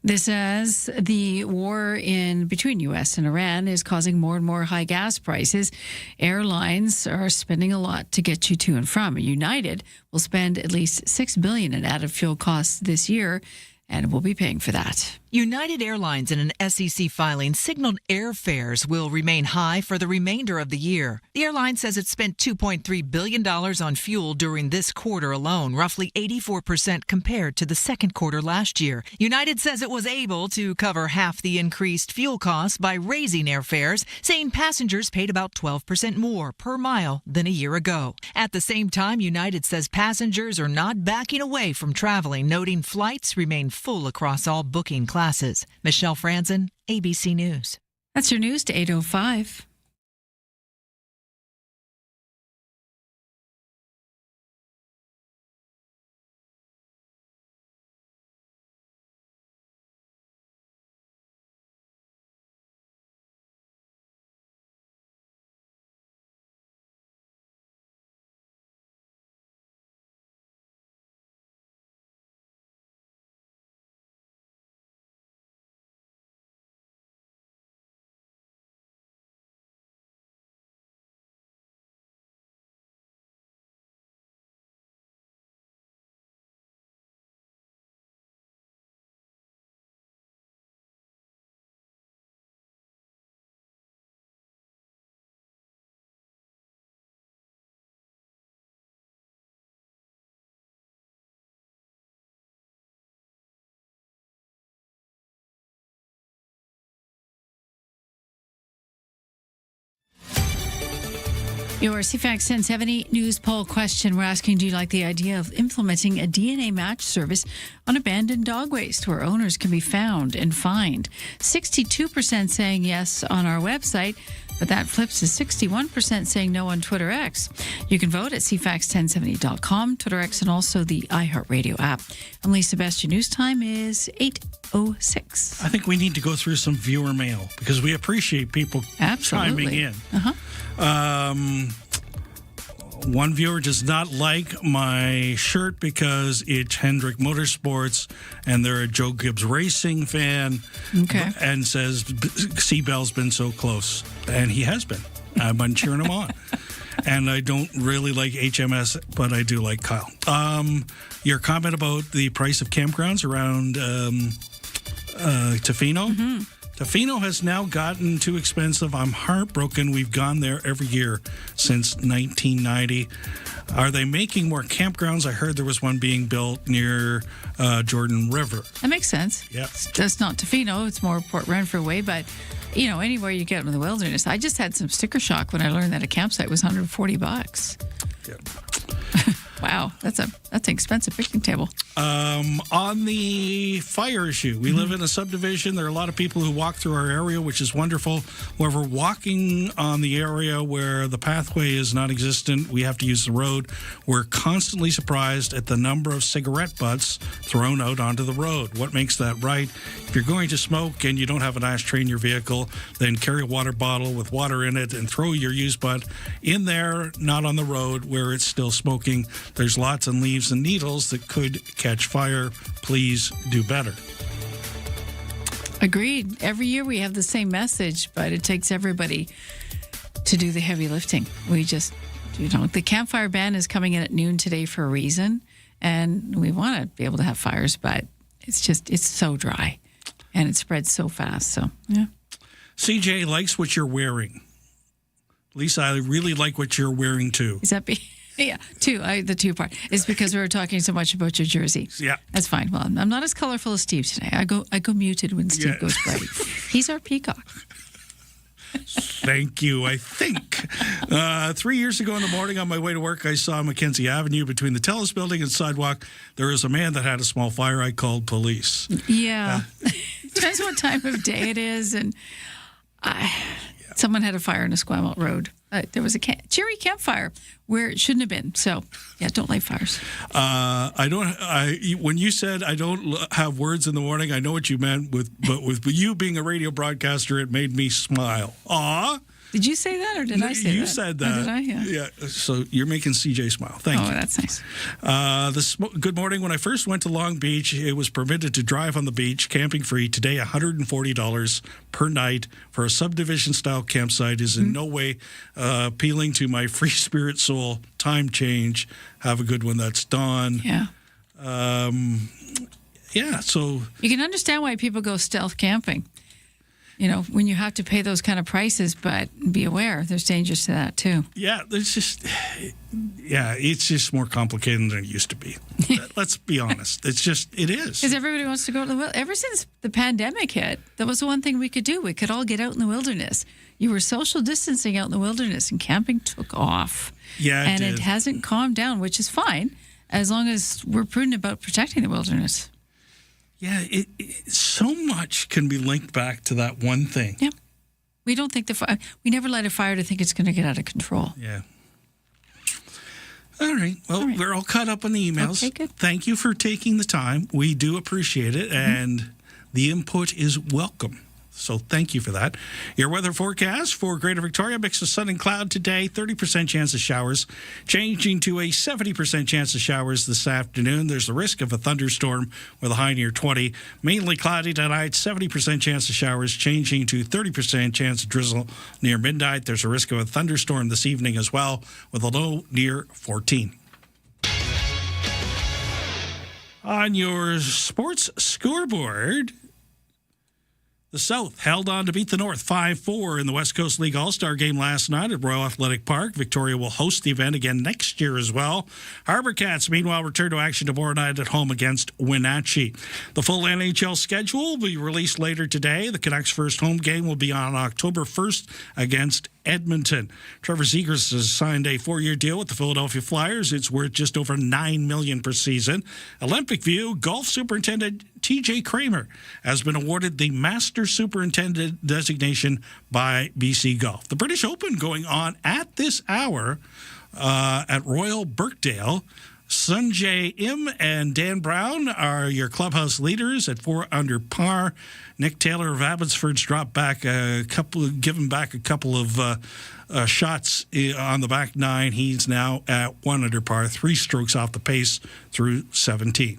This as the war in between U.S. and Iran is causing more and more high gas prices. Airlines are spending a lot to get you to and from. United will spend at least $6 billion in added fuel costs this year, and will be paying for that.
United Airlines in an SEC filing signaled airfares will remain high for the remainder of the year. The airline says it spent $2.3 billion on fuel during this quarter alone, roughly 84% compared to the second quarter last year. United says it was able to cover half the increased fuel costs by raising airfares, saying passengers paid about 12% more per mile than a year ago. At the same time, United says passengers are not backing away from traveling, noting flights remain full across all booking classes. Michelle Franzen, ABC News.
That's your news to 8:05. Your CFAX 1070 news poll question. We're asking, do you like the idea of implementing a DNA match service on abandoned dog waste where owners can be found and fined? 62% saying yes on our website, but that flips to 61% saying no on Twitter X. You can vote at cfax1070.com, Twitter X, and also the iHeartRadio app. And Lisa Best, your news time is 8:06.
I think we need to go through some viewer mail because we appreciate people chiming in. One viewer does not like my shirt because it's Hendrick Motorsports and they're a Joe Gibbs Racing fan.
Okay.
And says Seabell's been so close. And he has been. I've been cheering him on. And I don't really like HMS, but I do like Kyle. Your comment about the price of campgrounds around Tofino.
Mm-hmm.
Tofino has now gotten too expensive. I'm heartbroken. We've gone there every year since 1990. Are they making more campgrounds? I heard there was one being built near Jordan River.
That makes sense.
Yeah.
That's not Tofino. It's more Port Renfrew way, but you know, anywhere you get in the wilderness. I just had some sticker shock when I learned that a campsite was $140.
Yeah.
Wow, that's an expensive picnic table.
On the fire issue, we live in a subdivision. There are a lot of people who walk through our area, which is wonderful. However, walking on the area where the pathway is non-existent, we have to use the road. We're constantly surprised at the number of cigarette butts thrown out onto the road. What makes that right? If you're going to smoke and you don't have an ashtray in your vehicle, then carry a water bottle with water in it and throw your used butt in there, not on the road where it's still smoking. There's lots of leaves and needles that could catch fire. Please do better.
Agreed. Every year we have the same message, but it takes everybody to do the heavy lifting. We just, the campfire ban is coming in at noon today for a reason, and we want to be able to have fires, but it's so dry, and it spreads so fast. So, yeah.
CJ likes what you're wearing. Lisa, I really like what you're wearing, too.
Is that Yeah, the two part is because we were talking so much about your jersey.
Yeah,
that's fine. Well, I'm not as colorful as Steve today. I go muted when Steve goes bright. He's our peacock.
Thank you. I think 3 years ago in the morning on my way to work, I saw Mackenzie Avenue between the TELUS building and sidewalk. There was a man that had a small fire. I called police.
Yeah, depends what time of day it is, and someone had a fire on Esquimalt Road. There was a cheery campfire where it shouldn't have been. So, yeah, don't light fires.
When you said I don't have words in the morning, I know what you meant. But with you being a radio broadcaster, it made me smile. Aw.
Did you say that or did I say that?
You said that.
Oh, did I?
Yeah. So you're making CJ smile. Thank you.
Oh, that's nice.
Good morning. When I first went to Long Beach, it was permitted to drive on the beach, camping free. Today, $140 per night for a subdivision-style campsite is in no way appealing to my free spirit soul. Time change. Have a good one. That's Dawn.
Yeah.
So
you can understand why people go stealth camping. You know, when you have to pay those kind of prices, but be aware, there's dangers to that too.
Yeah, it's just more complicated than it used to be. Let's be honest. It is.
Because everybody wants to go to the wilderness. Ever since the pandemic hit, that was the one thing we could do. We could all get out in the wilderness. You were social distancing out in the wilderness, and camping took off.
Yeah,
and it hasn't calmed down, which is fine, as long as we're prudent about protecting the wilderness.
Yeah, so much can be linked back to that one thing.
Yeah. We don't think we never light a fire to think it's going to get out of control.
Yeah. All right. Well, we're all caught up on the emails.
Okay, good.
Thank you for taking the time. We do appreciate it, and the input is welcome. So thank you for that. Your weather forecast for Greater Victoria, mix of sun and cloud today, 30% chance of showers, changing to a 70% chance of showers this afternoon. There's the risk of a thunderstorm with a high near 20. Mainly cloudy tonight, 70% chance of showers, changing to 30% chance of drizzle near midnight. There's a risk of a thunderstorm this evening as well with a low near 14. On your sports scoreboard, the South held on to beat the North 5-4 in the West Coast League All-Star game last night at Royal Athletic Park. Victoria will host the event again next year as well. Harbour Cats, meanwhile, return to action tomorrow night at home against Wenatchee. The full NHL schedule will be released later today. The Canucks' first home game will be on October 1st against Edmonton. Trevor Zegras has signed a 4-year deal with the Philadelphia Flyers. It's worth just over $9 million per season. Olympic View golf superintendent TJ Kramer has been awarded the Master Superintendent designation by BC Golf. The British Open going on at this hour at Royal Birkdale. Sunjay Im and Dan Brown are your clubhouse leaders at 4 under par. Nick Taylor of Abbotsford's dropped back given back a couple of shots on the back nine. He's now at 1 under par, 3 strokes off the pace through 17.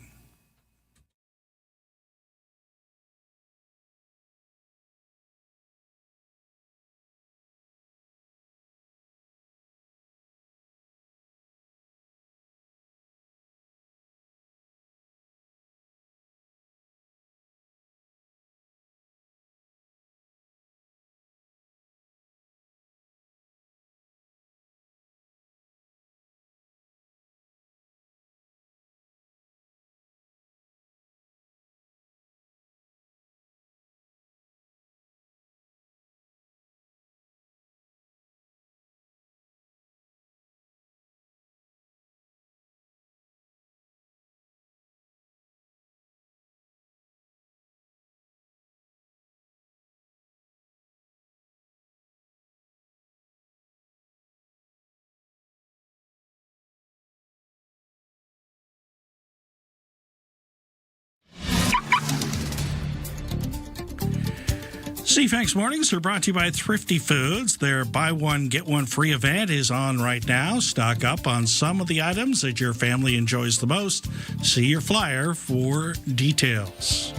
CFAX Mornings are brought to you by Thrifty Foods. Their buy one, get one free event is on right now. Stock up on some of the items that your family enjoys the most. See your flyer for details.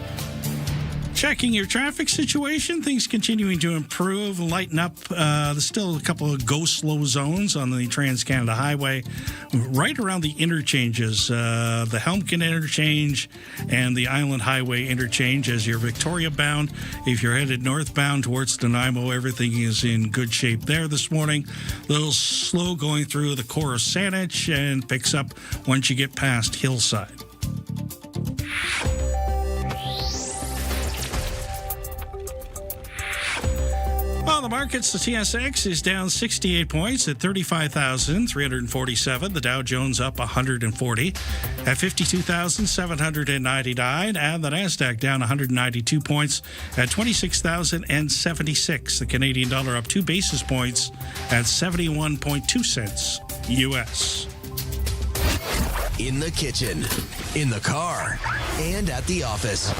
Checking your traffic situation, things continuing to improve, lighten up. There's still a couple of go-slow zones on the Trans-Canada Highway right around the interchanges, the Helmkin interchange and the Island Highway interchange as you're Victoria bound. If you're headed northbound towards Nanaimo, everything is in good shape there this morning. A little slow going through the core of Saanich and picks up once you get past Hillside. On the markets, the TSX is down 68 points at 35,347. The Dow Jones up 140 at 52,799. And the NASDAQ down 192 points at 26,076. The Canadian dollar up 2 basis points at 71.2 cents U.S.
In the kitchen, in the car, and at the office.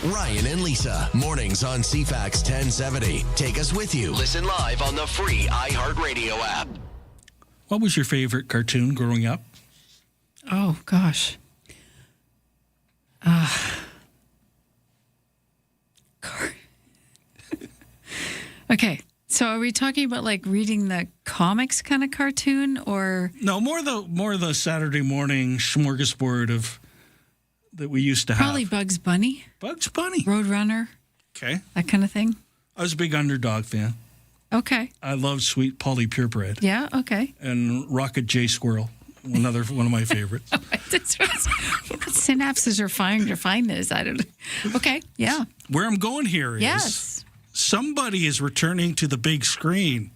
Ryan and Lisa, mornings on CFAX 1070. Take us with you. Listen live on the free iHeartRadio app.
What was your favorite cartoon growing up?
Oh, gosh. Okay. So are we talking about like reading the comics kind of cartoon or?
No, more the Saturday morning smorgasbord of that we used to have.
Probably Bugs Bunny.
Bugs Bunny.
Roadrunner.
Okay.
That kind of thing.
I was a big Underdog fan.
Okay.
I loved Sweet Polly Purebred.
Yeah, okay.
And Rocket J Squirrel. One of my favorites.
Synapses are firing to find this. I don't know. Okay, yeah.
Where I'm going here is somebody is returning to the big screen.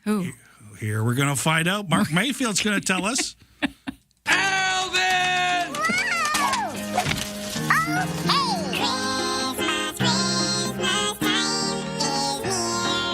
Who?
Here we're going to find out. Mark Mayfield's going to tell us.
Alvin!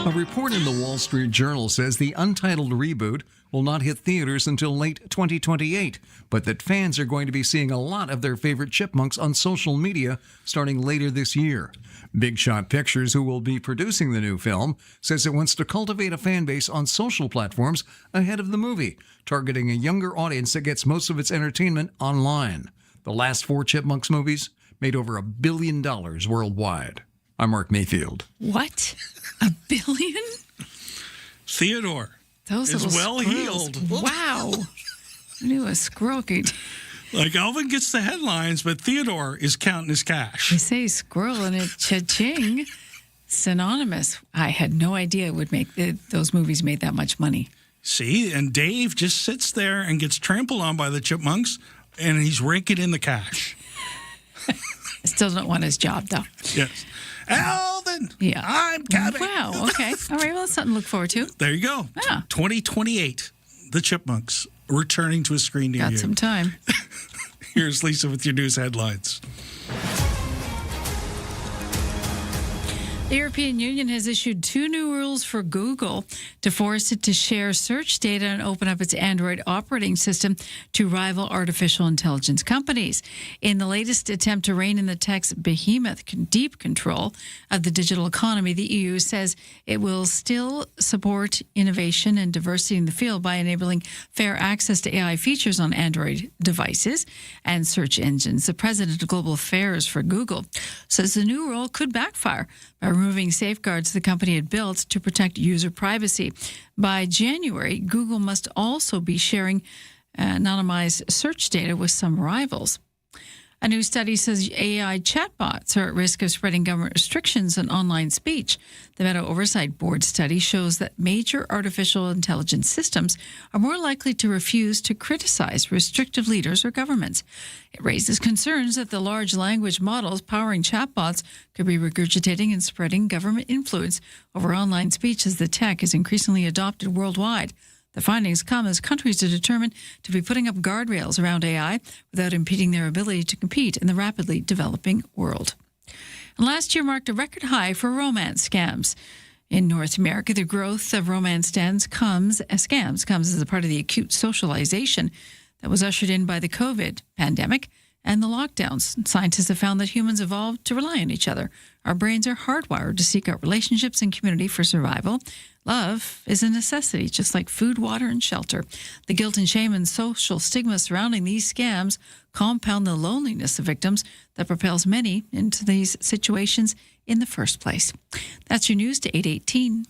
A report in the Wall Street Journal says the untitled reboot will not hit theaters until late 2028, but that fans are going to be seeing a lot of their favorite chipmunks on social media starting later this year. Big Shot Pictures, who will be producing the new film, says it wants to cultivate a fan base on social platforms ahead of the movie, targeting a younger audience that gets most of its entertainment online. The last 4 Chipmunks movies made over $1 billion worldwide. I'm Mark Mayfield.
What? $1 billion?
Theodore
Those
is well
squirrels.
heeled.
Wow. I knew a squirrel could.
Like Alvin gets the headlines, but Theodore is counting his cash.
They say squirrel and a cha-ching. Synonymous. I had no idea it would make those movies made that much money.
See, and Dave just sits there and gets trampled on by the chipmunks, and he's raking in the cash.
Still don't want his job, though.
Yes. Alvin! coming.
Yeah.
I'm coming.
Wow. Okay. All right. Well, that's something to look forward to.
There you go.
Yeah.
2028, the Chipmunks returning to a screen near you.
Got some time.
Here's Lisa with your news headlines.
The European Union has issued 2 new rules for Google to force it to share search data and open up its Android operating system to rival artificial intelligence companies. In the latest attempt to rein in the tech's behemoth deep control of the digital economy, the EU says it will still support innovation and diversity in the field by enabling fair access to AI features on Android devices and search engines. The president of Global Affairs for Google says the new rule could backfire by removing safeguards the company had built to protect user privacy. By January, Google must also be sharing anonymized search data with some rivals. A new study says AI chatbots are at risk of spreading government restrictions on online speech. The Meta Oversight Board study shows that major artificial intelligence systems are more likely to refuse to criticize restrictive leaders or governments. It raises concerns that the large language models powering chatbots could be regurgitating and spreading government influence over online speech as the tech is increasingly adopted worldwide. The findings come as countries are determined to be putting up guardrails around AI without impeding their ability to compete in the rapidly developing world. And last year marked a record high for romance scams. In North America, the growth of romance scams comes as a part of the acute socialization that was ushered in by the COVID pandemic and the lockdowns. Scientists have found that humans evolved to rely on each other. Our brains are hardwired to seek out relationships and community for survival. Love is a necessity, just like food, water, and shelter. The guilt and shame and social stigma surrounding these scams compound the loneliness of victims that propels many into these situations in the first place. That's your news to 8:18.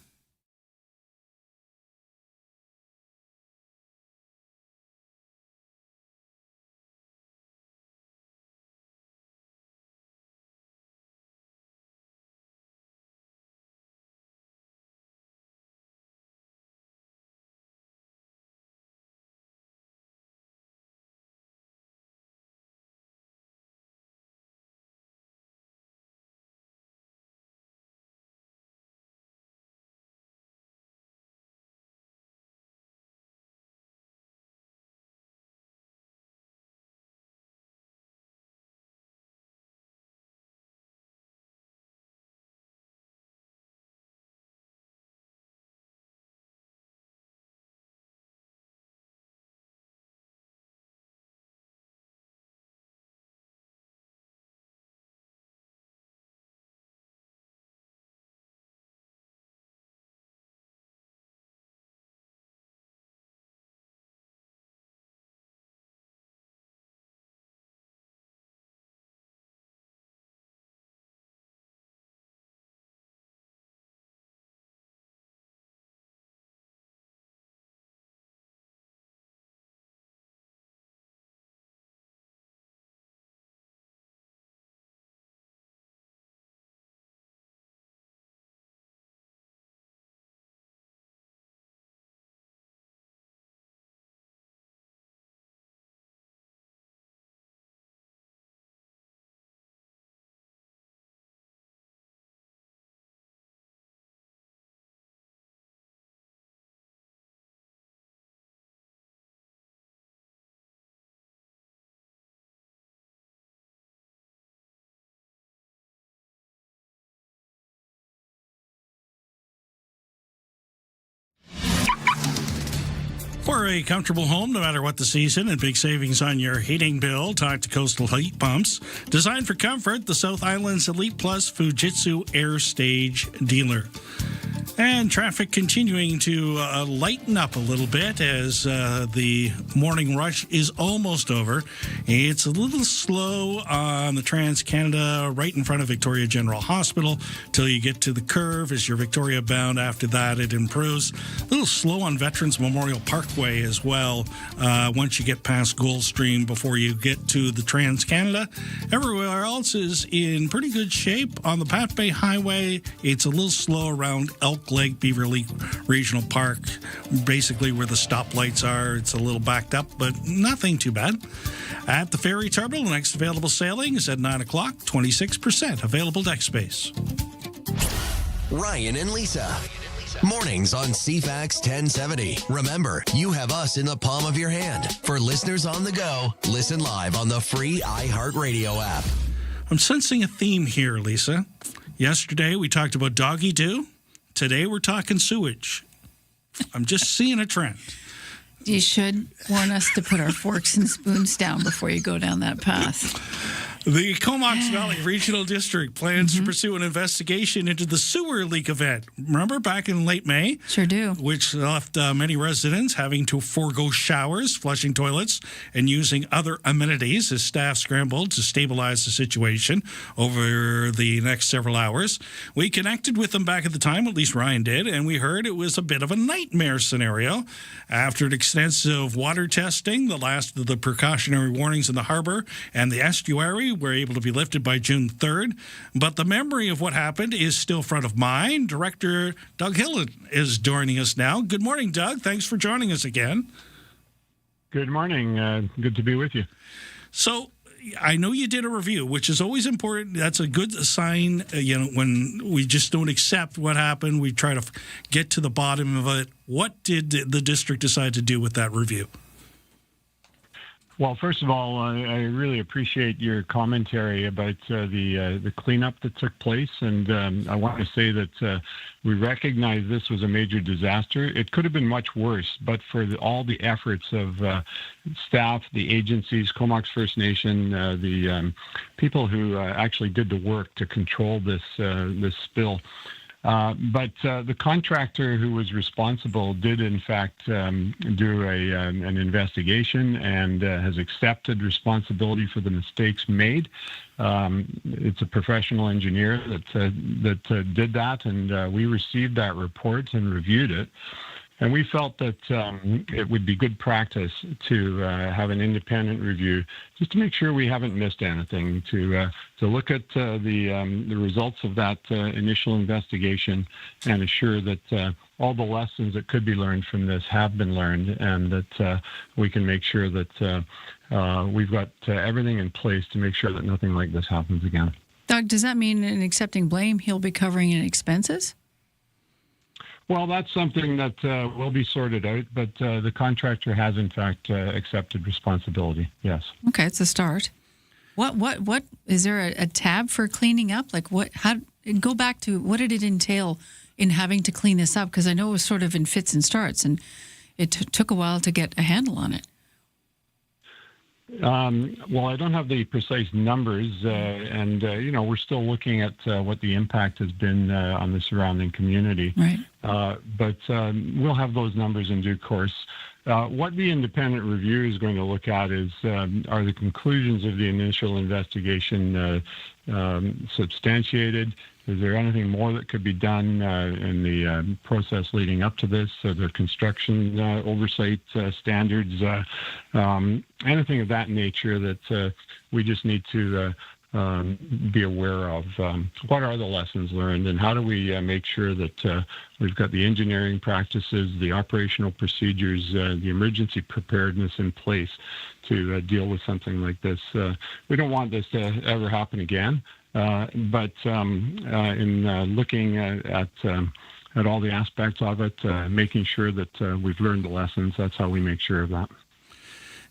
For a comfortable home, no matter what the season, and big savings on your heating bill, talk to Coastal Heat Pumps. Designed for comfort, the South Island's Elite Plus Fujitsu Air Stage dealer. And traffic continuing to lighten up a little bit as the morning rush is almost over. It's a little slow on the Trans-Canada right in front of Victoria General Hospital till you get to the curve as you're Victoria bound. After that, it improves. A little slow on Veterans Memorial Parkway as well once you get past Goldstream before you get to the Trans-Canada. Everywhere else is in pretty good shape. On the Pat Bay Highway, it's a little slow around Elk Lake, Beaver Lake Regional Park, basically where the stoplights are. It's a little backed up, but nothing too bad. At the ferry terminal, the next available sailing is at 9 o'clock, 26% available deck space.
Ryan and Lisa. Mornings on CFAX 1070. Remember, you have us in the palm of your hand. For listeners on the go, listen live on the free iHeartRadio app.
I'm sensing a theme here, Lisa. Yesterday, we talked about doggy doo. Today, we're talking sewage. I'm just seeing a trend.
You should warn us to put our forks and spoons down before you go down that path.
The Comox Valley Regional District plans to pursue an investigation into the sewer leak event. Remember back in late May?
Sure do.
Which left many residents having to forego showers, flushing toilets, and using other amenities as staff scrambled to stabilize the situation over the next several hours. We connected with them back at the time, at least Ryan did, and we heard it was a bit of a nightmare scenario. After an extensive water testing, the last of the precautionary warnings in the harbor and the estuary were able to be lifted by June 3rd. But the memory of what happened is still front of mind. Director Doug Hillen is joining us now. Good morning, Doug. Thanks for joining us again.
Good morning. Good to be with you.
So I know you did a review, which is always important. That's a good sign, when we just don't accept what happened. We try to get to the bottom of it. What did the district decide to do with that review?
Well, first of all, I really appreciate your commentary about the cleanup that took place, and I want to say that we recognize this was a major disaster. It could have been much worse, but for all the efforts of staff, the agencies, Comox First Nation, the people who actually did the work to control this spill. But the contractor who was responsible did, in fact, do an investigation and has accepted responsibility for the mistakes made. It's a professional engineer that did that, and we received that report and reviewed it. And we felt that it would be good practice to have an independent review, just to make sure we haven't missed anything, to look at the results of that initial investigation and assure that all the lessons that could be learned from this have been learned, and that we can make sure that we've got everything in place to make sure that nothing like this happens again.
Doug, does that mean in accepting blame, he'll be covering any expenses?
Well, that's something that will be sorted out, but the contractor has, in fact, accepted responsibility, yes.
Okay, it's a start. What is there a tab for cleaning up? Like go back to what did it entail in having to clean this up? Because I know it was sort of in fits and starts, and it took a while to get a handle on it.
Well, I don't have the precise numbers, and we're still looking at what the impact has been on the surrounding community.
Right.
But we'll have those numbers in due course. What the independent review is going to look at is are the conclusions of the initial investigation substantiated? Is there anything more that could be done in the process leading up to this? Are there construction oversight standards? Anything of that nature that we just need to be aware of. What are the lessons learned, and how do we make sure that we've got the engineering practices, the operational procedures, the emergency preparedness in place to deal with something like this? We don't want this to ever happen again. But in looking at all the aspects of it, making sure that we've learned the lessons, that's how we make sure of that.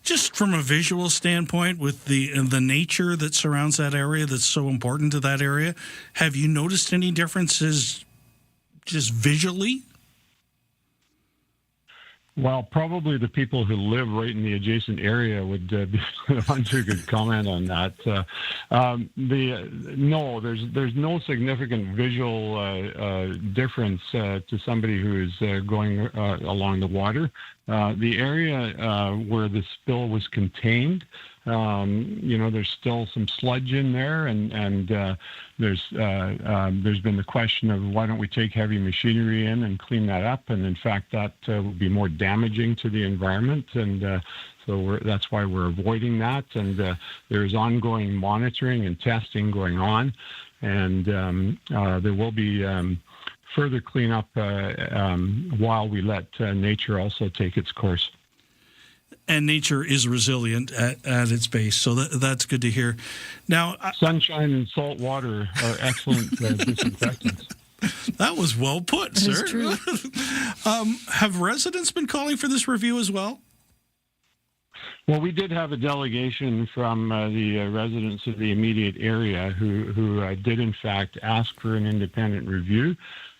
Just from a visual standpoint, with the nature that surrounds that area that's so important to that area, have you noticed any differences just visually?
Well, probably the people who live right in the adjacent area would be the ones who could comment on that. No, there's no significant visual difference to somebody who is going along the water. The area where the spill was contained, there's still some sludge in there, and there's been the question of why don't we take heavy machinery in and clean that up, and in fact that would be more damaging to the environment, and so that's why we're avoiding that, and there's ongoing monitoring and testing going on, and there will be further cleanup while we let nature also take its course.
And nature is resilient at its base, so that's good to hear. Now,
sunshine and salt water are excellent disinfectants.
That was well put,
That is
sir.
true.
Have residents been calling for this review as well?
Well, we did have a delegation from the residents of the immediate area who did, in fact, ask for an independent review.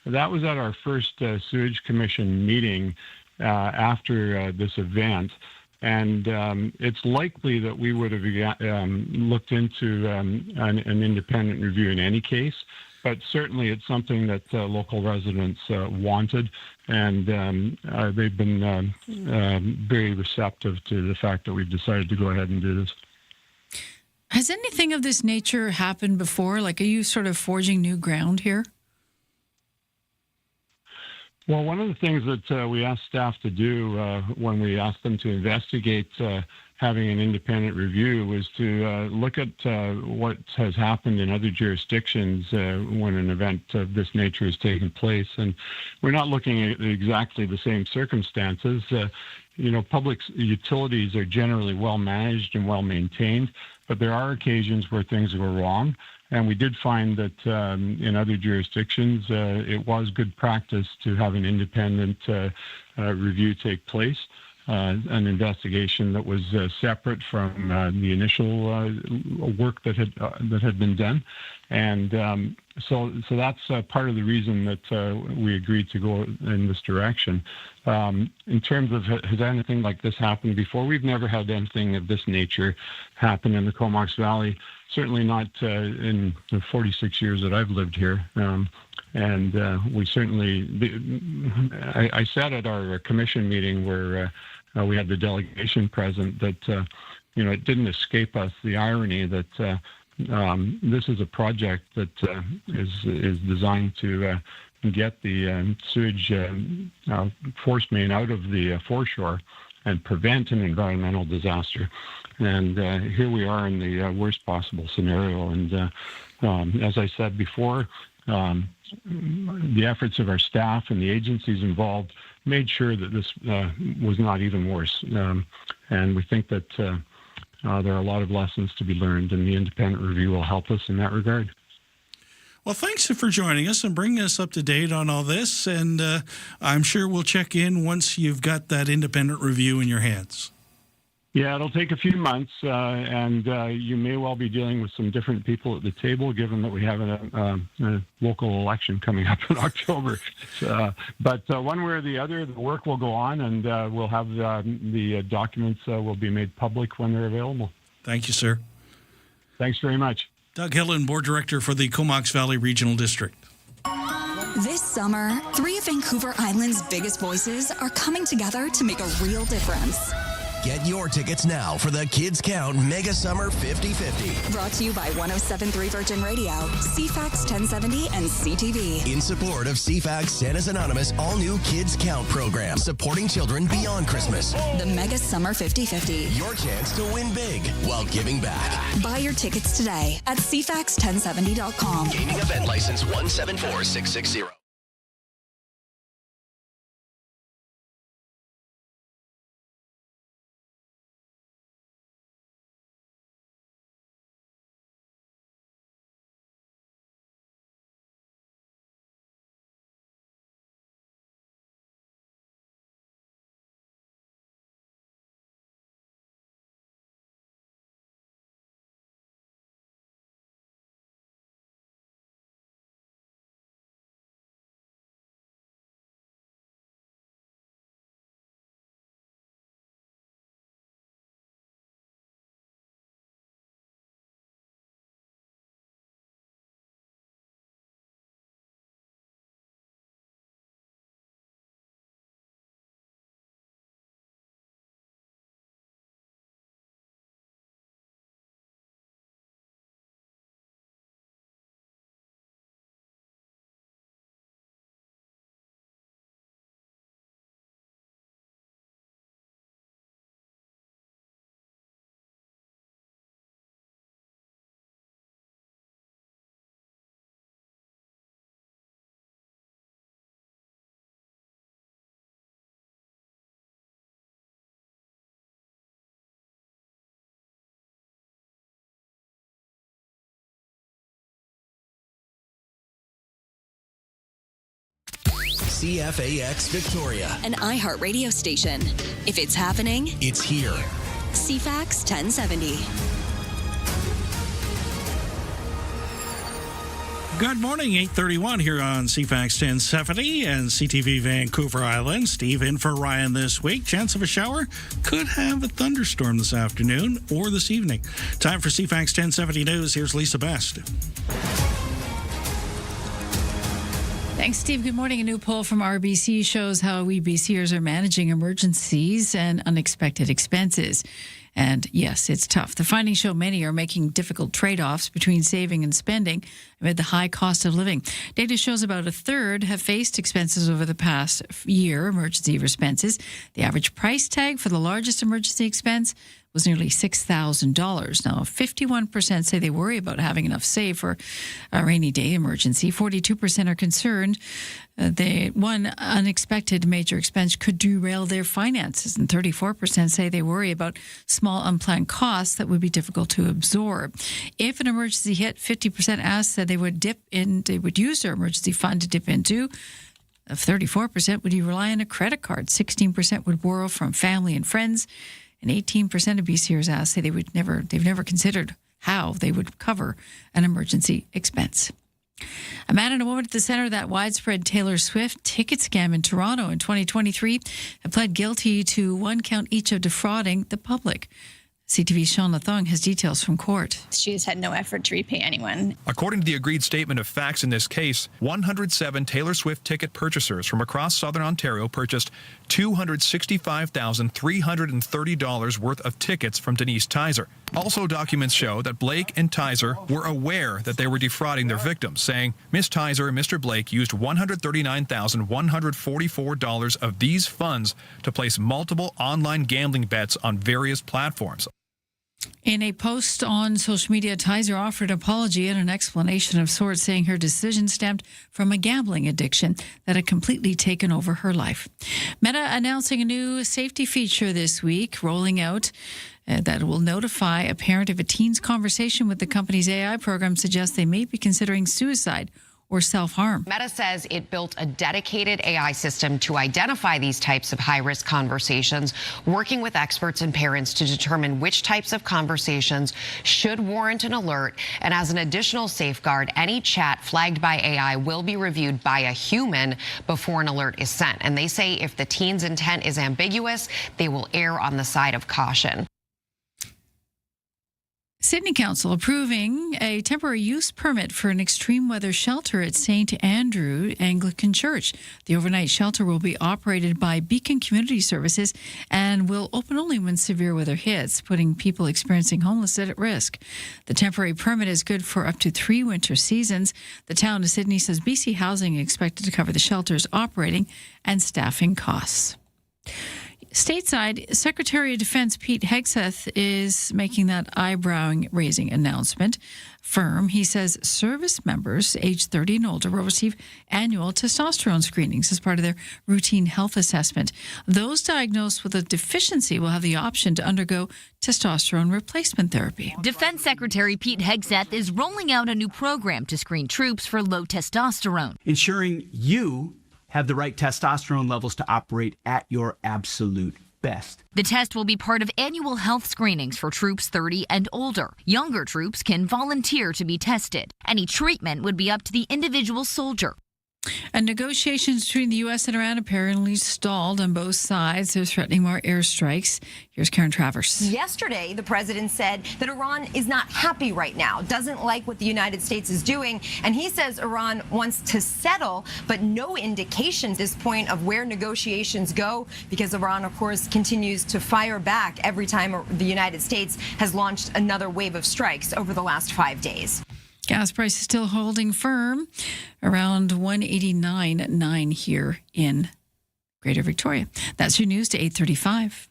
That was at our first Sewage Commission meeting after this event. And it's likely that we would have looked into an independent review in any case. But certainly it's something that local residents wanted, and they've been very receptive to the fact that we've decided to go ahead and do this.
Has anything of this nature happened before? Like, are you sort of forging new ground here?
Well, one of the things that we asked staff to do when we asked them to investigate having an independent review was to look at what has happened in other jurisdictions when an event of this nature has taken place. And we're not looking at exactly the same circumstances. Public utilities are generally well managed and well maintained, but there are occasions where things go wrong. And we did find that in other jurisdictions, it was good practice to have an independent review take place, an investigation that was separate from the initial work that had been done. And so that's part of the reason that we agreed to go in this direction. In terms of has anything like this happened before, we've never had anything of this nature happen in the Comox Valley. Certainly not in the 46 years that I've lived here. And we certainly, I said at our commission meeting where we had the delegation present that, it didn't escape us the irony that this is a project that is designed to get the sewage force main out of the foreshore and prevent an environmental disaster. And here we are in the worst possible scenario. And as I said before, the efforts of our staff and the agencies involved made sure that this was not even worse. And we think that there are a lot of lessons to be learned, and the independent review will help us in that regard.
Well, thanks for joining us and bringing us up to date on all this. And I'm sure we'll check in once you've got that independent review in your hands.
Yeah, it'll take a few months, and you may well be dealing with some different people at the table, given that we have a local election coming up in October. But one way or the other, the work will go on, and we'll have the documents will be made public when they're available.
Thank you, sir.
Thanks very much.
Doug Hillen, Board Director for the Comox Valley Regional District.
This summer, 3 of Vancouver Island's biggest voices are coming together to make a real difference.
Get your tickets now for the Kids Count Mega Summer 50/50.
Brought to you by 107.3 Virgin Radio, CFAX 1070, and CTV.
In support of CFAX Santa's Anonymous all-new Kids Count program, supporting children beyond Christmas.
The Mega Summer 50/50.
Your chance to win big while giving back.
Buy your tickets today at CFAX1070.com.
Gaming event license 174660. CFAX Victoria.
An iHeart radio station. If it's happening,
It's here.
CFAX 1070.
Good morning, 8:31 here on CFAX 1070 and CTV Vancouver Island. Steve in for Ryan this week. Chance of a shower. Could have a thunderstorm this afternoon or this evening. Time for CFAX 1070 News. Here's Lisa Best.
Thanks, Steve. Good morning. A new poll from RBC shows how we BCers are managing emergencies and unexpected expenses. And yes, it's tough. The findings show many are making difficult trade-offs between saving and spending amid the high cost of living. Data shows about a third have faced expenses over the past year, emergency expenses. The average price tag for the largest emergency expense was nearly $6,000. Now, 51% say they worry about having enough saved for a rainy day emergency. 42% are concerned one unexpected major expense could derail their finances, and 34% say they worry about small unplanned costs that would be difficult to absorb. If an emergency hit, 50% asked said they would use their emergency fund to dip into. 34% would rely on a credit card. 16% would borrow from family and friends. And 18% of BCers asked say they've never considered how they would cover an emergency expense. A man and a woman at the center of that widespread Taylor Swift ticket scam in Toronto in 2023 have pled guilty to one count each of defrauding the public. CTV's Sean Lathong has details from court.
She has had no effort to repay anyone.
According to the agreed statement of facts in this case, 107 Taylor Swift ticket purchasers from across southern Ontario purchased $265,330 worth of tickets from Denise Tizer. Also, documents show that Blake and Tizer were aware that they were defrauding their victims, saying Miss Tizer and Mr. Blake used $139,144 of these funds to place multiple online gambling bets on various platforms.
In a post on social media, Tizer offered an apology and an explanation of sorts, saying her decision stemmed from a gambling addiction that had completely taken over her life. Meta announcing a new safety feature this week, rolling out that will notify a parent if a teen's conversation with the company's AI program suggests they may be considering suicide or self-harm.
Meta says it built a dedicated AI system to identify these types of high-risk conversations, working with experts and parents to determine which types of conversations should warrant an alert. And as an additional safeguard, any chat flagged by AI will be reviewed by a human before an alert is sent. And they say if the teen's intent is ambiguous, they will err on the side of caution.
Sydney Council approving a temporary use permit for an extreme weather shelter at St. Andrew Anglican Church. The overnight shelter will be operated by Beacon Community Services and will open only when severe weather hits, putting people experiencing homelessness at risk. The temporary permit is good for up to 3 winter seasons. The town of Sydney says BC Housing is expected to cover the shelter's operating and staffing costs. Stateside, Secretary of Defense Pete Hegseth is making that eyebrow-raising announcement firm. He says service members aged 30 and older will receive annual testosterone screenings as part of their routine health assessment. Those diagnosed with a deficiency will have the option to undergo testosterone replacement therapy.
Defense Secretary Pete Hegseth is rolling out a new program to screen troops for low testosterone.
Ensuring you have the right testosterone levels to operate at your absolute best.
The test will be part of annual health screenings for troops 30 and older. Younger troops can volunteer to be tested. Any treatment would be up to the individual soldier.
And negotiations between the U.S. and Iran apparently stalled on both sides. They're threatening more airstrikes. Here's Karen Travers.
Yesterday, the president said that Iran is not happy right now, doesn't like what the United States is doing, and he says Iran wants to settle, but no indication at this point of where negotiations go, because Iran, of course, continues to fire back every time the United States has launched another wave of strikes over the last 5 days.
Gas prices still holding firm around 189.9 here in Greater Victoria. That's your news to 8:35.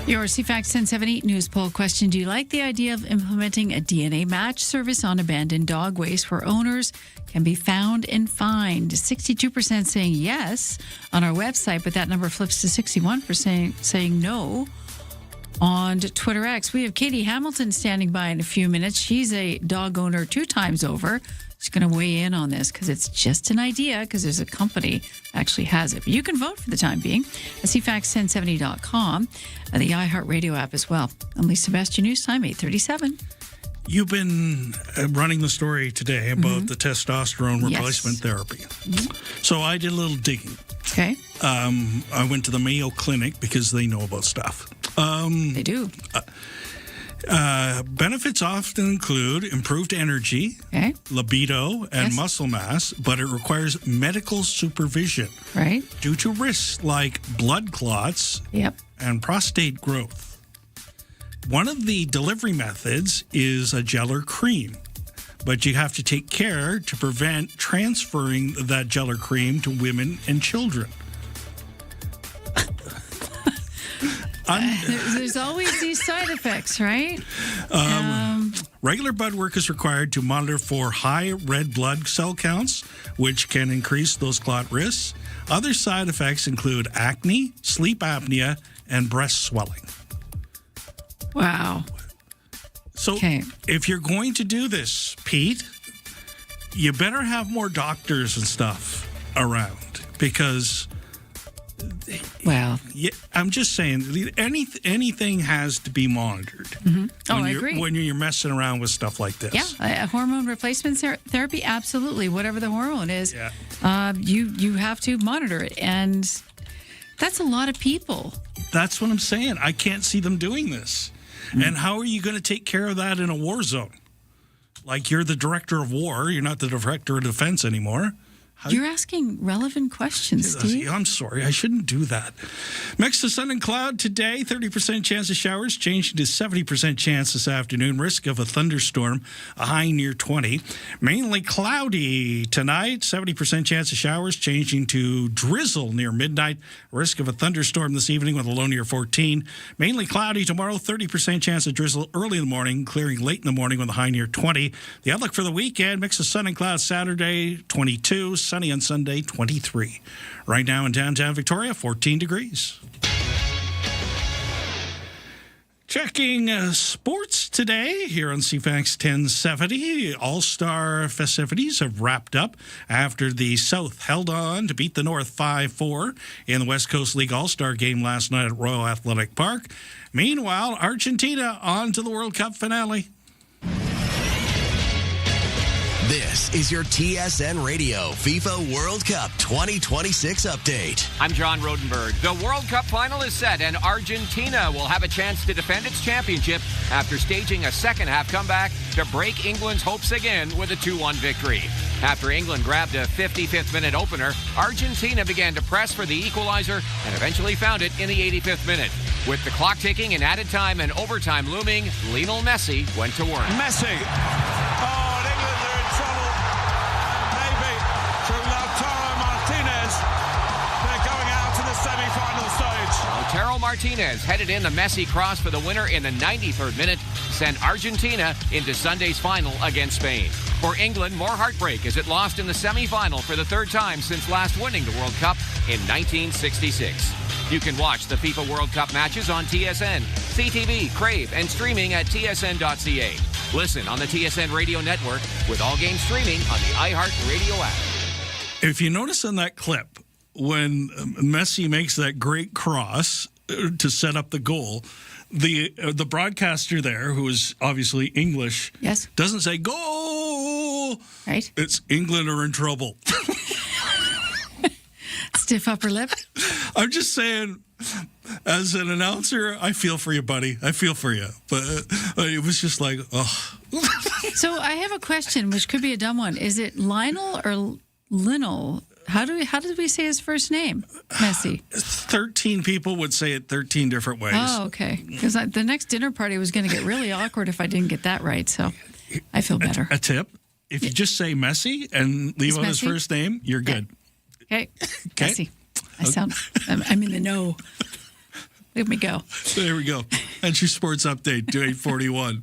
Your CFAX 1070 news poll question. Do you like the idea of implementing a DNA match service on abandoned dog waste where owners can be found and fined? 62% saying yes on our website, but that number flips to 61% saying no on Twitter X. We have Katie Hamilton standing by in a few minutes. She's a dog owner 2 times over. She's going to weigh in on this because it's just an idea because there's a company that actually has it. But you can vote for the time being at CFAX1070.com and the iHeartRadio app as well. I'm Lisa Sebastian, News Time, 8:37.
You've been running the story today about the testosterone replacement therapy. So I did a little digging.
Okay.
I went to the Mayo Clinic because they know about stuff.
They do.
Benefits often include improved energy, libido, and muscle mass, but it requires medical supervision.
Right.
Due to risks like blood clots and prostate growth. One of the delivery methods is a gel or cream, but you have to take care to prevent transferring that gel or cream to women and children.
There's always these side effects, right?
Regular blood work is required to monitor for high red blood cell counts, which can increase those clot risks. Other side effects include acne, sleep apnea, and breast swelling.
Wow.
So if you're going to do this, Pete, you better have more doctors and stuff around because...
Well,
yeah, I'm just saying, anything has to be monitored.
I agree.
When you're messing around with stuff like this.
Yeah, hormone replacement therapy, absolutely. Whatever the hormone is, you have to monitor it. And that's a lot of people.
That's what I'm saying. I can't see them doing this. And how are you going to take care of that in a war zone? Like, you're the director of war. You're not the director of defense anymore.
You're asking relevant questions, Steve.
I'm sorry. I shouldn't do that. Mix of sun and cloud today. 30% chance of showers, changing to 70% chance this afternoon. Risk of a thunderstorm, a high near 20. Mainly cloudy tonight. 70% chance of showers, changing to drizzle near midnight. Risk of a thunderstorm this evening with a low near 14. Mainly cloudy tomorrow. 30% chance of drizzle early in the morning, clearing late in the morning with a high near 20. The outlook for the weekend, mix of sun and cloud Saturday, 22. Sunny on Sunday, 23. Right now in downtown Victoria, 14 degrees. Checking sports today here on CFAX 1070. All-Star festivities have wrapped up after the South held on to beat the North 5-4 in the West Coast League All-Star game last night at Royal Athletic Park. Meanwhile, Argentina on to the World Cup finale.
This is your TSN Radio FIFA World Cup 2026 update.
I'm John Rodenberg. The World Cup final is set, and Argentina will have a chance to defend its championship after staging a second-half comeback to break England's hopes again with a 2-1 victory. After England grabbed a 55th-minute opener, Argentina began to press for the equalizer and eventually found it in the 85th minute. With the clock ticking and added time and overtime looming, Lionel Messi went to work.
Messi. Oh, and England are in trouble. Maybe through Lautaro Martinez. They're going out to the semi-final stage.
Lautaro Martinez headed in the Messi cross for the winner in the 93rd minute, sent Argentina into Sunday's final against Spain. For England, more heartbreak as it lost in the semi-final for the third time since last winning the World Cup in 1966. You can watch the FIFA World Cup matches on TSN, CTV, Crave, and streaming at tsn.ca. Listen on the TSN Radio Network with all games streaming on the iHeartRadio app.
If you notice in that clip, when Messi makes that great cross to set up the goal, the broadcaster there, who is obviously English, doesn't say goal.
Right.
It's England are in trouble.
Stiff upper lip.
I'm just saying, as an announcer, I feel for you, buddy. I feel for you. But it was just like, oh.
So I have a question, which could be a dumb one. Is it Lionel or Lionel? How did we say his first name? Messi.
13 people would say it 13 different ways.
Oh, okay. Because the next dinner party was going to get really awkward if I didn't get that right. So I feel better.
A tip: if you just say Messi and leave out his first name, you're good.
Okay. Messi. I'm in the know. Let me go.
There we go. That's your sports update to 8:41.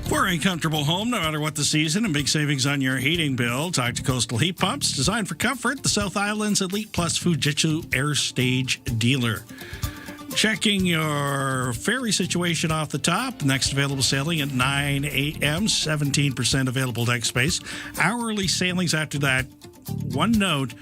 For a comfortable home, no matter what the season, and big savings on your heating bill, talk to Coastal Heat Pumps. Designed for comfort, the South Island's Elite Plus Fujitsu Air Stage dealer. Checking your ferry situation off the top. Next available sailing at 9 a.m., 17% available deck space. Hourly sailings after that. One note,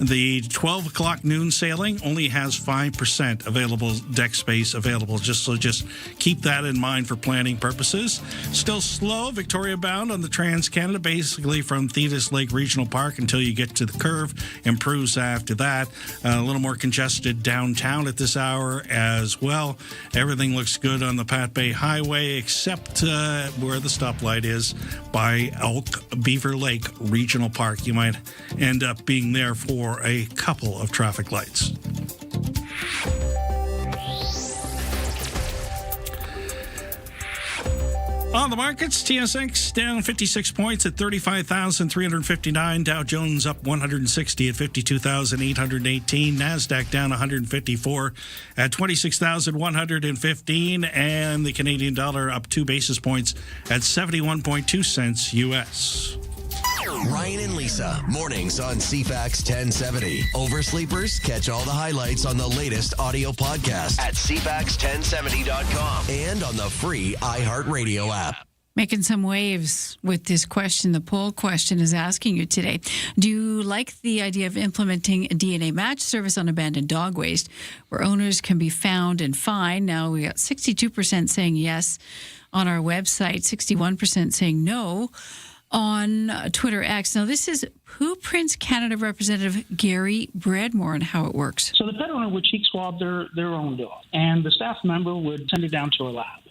the 12 o'clock noon sailing only has 5% available deck space available. Just keep that in mind for planning purposes. Still slow, Victoria bound on the Trans-Canada, basically from Thetis Lake Regional Park until you get to the curve. Improves after that. A little more congested downtown at this hour as well. Everything looks good on the Pat Bay Highway except where the stoplight is by Elk Beaver Lake Regional Park. You might end up being there for a couple of traffic lights. On the markets, TSX down 56 points at 35,359. Dow Jones up 160 at 52,818. NASDAQ down 154 at 26,115. And the Canadian dollar up 2 basis points at 71.2 cents U.S.
Ryan and Lisa, mornings on CFAX 1070. Oversleepers, catch all the highlights on the latest audio podcast at CFAX1070.com and on the free iHeartRadio app.
Making some waves with this question. The poll question is asking you today, do you like the idea of implementing a DNA match service on abandoned dog waste where owners can be found and fined? Now, we got 62% saying yes on our website, 61% saying no on Twitter X. Now, this is Poo Prints Canada Representative Gary Bradmore and how it works.
So the pet owner would cheek swab their own dog, and the staff member would send it down to our lab.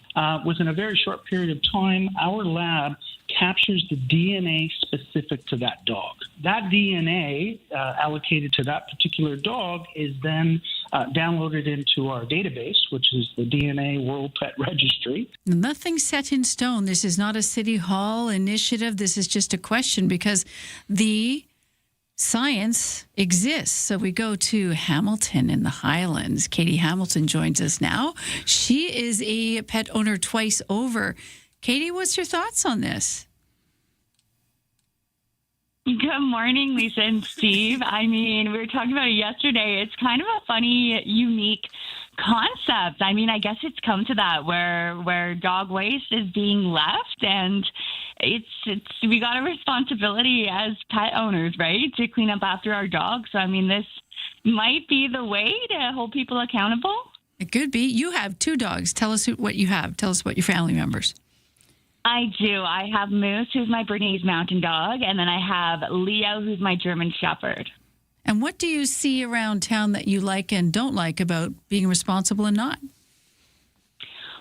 Within a very short period of time, our lab captures the DNA specific to that dog. That DNA allocated to that particular dog is then downloaded into our database, which is the DNA World Pet Registry.
Nothing set in stone. This is not a City Hall initiative. This is just a question because the science exists. So we go to Hamilton in the Highlands. Katie Hamilton joins us now. She is a pet owner twice over. Katie, what's your thoughts on this?
Good morning, Lisa and Steve. I mean, we were talking about it yesterday. It's kind of a funny, unique concept. I mean, I guess it's come to that where dog waste is being left, and it's we got a responsibility as pet owners, right, to clean up after our dogs. So I mean, this might be the way to hold people accountable.
It could be. You have 2 dogs. Tell us what you have. Tell us about your family members.
I do. I have Moose, who's my Bernese Mountain Dog, and then I have Leo, who's my German Shepherd.
And what do you see around town that you like and don't like about being responsible and not?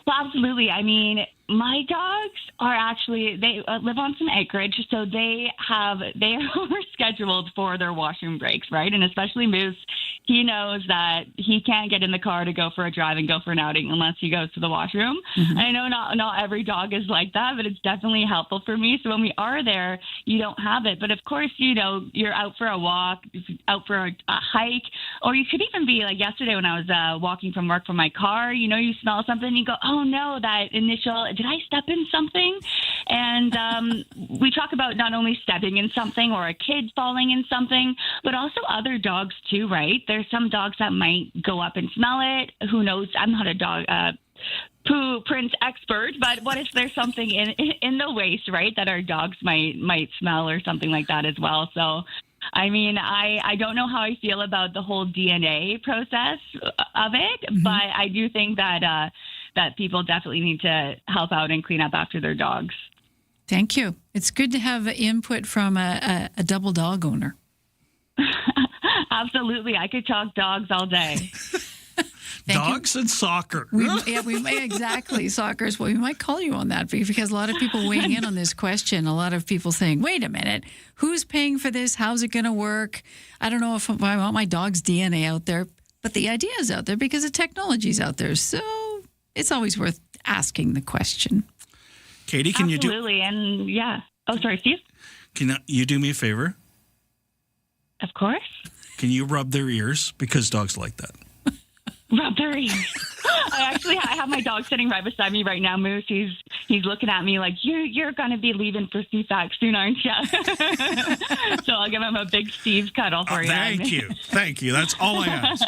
Well, absolutely. I mean, my dogs are actually, they live on some acreage, so they are overscheduled for their washroom breaks, right? And especially Moose, he knows that he can't get in the car to go for a drive and go for an outing unless he goes to the washroom. Mm-hmm. I know not every dog is like that, but it's definitely helpful for me. So when we are there, you don't have it. But of course, you're out for a walk, out for a hike, or you could even be like yesterday when I was walking from work from my car, you smell something and you go, oh no, that initial, did I step in something? And we talk about not only stepping in something or a kid falling in something, but also other dogs too, right? There's some dogs that might go up and smell it. Who knows? I'm not a dog poo print expert, but what if there's something in the waste, right, that our dogs might smell or something like that as well? So, I mean, I don't know how I feel about the whole DNA process of it, but I do think that that people definitely need to help out and clean up after their dogs.
Thank you. It's good to have input from a double dog owner.
Absolutely. I could talk dogs all day.
Dogs and soccer.
We may exactly soccer as well. We might call you on that because a lot of people weighing in on this question. A lot of people saying, "Wait a minute, who's paying for this? How's it going to work? I don't know if I want my dog's DNA out there." But the idea is out there because the technology's out there. So it's always worth asking the question.
Katie, can you do?
Absolutely, and yeah. Oh, sorry, Steve.
Can you do me a favor?
Of course.
Can you rub their ears because dogs like that?
Rub their ears. I have my dog sitting right beside me right now, Moose. He's looking at me like, you're going to be leaving for CFAX soon, aren't you? So I'll give him a big Steve cuddle for you.
Thank you. That's all I ask.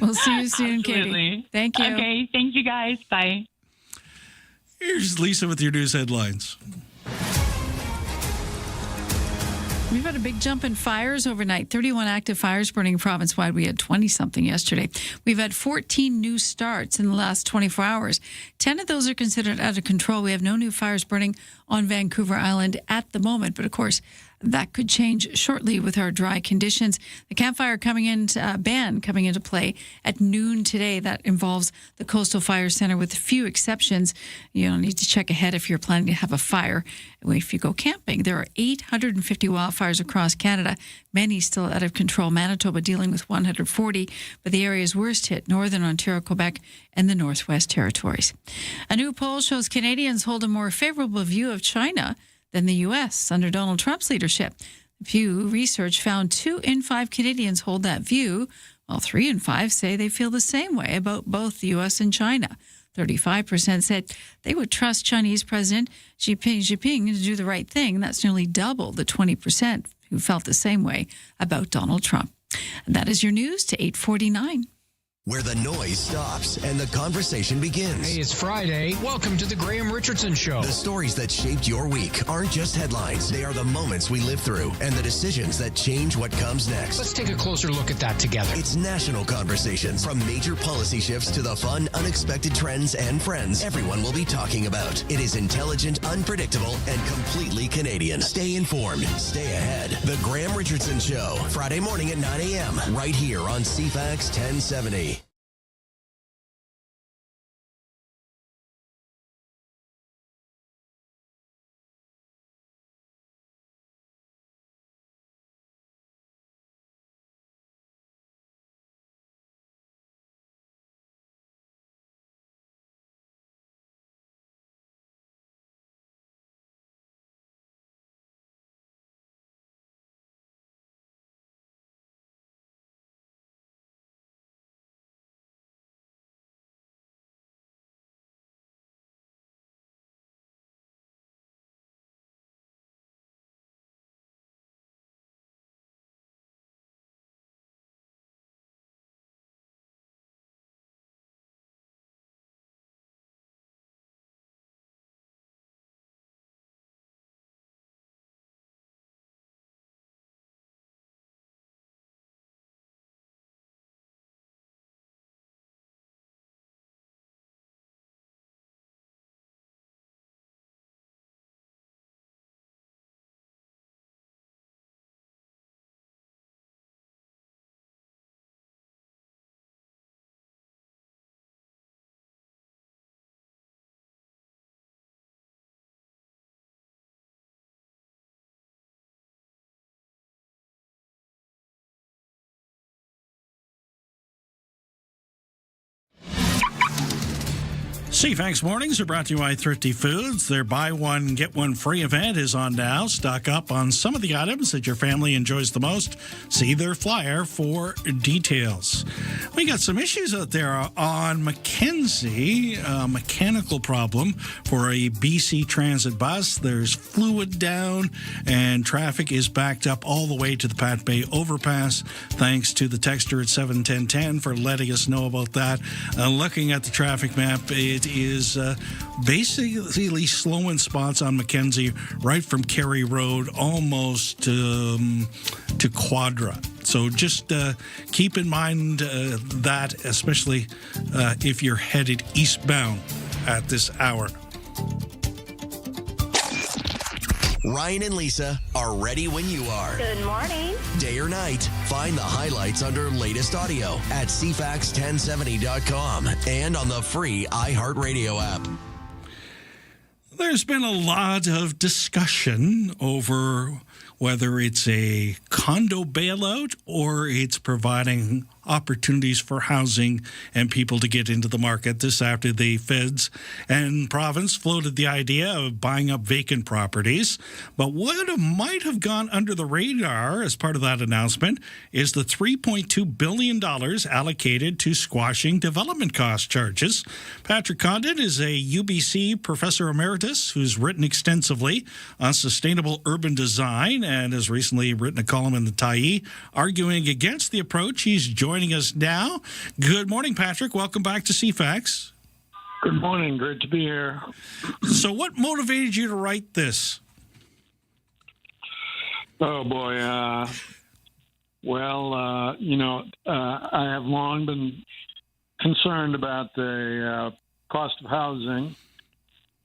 We'll see you soon,
Absolutely.
Katie. Thank you.
Okay, thank you guys. Bye.
Here's Lisa with your news headlines.
We've had a big jump in fires overnight. 31 active fires burning province-wide. We had 20-something yesterday. We've had 14 new starts in the last 24 hours. 10 of those are considered out of control. We have no new fires burning on Vancouver Island at the moment. But, of course, that could change shortly with our dry conditions. The campfire ban coming into play at noon today. That involves the Coastal Fire Center with a few exceptions. You don't need to check ahead if you're planning to have a fire. If you go camping, there are 850 wildfires across Canada, many still out of control. Manitoba dealing with 140, but the areas worst hit, Northern Ontario, Quebec, and the Northwest Territories. A new poll shows Canadians hold a more favorable view of China than the U.S. under Donald Trump's leadership. Pew Research found 2 in 5 Canadians hold that view, while 3 in 5 say they feel the same way about both the U.S. and China. 35% said they would trust Chinese President Xi Jinping to do the right thing. That's nearly double the 20% who felt the same way about Donald Trump. And that is your news to 8:49.
Where the noise stops and the conversation begins.
Hey, it's Friday. Welcome to the Graham Richardson Show.
The stories that shaped your week aren't just headlines. They are the moments we live through and the decisions that change what comes next.
Let's take a closer look at that together.
It's national conversations. From major policy shifts to the fun, unexpected trends and friends everyone will be talking about. It is intelligent, unpredictable, and completely Canadian. Stay informed. Stay ahead. The Graham Richardson Show. Friday morning at 9 a.m. right here on CFAX 1070.
CFAX Mornings are brought to you by Thrifty Foods. Their buy one, get one free event is on now. Stock up on some of the items that your family enjoys the most. See their flyer for details. We got some issues out there on Mackenzie. A mechanical problem for a BC Transit bus. There's fluid down and traffic is backed up all the way to the Pat Bay overpass. Thanks to the texter at 71010 for letting us know about that. Looking at the traffic map, it is basically slow in spots on Mackenzie, right from Kerry Road almost to Quadra. So just keep in mind that, especially if you're headed eastbound at this hour.
Ryan and Lisa are ready when you are.
Good morning.
Day or night, find the highlights under latest audio at CFAX1070.com and on the free iHeartRadio app.
There's been a lot of discussion over whether it's a condo bailout or it's providing opportunities for housing and people to get into the market. This after the feds and province floated the idea of buying up vacant properties. But what might have gone under the radar as part of that announcement is the $3.2 billion allocated to squashing development cost charges. Patrick Condon is a UBC professor emeritus who's written extensively on sustainable urban design and has recently written a column in the Tyee arguing against the approach. He's joining us now. Good morning, Patrick. Welcome back to CFAX.
Good morning. Great to be here.
So what motivated you to write this?
Oh, boy. I have long been concerned about the cost of housing.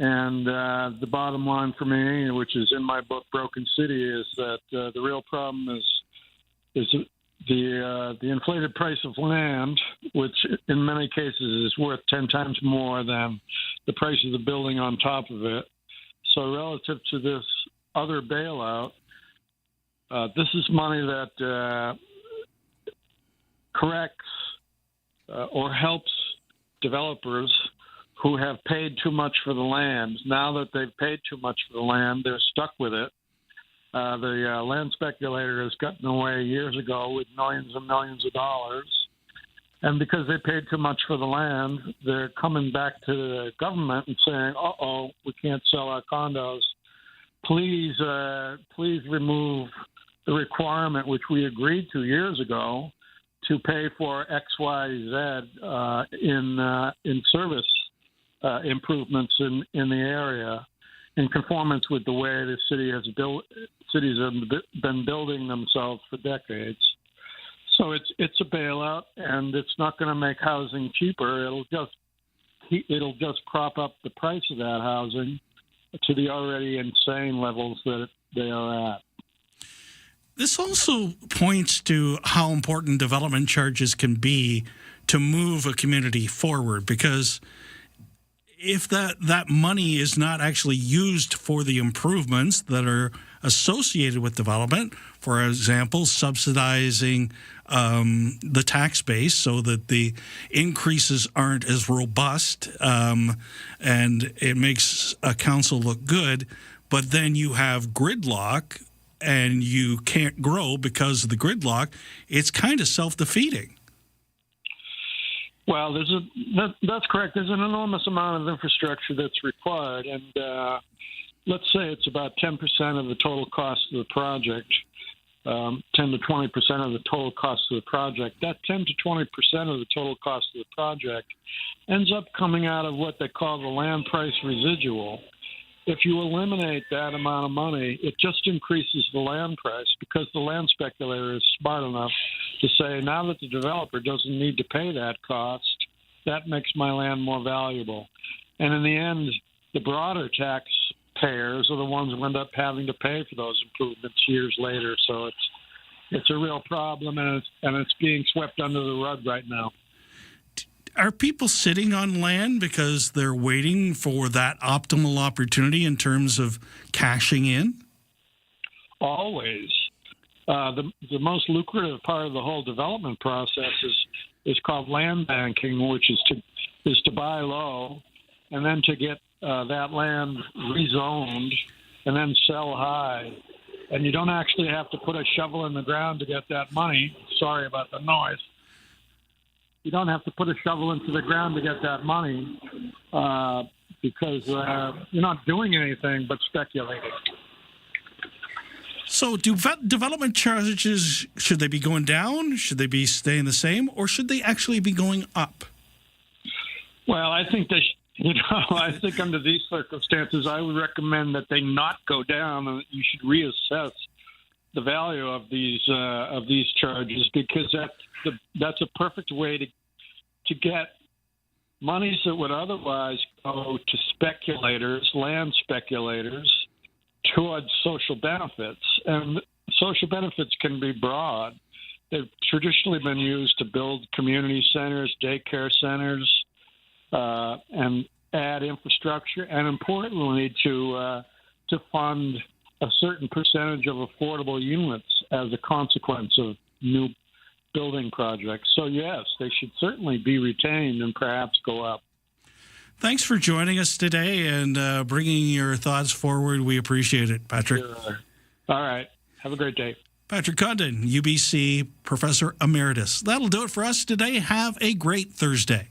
And the bottom line for me, which is in my book, Broken City, is that the real problem is the inflated price of land, which in many cases is worth 10 times more than the price of the building on top of it. So relative to this other bailout, this is money that corrects or helps developers who have paid too much for the land. Now that they've paid too much for the land, they're stuck with it. The land speculator has gotten away years ago with millions and millions of dollars. And because they paid too much for the land, they're coming back to the government and saying, we can't sell our condos. Please remove the requirement, which we agreed to years ago, to pay for X, Y, Z in service improvements in the area, in conformance with the way the cities have been building themselves for decades. So it's a bailout, and it's not going to make housing cheaper. It'll just prop up the price of that housing to the already insane levels that they are at.
This also points to how important development charges can be to move a community forward, because if that money is not actually used for the improvements that are associated with development, for example, subsidizing the tax base so that the increases aren't as robust and it makes a council look good, but then you have gridlock and you can't grow because of the gridlock, it's kind of self-defeating.
Well, that's correct. There's an enormous amount of infrastructure that's required, and let's say it's about 10% of the total cost of the project, 10 to 20% of the total cost of the project. That 10 to 20% of the total cost of the project ends up coming out of what they call the land price residual. If you eliminate that amount of money, it just increases the land price, because the land speculator is smart enough to say, now that the developer doesn't need to pay that cost, that makes my land more valuable. And in the end, the broader taxpayers are the ones who end up having to pay for those improvements years later. So it's a real problem, and it's being swept under the rug right now.
Are people sitting on land because they're waiting for that optimal opportunity in terms of cashing in?
Always. The most lucrative part of the whole development process is called land banking, which is to buy low and then to get that land rezoned and then sell high. And you don't actually have to put a shovel in the ground to get that money. Sorry about the noise. You don't have to put a shovel into the ground to get that money because you're not doing anything but speculating.
So do development charges, should they be going down? Should they be staying the same? Or should they actually be going up?
Well, I think I think under these circumstances, I would recommend that they not go down, and that you should reassess the value of these charges, because that's a perfect way to get monies that would otherwise go to speculators, land speculators, towards social benefits. And social benefits can be broad. They've traditionally been used to build community centers, daycare centers, and add infrastructure, and importantly, to fund a certain percentage of affordable units as a consequence of new building projects. So yes, they should certainly be retained and perhaps go up.
Thanks for joining us today and bringing your thoughts forward. We appreciate it, Patrick.
Sure. All right. Have a great day.
Patrick Condon, UBC Professor Emeritus. That'll do it for us today. Have a great Thursday.